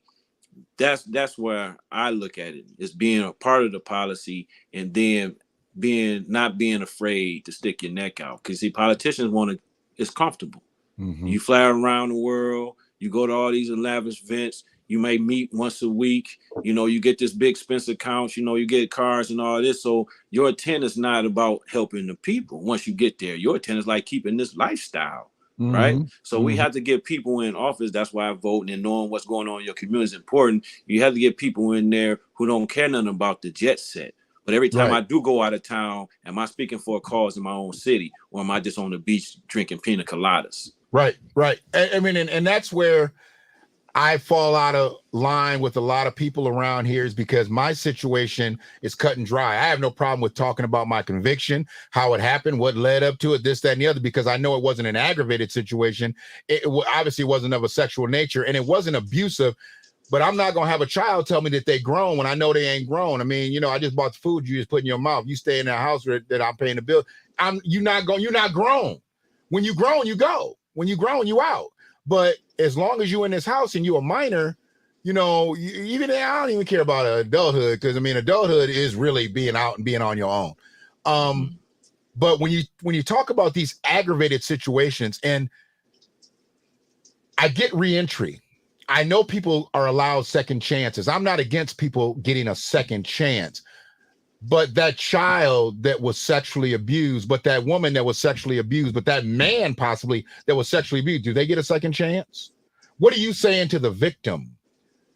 that's where I look at it, is being a part of the policy and then not being afraid to stick your neck out. Because politicians it's comfortable. You fly around the world, you go to all these lavish events, you may meet once a week, you get this big expensive couch, you get cars and all this. So your intent is not about helping the people. Once you get there, your intent is like keeping this lifestyle, right? So we have to get people in office. That's why voting and knowing what's going on in your community is important. You have to get people in there who don't care nothing about the jet set. But every time I do go out of town, am I speaking for a cause in my own city, or am I just on the beach drinking pina coladas? Right. I mean, and that's where I fall out of line with a lot of people around here, is because my situation is cut and dry. I have no problem with talking about my conviction, how it happened, what led up to it, this, that, and the other, because I know it wasn't an aggravated situation. It obviously wasn't of a sexual nature, and it wasn't abusive. But I'm not going to have a child tell me that they grown when I know they ain't grown. I mean, I just bought the food you just put in your mouth. You stay in that house that I'm paying the bill. You're not grown. When you grown, you go. When you grown, you out. But as long as you in this house and you a minor, I don't even care about adulthood, because adulthood is really being out and being on your own. But when you talk about these aggravated situations, and I get reentry. I know people are allowed second chances. I'm not against people getting a second chance, but that child that was sexually abused, but that woman that was sexually abused, but that man possibly that was sexually abused, do they get a second chance? What are you saying to the victim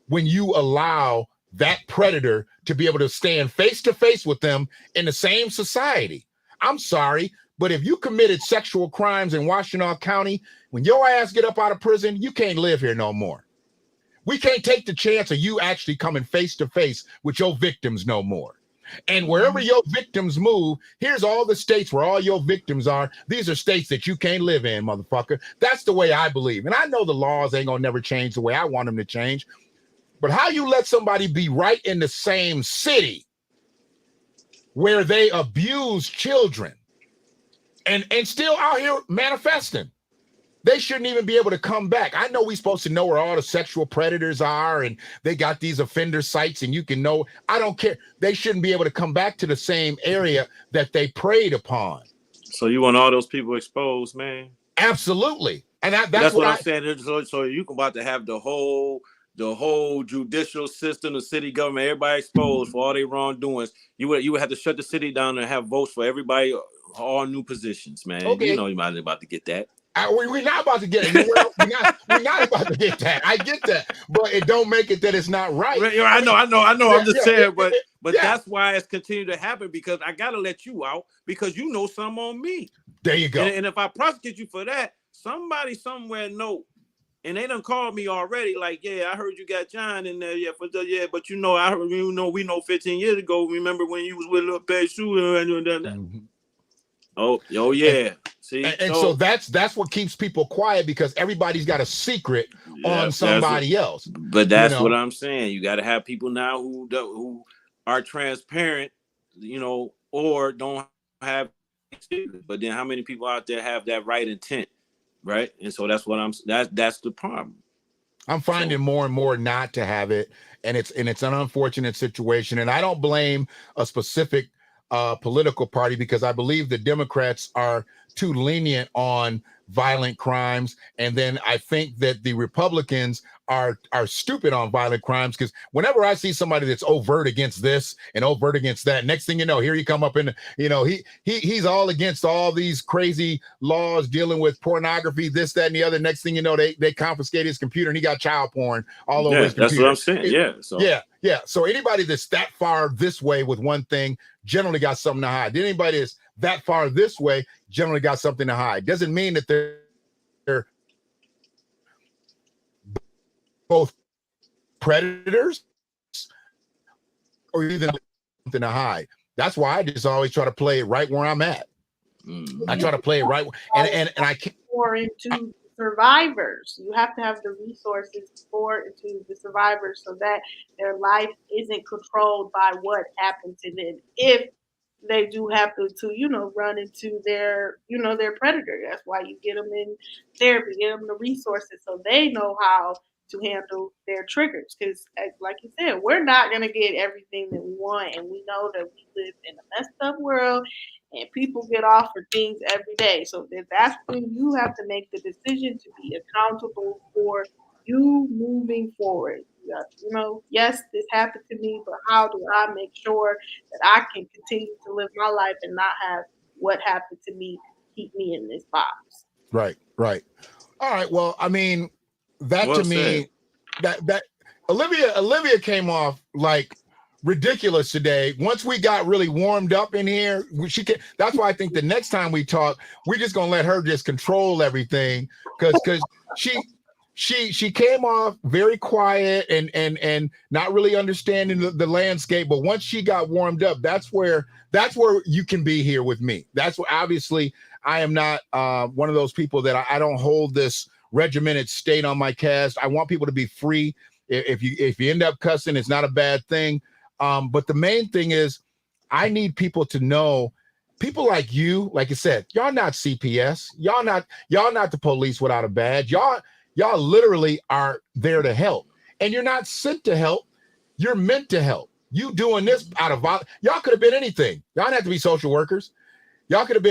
when you allow that predator to be able to stand face to face with them in the same society? I'm sorry, but if you committed sexual crimes in Washtenaw County, when your ass get up out of prison, you can't live here no more. We can't take the chance of you actually coming face to face with your victims no more. And wherever your victims move, here's all the states where all your victims are. These are states that you can't live in, motherfucker. That's the way I believe. And I know the laws ain't gonna never change the way I want them to change. But how you let somebody be right in the same city where they abuse children and still out here manifesting? They shouldn't even be able to come back. I know we're supposed to know where all the sexual predators are, and they got these offender sites, and you can know. I don't care. They shouldn't be able to come back to the same area that they preyed upon. So you want all those people exposed, man? Absolutely. And that's what I'm saying. So you about to have the whole judicial system, the city government, everybody exposed for all their wrongdoings. You would have to shut the city down and have votes for everybody, all new positions, man. Okay. You might be about to get that. We're not about to get it. We're not about to get that. I get that, but it don't make it that it's not right. I know. I'm just saying, but that's why it's continued to happen, because I gotta let you out because you know something on me. There you go. And if I prosecute you for that, somebody somewhere know, and they done called me already. Like, yeah, I heard you got John in there. But I heard we know 15 years ago. Remember when you was with Lil Pay Sue and Oh yeah. See, and so that's what keeps people quiet, because everybody's got a secret on somebody else. But that's what I'm saying. You got to have people now who are transparent, or don't have. But then, how many people out there have that right intent, right? And so that's what that's the problem. I'm finding more and more not to have it, and it's an unfortunate situation. And I don't blame a specific political party, because I believe the Democrats are too lenient on violent crimes, and then I think that the Republicans are stupid on violent crimes, because whenever I see somebody that's overt against this and overt against that, next thing you know, here you come up in, he's all against all these crazy laws dealing with pornography, this, that, and the other. Next thing you know, they confiscate his computer and he got child porn all over his computer. That's what I'm saying. Yeah. So anybody that's that far this way with one thing generally got something to hide. Anybody that's that far this way generally got something to hide. Doesn't mean that they're both predators or even something to hide. That's why I just always try to play it right where I'm at. I try to play it right, and I can't. Pour into survivors. You have to have the resources pour into the survivors so that their life isn't controlled by what happened to them if they do happen to run into their predator. That's why you get them in therapy, get them the resources so they know how to handle their triggers, because like you said, we're not going to get everything that we want, and we know that we live in a messed up world and people get off for things every day. So that's when you have to make the decision to be accountable for you moving forward. Yes, this happened to me, but how do I make sure that I can continue to live my life and not have what happened to me keep me in this box? Right. All right. Well, I mean, that to me, that Olivia came off like ridiculous today. Once we got really warmed up in here, that's why I think the next time we talk, we're just gonna let her just control everything, because she came off very quiet and not really understanding the landscape. But once she got warmed up, that's where you can be here with me. That's where, obviously, I am not one of those people that I don't hold this regimented state on my cast. I want people to be free. If you end up cussing, it's not a bad thing. But the main thing is, I need people to know, people like you, like you said, y'all not CPS, y'all not the police without a badge. Y'all literally are there to help, and you're not sent to help. You're meant to help. You doing this out of y'all could have been anything. Y'all don't have to be social workers. Y'all could have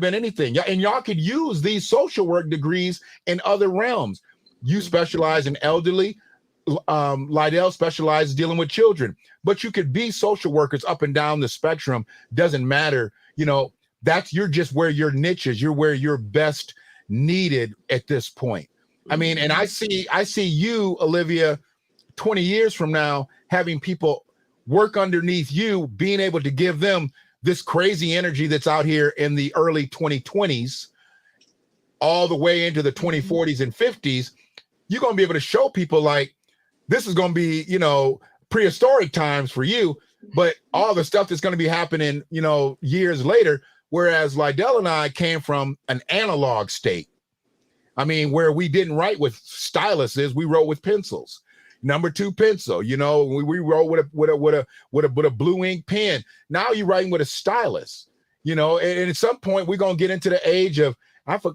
been anything. And y'all could use these social work degrees in other realms. You specialize in elderly. Lydell specializes dealing with children. But you could be social workers up and down the spectrum. Doesn't matter. You're just where your niche is. You're where you're best needed at this point. I mean, and I see you, Olivia, 20 years from now, having people work underneath you, being able to give them this crazy energy that's out here in the early 2020s, all the way into the 2040s and 50s. You're going to be able to show people like, this is going to be, prehistoric times for you, but all the stuff that's going to be happening, years later. Whereas Lydell and I came from an analog state. I mean, where we didn't write with styluses, we wrote with pencils. Number 2 pencil, we wrote with a blue ink pen. Now you're writing with a stylus, and at some point we're gonna get into the age of,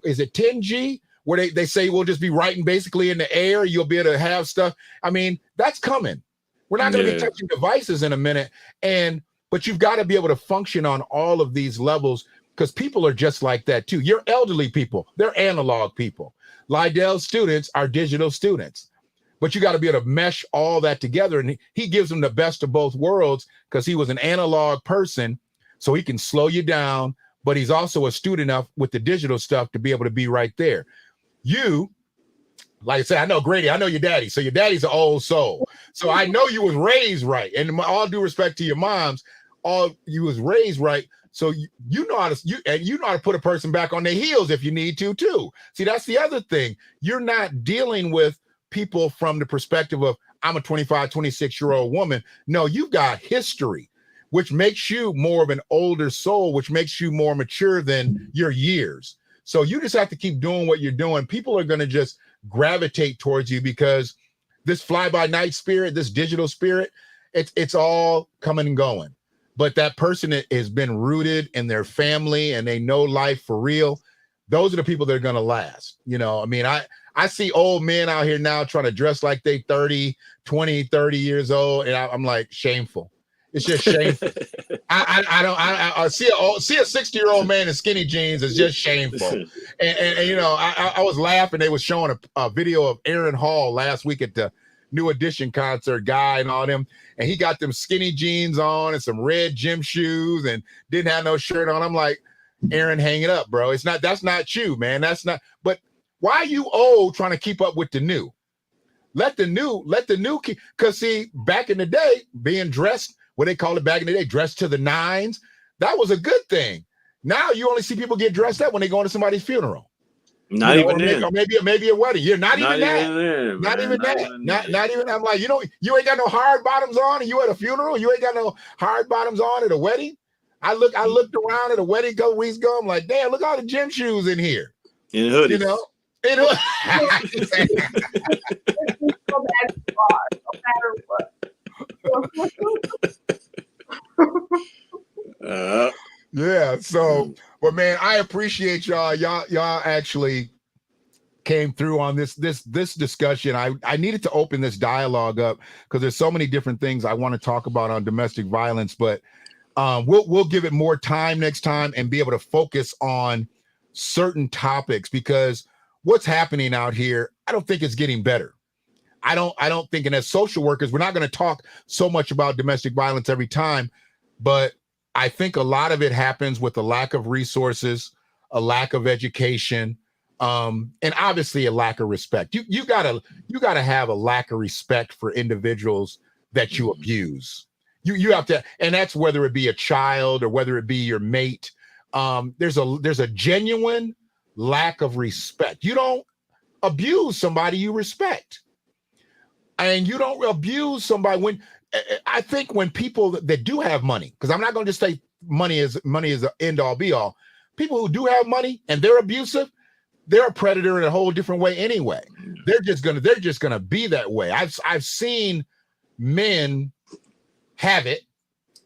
is it 10G, where they say we'll just be writing basically in the air. You'll be able to have stuff. I mean, that's coming. We're not gonna be touching devices in a minute, but you've got to be able to function on all of these levels, because people are just like that too. You're elderly people, they're analog people. Lydell students are digital students. But you got to be able to mesh all that together. And he gives them the best of both worlds, because he was an analog person, so he can slow you down, but he's also astute enough with the digital stuff to be able to be right there. You, like I said, I know Grady, I know your daddy. So your daddy's an old soul. So I know you was raised right. And all due respect to your moms, you was raised right. So you know how to put a person back on their heels if you need to too. See, that's the other thing. You're not dealing with people from the perspective of, I'm a 25, 26-year-old woman. No, you've got history. which makes you more of an older soul, which makes you more mature than your years. So you just have to keep doing what you're doing. People are going to just gravitate towards you because this fly-by-night spirit, this digital spirit, it's all coming and going. But that person that has been rooted in their family and they know life for real, those are the people that are going to last. You know, I mean, I see old men out here now trying to dress like they 30 years old. And I'm like, shameful. It's just shameful. I see a 60-year-old man in skinny jeans is just shameful. And you know, I was laughing. They was showing a video of Aaron Hall last week at the New Edition concert, Guy and all them, and he got them skinny jeans on and some red gym shoes and didn't have no shirt on. I'm like, Aaron, hang it up, bro. That's not you, man. That's not. But why are you old trying to keep up with the new? Let the new because see, back in the day, being dressed, what they called it back in the day, dressed to the nines, that was a good thing. Now you only see people get dressed up when they go to somebody's funeral. Not even then. Or maybe a wedding. You're not even that. Not even that. I'm like, you know, you ain't got no hard bottoms on and you at a funeral. You ain't got no hard bottoms on at a wedding. I looked around at a wedding a couple weeks ago. I'm like, damn, look at all the gym shoes in here. In hoodies. You know? Yeah, so but man, I appreciate y'all. Y'all actually came through on this discussion. I needed to open this dialogue up because there's so many different things I want to talk about on domestic violence, but we'll give it more time next time and be able to focus on certain topics because what's happening out here, I don't think it's getting better. I don't think, and as social workers, we're not going to talk so much about domestic violence every time, but I think a lot of it happens with a lack of resources, a lack of education, and obviously a lack of respect. You gotta have a lack of respect for individuals that you abuse. You have to, and that's whether it be a child or whether it be your mate. There's a genuine lack of respect. You don't abuse somebody you respect, and you don't abuse somebody when. I think when people that do have money, because I'm not going to just say money is the end all be all. People who do have money and they're abusive, they're a predator in a whole different way anyway. They're just gonna be that way. I've seen men have it,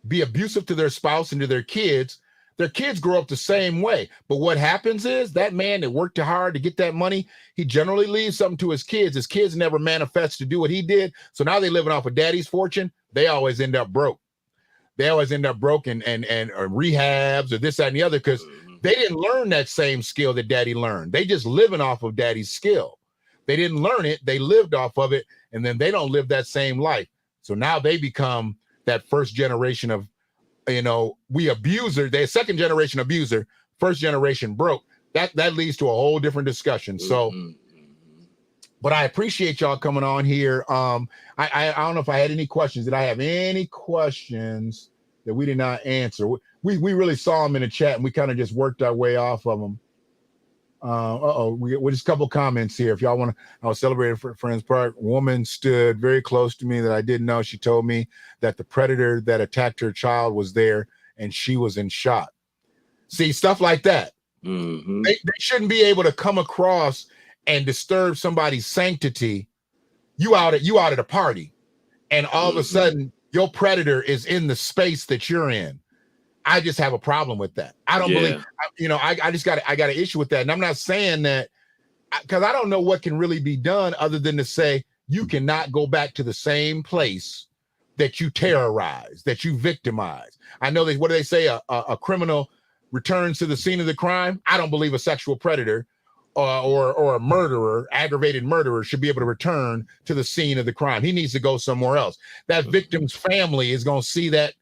be abusive to their spouse and to their kids. Their kids grow up the same way. But what happens is that man that worked hard to get that money, he generally leaves something to his kids. His kids never manifest to do what he did. So now they're living off of daddy's fortune. They always end up broke. They always end up broke and or rehabs or this, that, and the other, because they didn't learn that same skill that daddy learned. They just living off of daddy's skill. They didn't learn it. They lived off of it. And then they don't live that same life. So now they become that first generation of, we abuser, they're second generation abuser, first generation broke. That leads to a whole different discussion. So, but I appreciate y'all coming on here. I don't know if I had any questions. Did I have any questions that we did not answer? We really saw them in the chat and we kind of just worked our way off of them. We just a couple comments here. If y'all want to, I was celebrating for Friends Park. Woman stood very close to me that I didn't know. She told me that the predator that attacked her child was there and she was in shock. See, stuff like that. They shouldn't be able to come across and disturb somebody's sanctity. You out at a party, and all of a sudden your predator is in the space that you're in. I just have a problem with that. I don't believe, I got an issue with that. And I'm not saying that because I don't know what can really be done other than to say you cannot go back to the same place that you terrorize, that you victimize. I know what do they say? A criminal returns to the scene of the crime. I don't believe a sexual predator or a murderer, aggravated murderer, should be able to return to the scene of the crime. He needs to go somewhere else. That victim's family is going to see that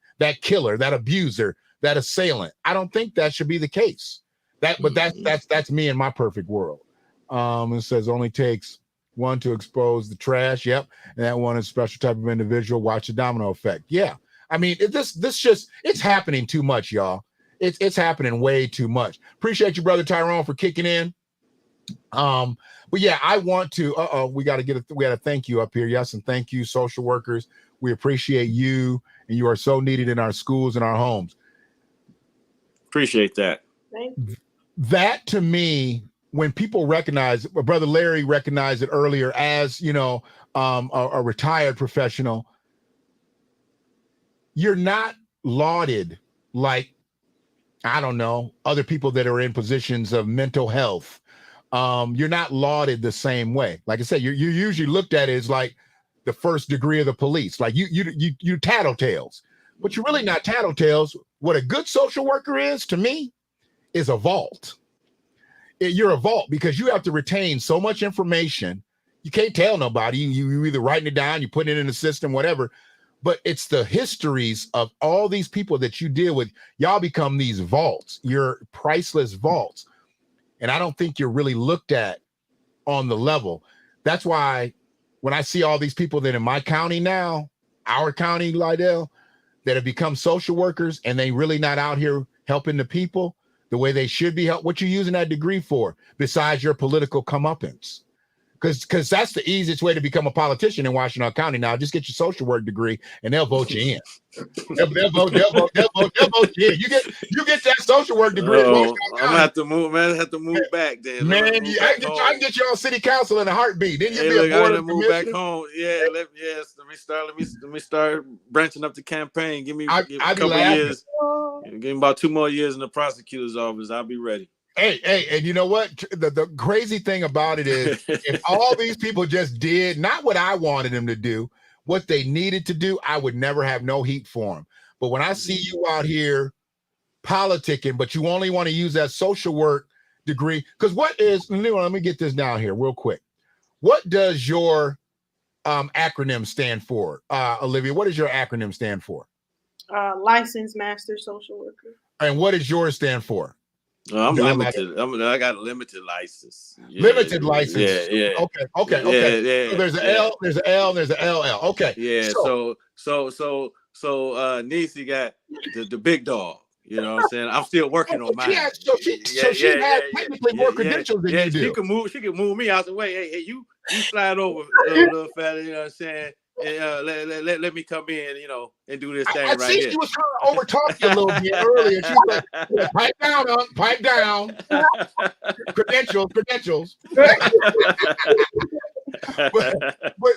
killer, that abuser, that assailant. I don't think that should be the case. But that's me in my perfect world. It says only takes one to expose the trash. Yep, and that one is a special type of individual. Watch the domino effect. Yeah, I mean it's happening too much, y'all. It's happening way too much. Appreciate you, brother Tyrone, for kicking in. But yeah, I want to. We got to thank you up here. Yes, and thank you, social workers. We appreciate you and you are so needed in our schools and our homes. Appreciate that. Thank you. That to me, when people recognize, Brother Larry recognized it earlier as, you know, a retired professional, you're not lauded like, I don't know, other people that are in positions of mental health. You're not lauded the same way. Like I said, you're usually looked at as like the first degree of the police. Like you tattletales, but you're really not tattletales. What a good social worker is, to me, is a vault. You're a vault because you have to retain so much information. You can't tell nobody. You're either writing it down, you put it in the system, whatever. But it's the histories of all these people that you deal with. Y'all become these vaults. You're priceless vaults. And I don't think you're really looked at on the level. That's why when I see all these people that in my county now, our county, Lydell, that have become social workers and they really not out here helping the people the way they should be helped. What you using that degree for besides your political comeuppance? Because that's the easiest way to become a politician in Washington County. Now, just get your social work degree and they'll vote you in. They'll vote you in. You get that social work degree. I'm gonna have to move, man. I have to move back then. Man, I can get you on city council in a heartbeat. Then you'll be a board of move back home. Yeah, let me start branching up the campaign. Give me a couple of years. Give me about 2 more years in the prosecutor's office. I'll be ready. Hey, and you know what? The crazy thing about it is if all these people just did not what I wanted them to do, what they needed to do, I would never have no heat for them. But when I see you out here politicking, but you only want to use that social work degree, because let me get this down here real quick. What does your acronym stand for? Olivia, what does your acronym stand for? Licensed Master Social Worker. And what does yours stand for? I'm limited. I got a limited license. Yeah. Limited license. Yeah. Okay. Yeah. So there's an L, there's an L, and there's an LL. Okay. Yeah. So Niecy got the big dog. You know what I'm saying? I'm still working on mine. She has technically more credentials than you do. She can move me out the way. Hey, you slide over, little fella. You know what I'm saying? And, let me come in, you know, and do this thing right here. She was trying to overtalk you a little bit earlier. She was like, pipe down. Credentials.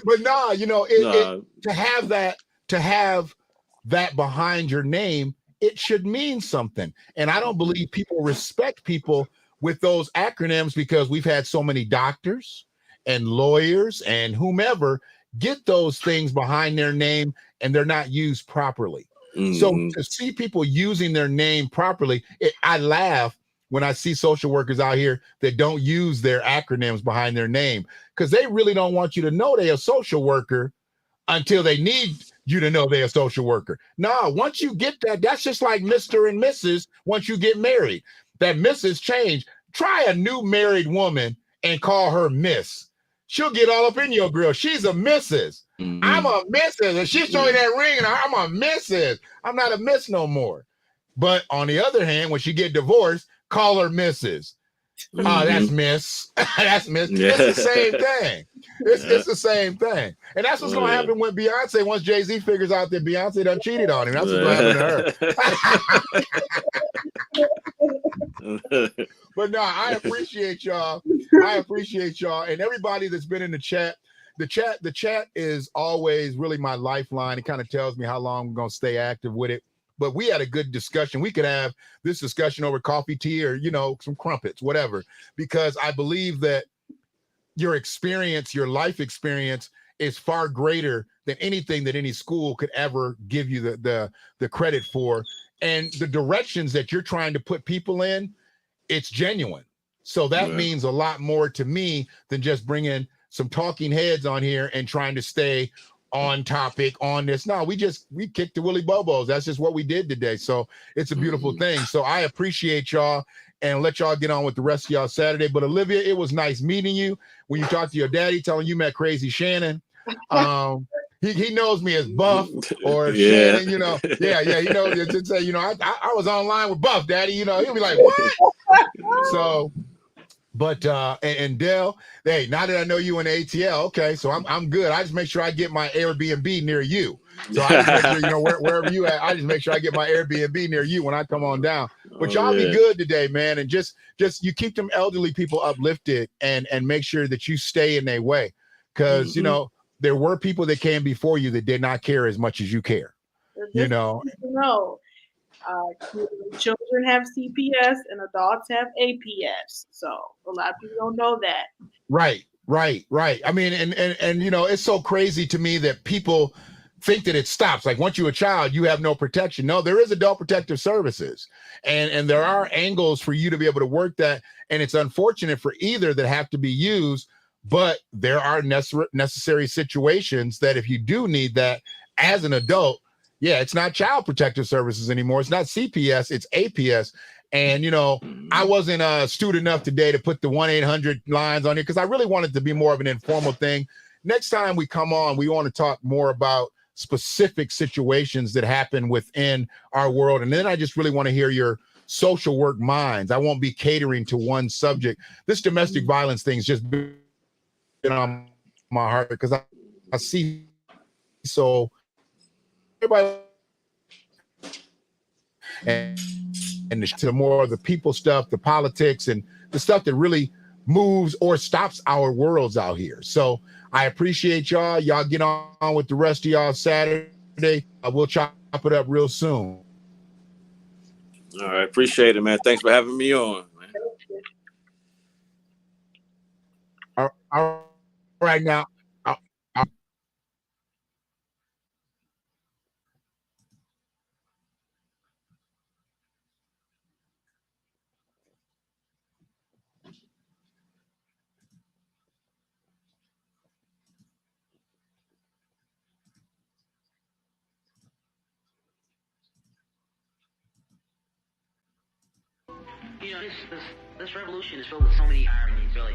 but nah, you know, to have that behind your name, it should mean something. And I don't believe people respect people with those acronyms because we've had so many doctors and lawyers and whomever get those things behind their name and they're not used properly. Mm-hmm. So to see people using their name properly, I laugh when I see social workers out here that don't use their acronyms behind their name because they really don't want you to know they're a social worker until they need you to know they're a social worker. No, once you get that, that's just like Mr. and Mrs. Once you get married, that Mrs. change. Try a new married woman and call her Miss. She'll get all up in your grill. She's a Mrs. Mm-hmm. I'm a Mrs. And she's showing that ring and I'm a Mrs. I'm not a Miss no more. But on the other hand, when she get divorced, call her Mrs. Mm-hmm. That's Miss. That's Miss. Yeah. It's the same thing. It's the same thing. And that's what's going to happen with Beyonce once Jay-Z figures out that Beyonce done cheated on him. That's what's going to happen to her. But no, I appreciate y'all. And everybody that's been in the chat. The chat is always really my lifeline. It kind of tells me how long I'm going to stay active with it. But we had a good discussion. We could have this discussion over coffee, tea, or, you know, some crumpets, whatever, because I believe that your experience, your life experience is far greater than anything that any school could ever give you the credit for. And the directions that you're trying to put people in, it's genuine. So that means a lot more to me than just bringing some talking heads on here and trying to stay on topic on this. No, we kicked the Willy Bobos. That's just what we did today. So it's a beautiful thing. So I appreciate y'all and let y'all get on with the rest of y'all Saturday. But Olivia, it was nice meeting you. When you talked to your daddy, telling you met Crazy Shannon. He knows me as Buff or Shannon, you know. Yeah, you know, to say, you know, I was online with Buff, Daddy, you know, he'll be like, what? So But and Dell, hey, now that I know you in ATL, okay, so I'm good. I just make sure I get my Airbnb near you. So I just make sure, you know, wherever you at, I just make sure I get my Airbnb near you when I come on down. But y'all be good today, man, and just you keep them elderly people uplifted and make sure that you stay in their way, because you know there were people that came before you that did not care as much as you care. You know. No. Children have CPS and adults have APS. So a lot of people don't know that. Right. I mean, and you know, it's so crazy to me that people think that it stops. Like once you're a child, you have no protection. No, there is adult protective services, and there are angles for you to be able to work that. And it's unfortunate for either that have to be used, but there are necessary situations that if you do need that as an adult. Yeah, it's not child protective services anymore. It's not CPS, it's APS. And, you know, I wasn't astute enough today to put the 1-800 lines on here because I really wanted to be more of an informal thing. Next time we come on, we want to talk more about specific situations that happen within our world. And then I just really want to hear your social work minds. I won't be catering to one subject. This domestic violence thing's just been on my heart because I see so everybody and to more of the people stuff, the politics, and the stuff that really moves or stops our worlds out here. So I appreciate y'all. Y'all get on with the rest of y'all Saturday. We'll chop it up real soon. All right, appreciate it, man. Thanks for having me on, man. All right now. You know, this revolution is filled with so many ironies, really.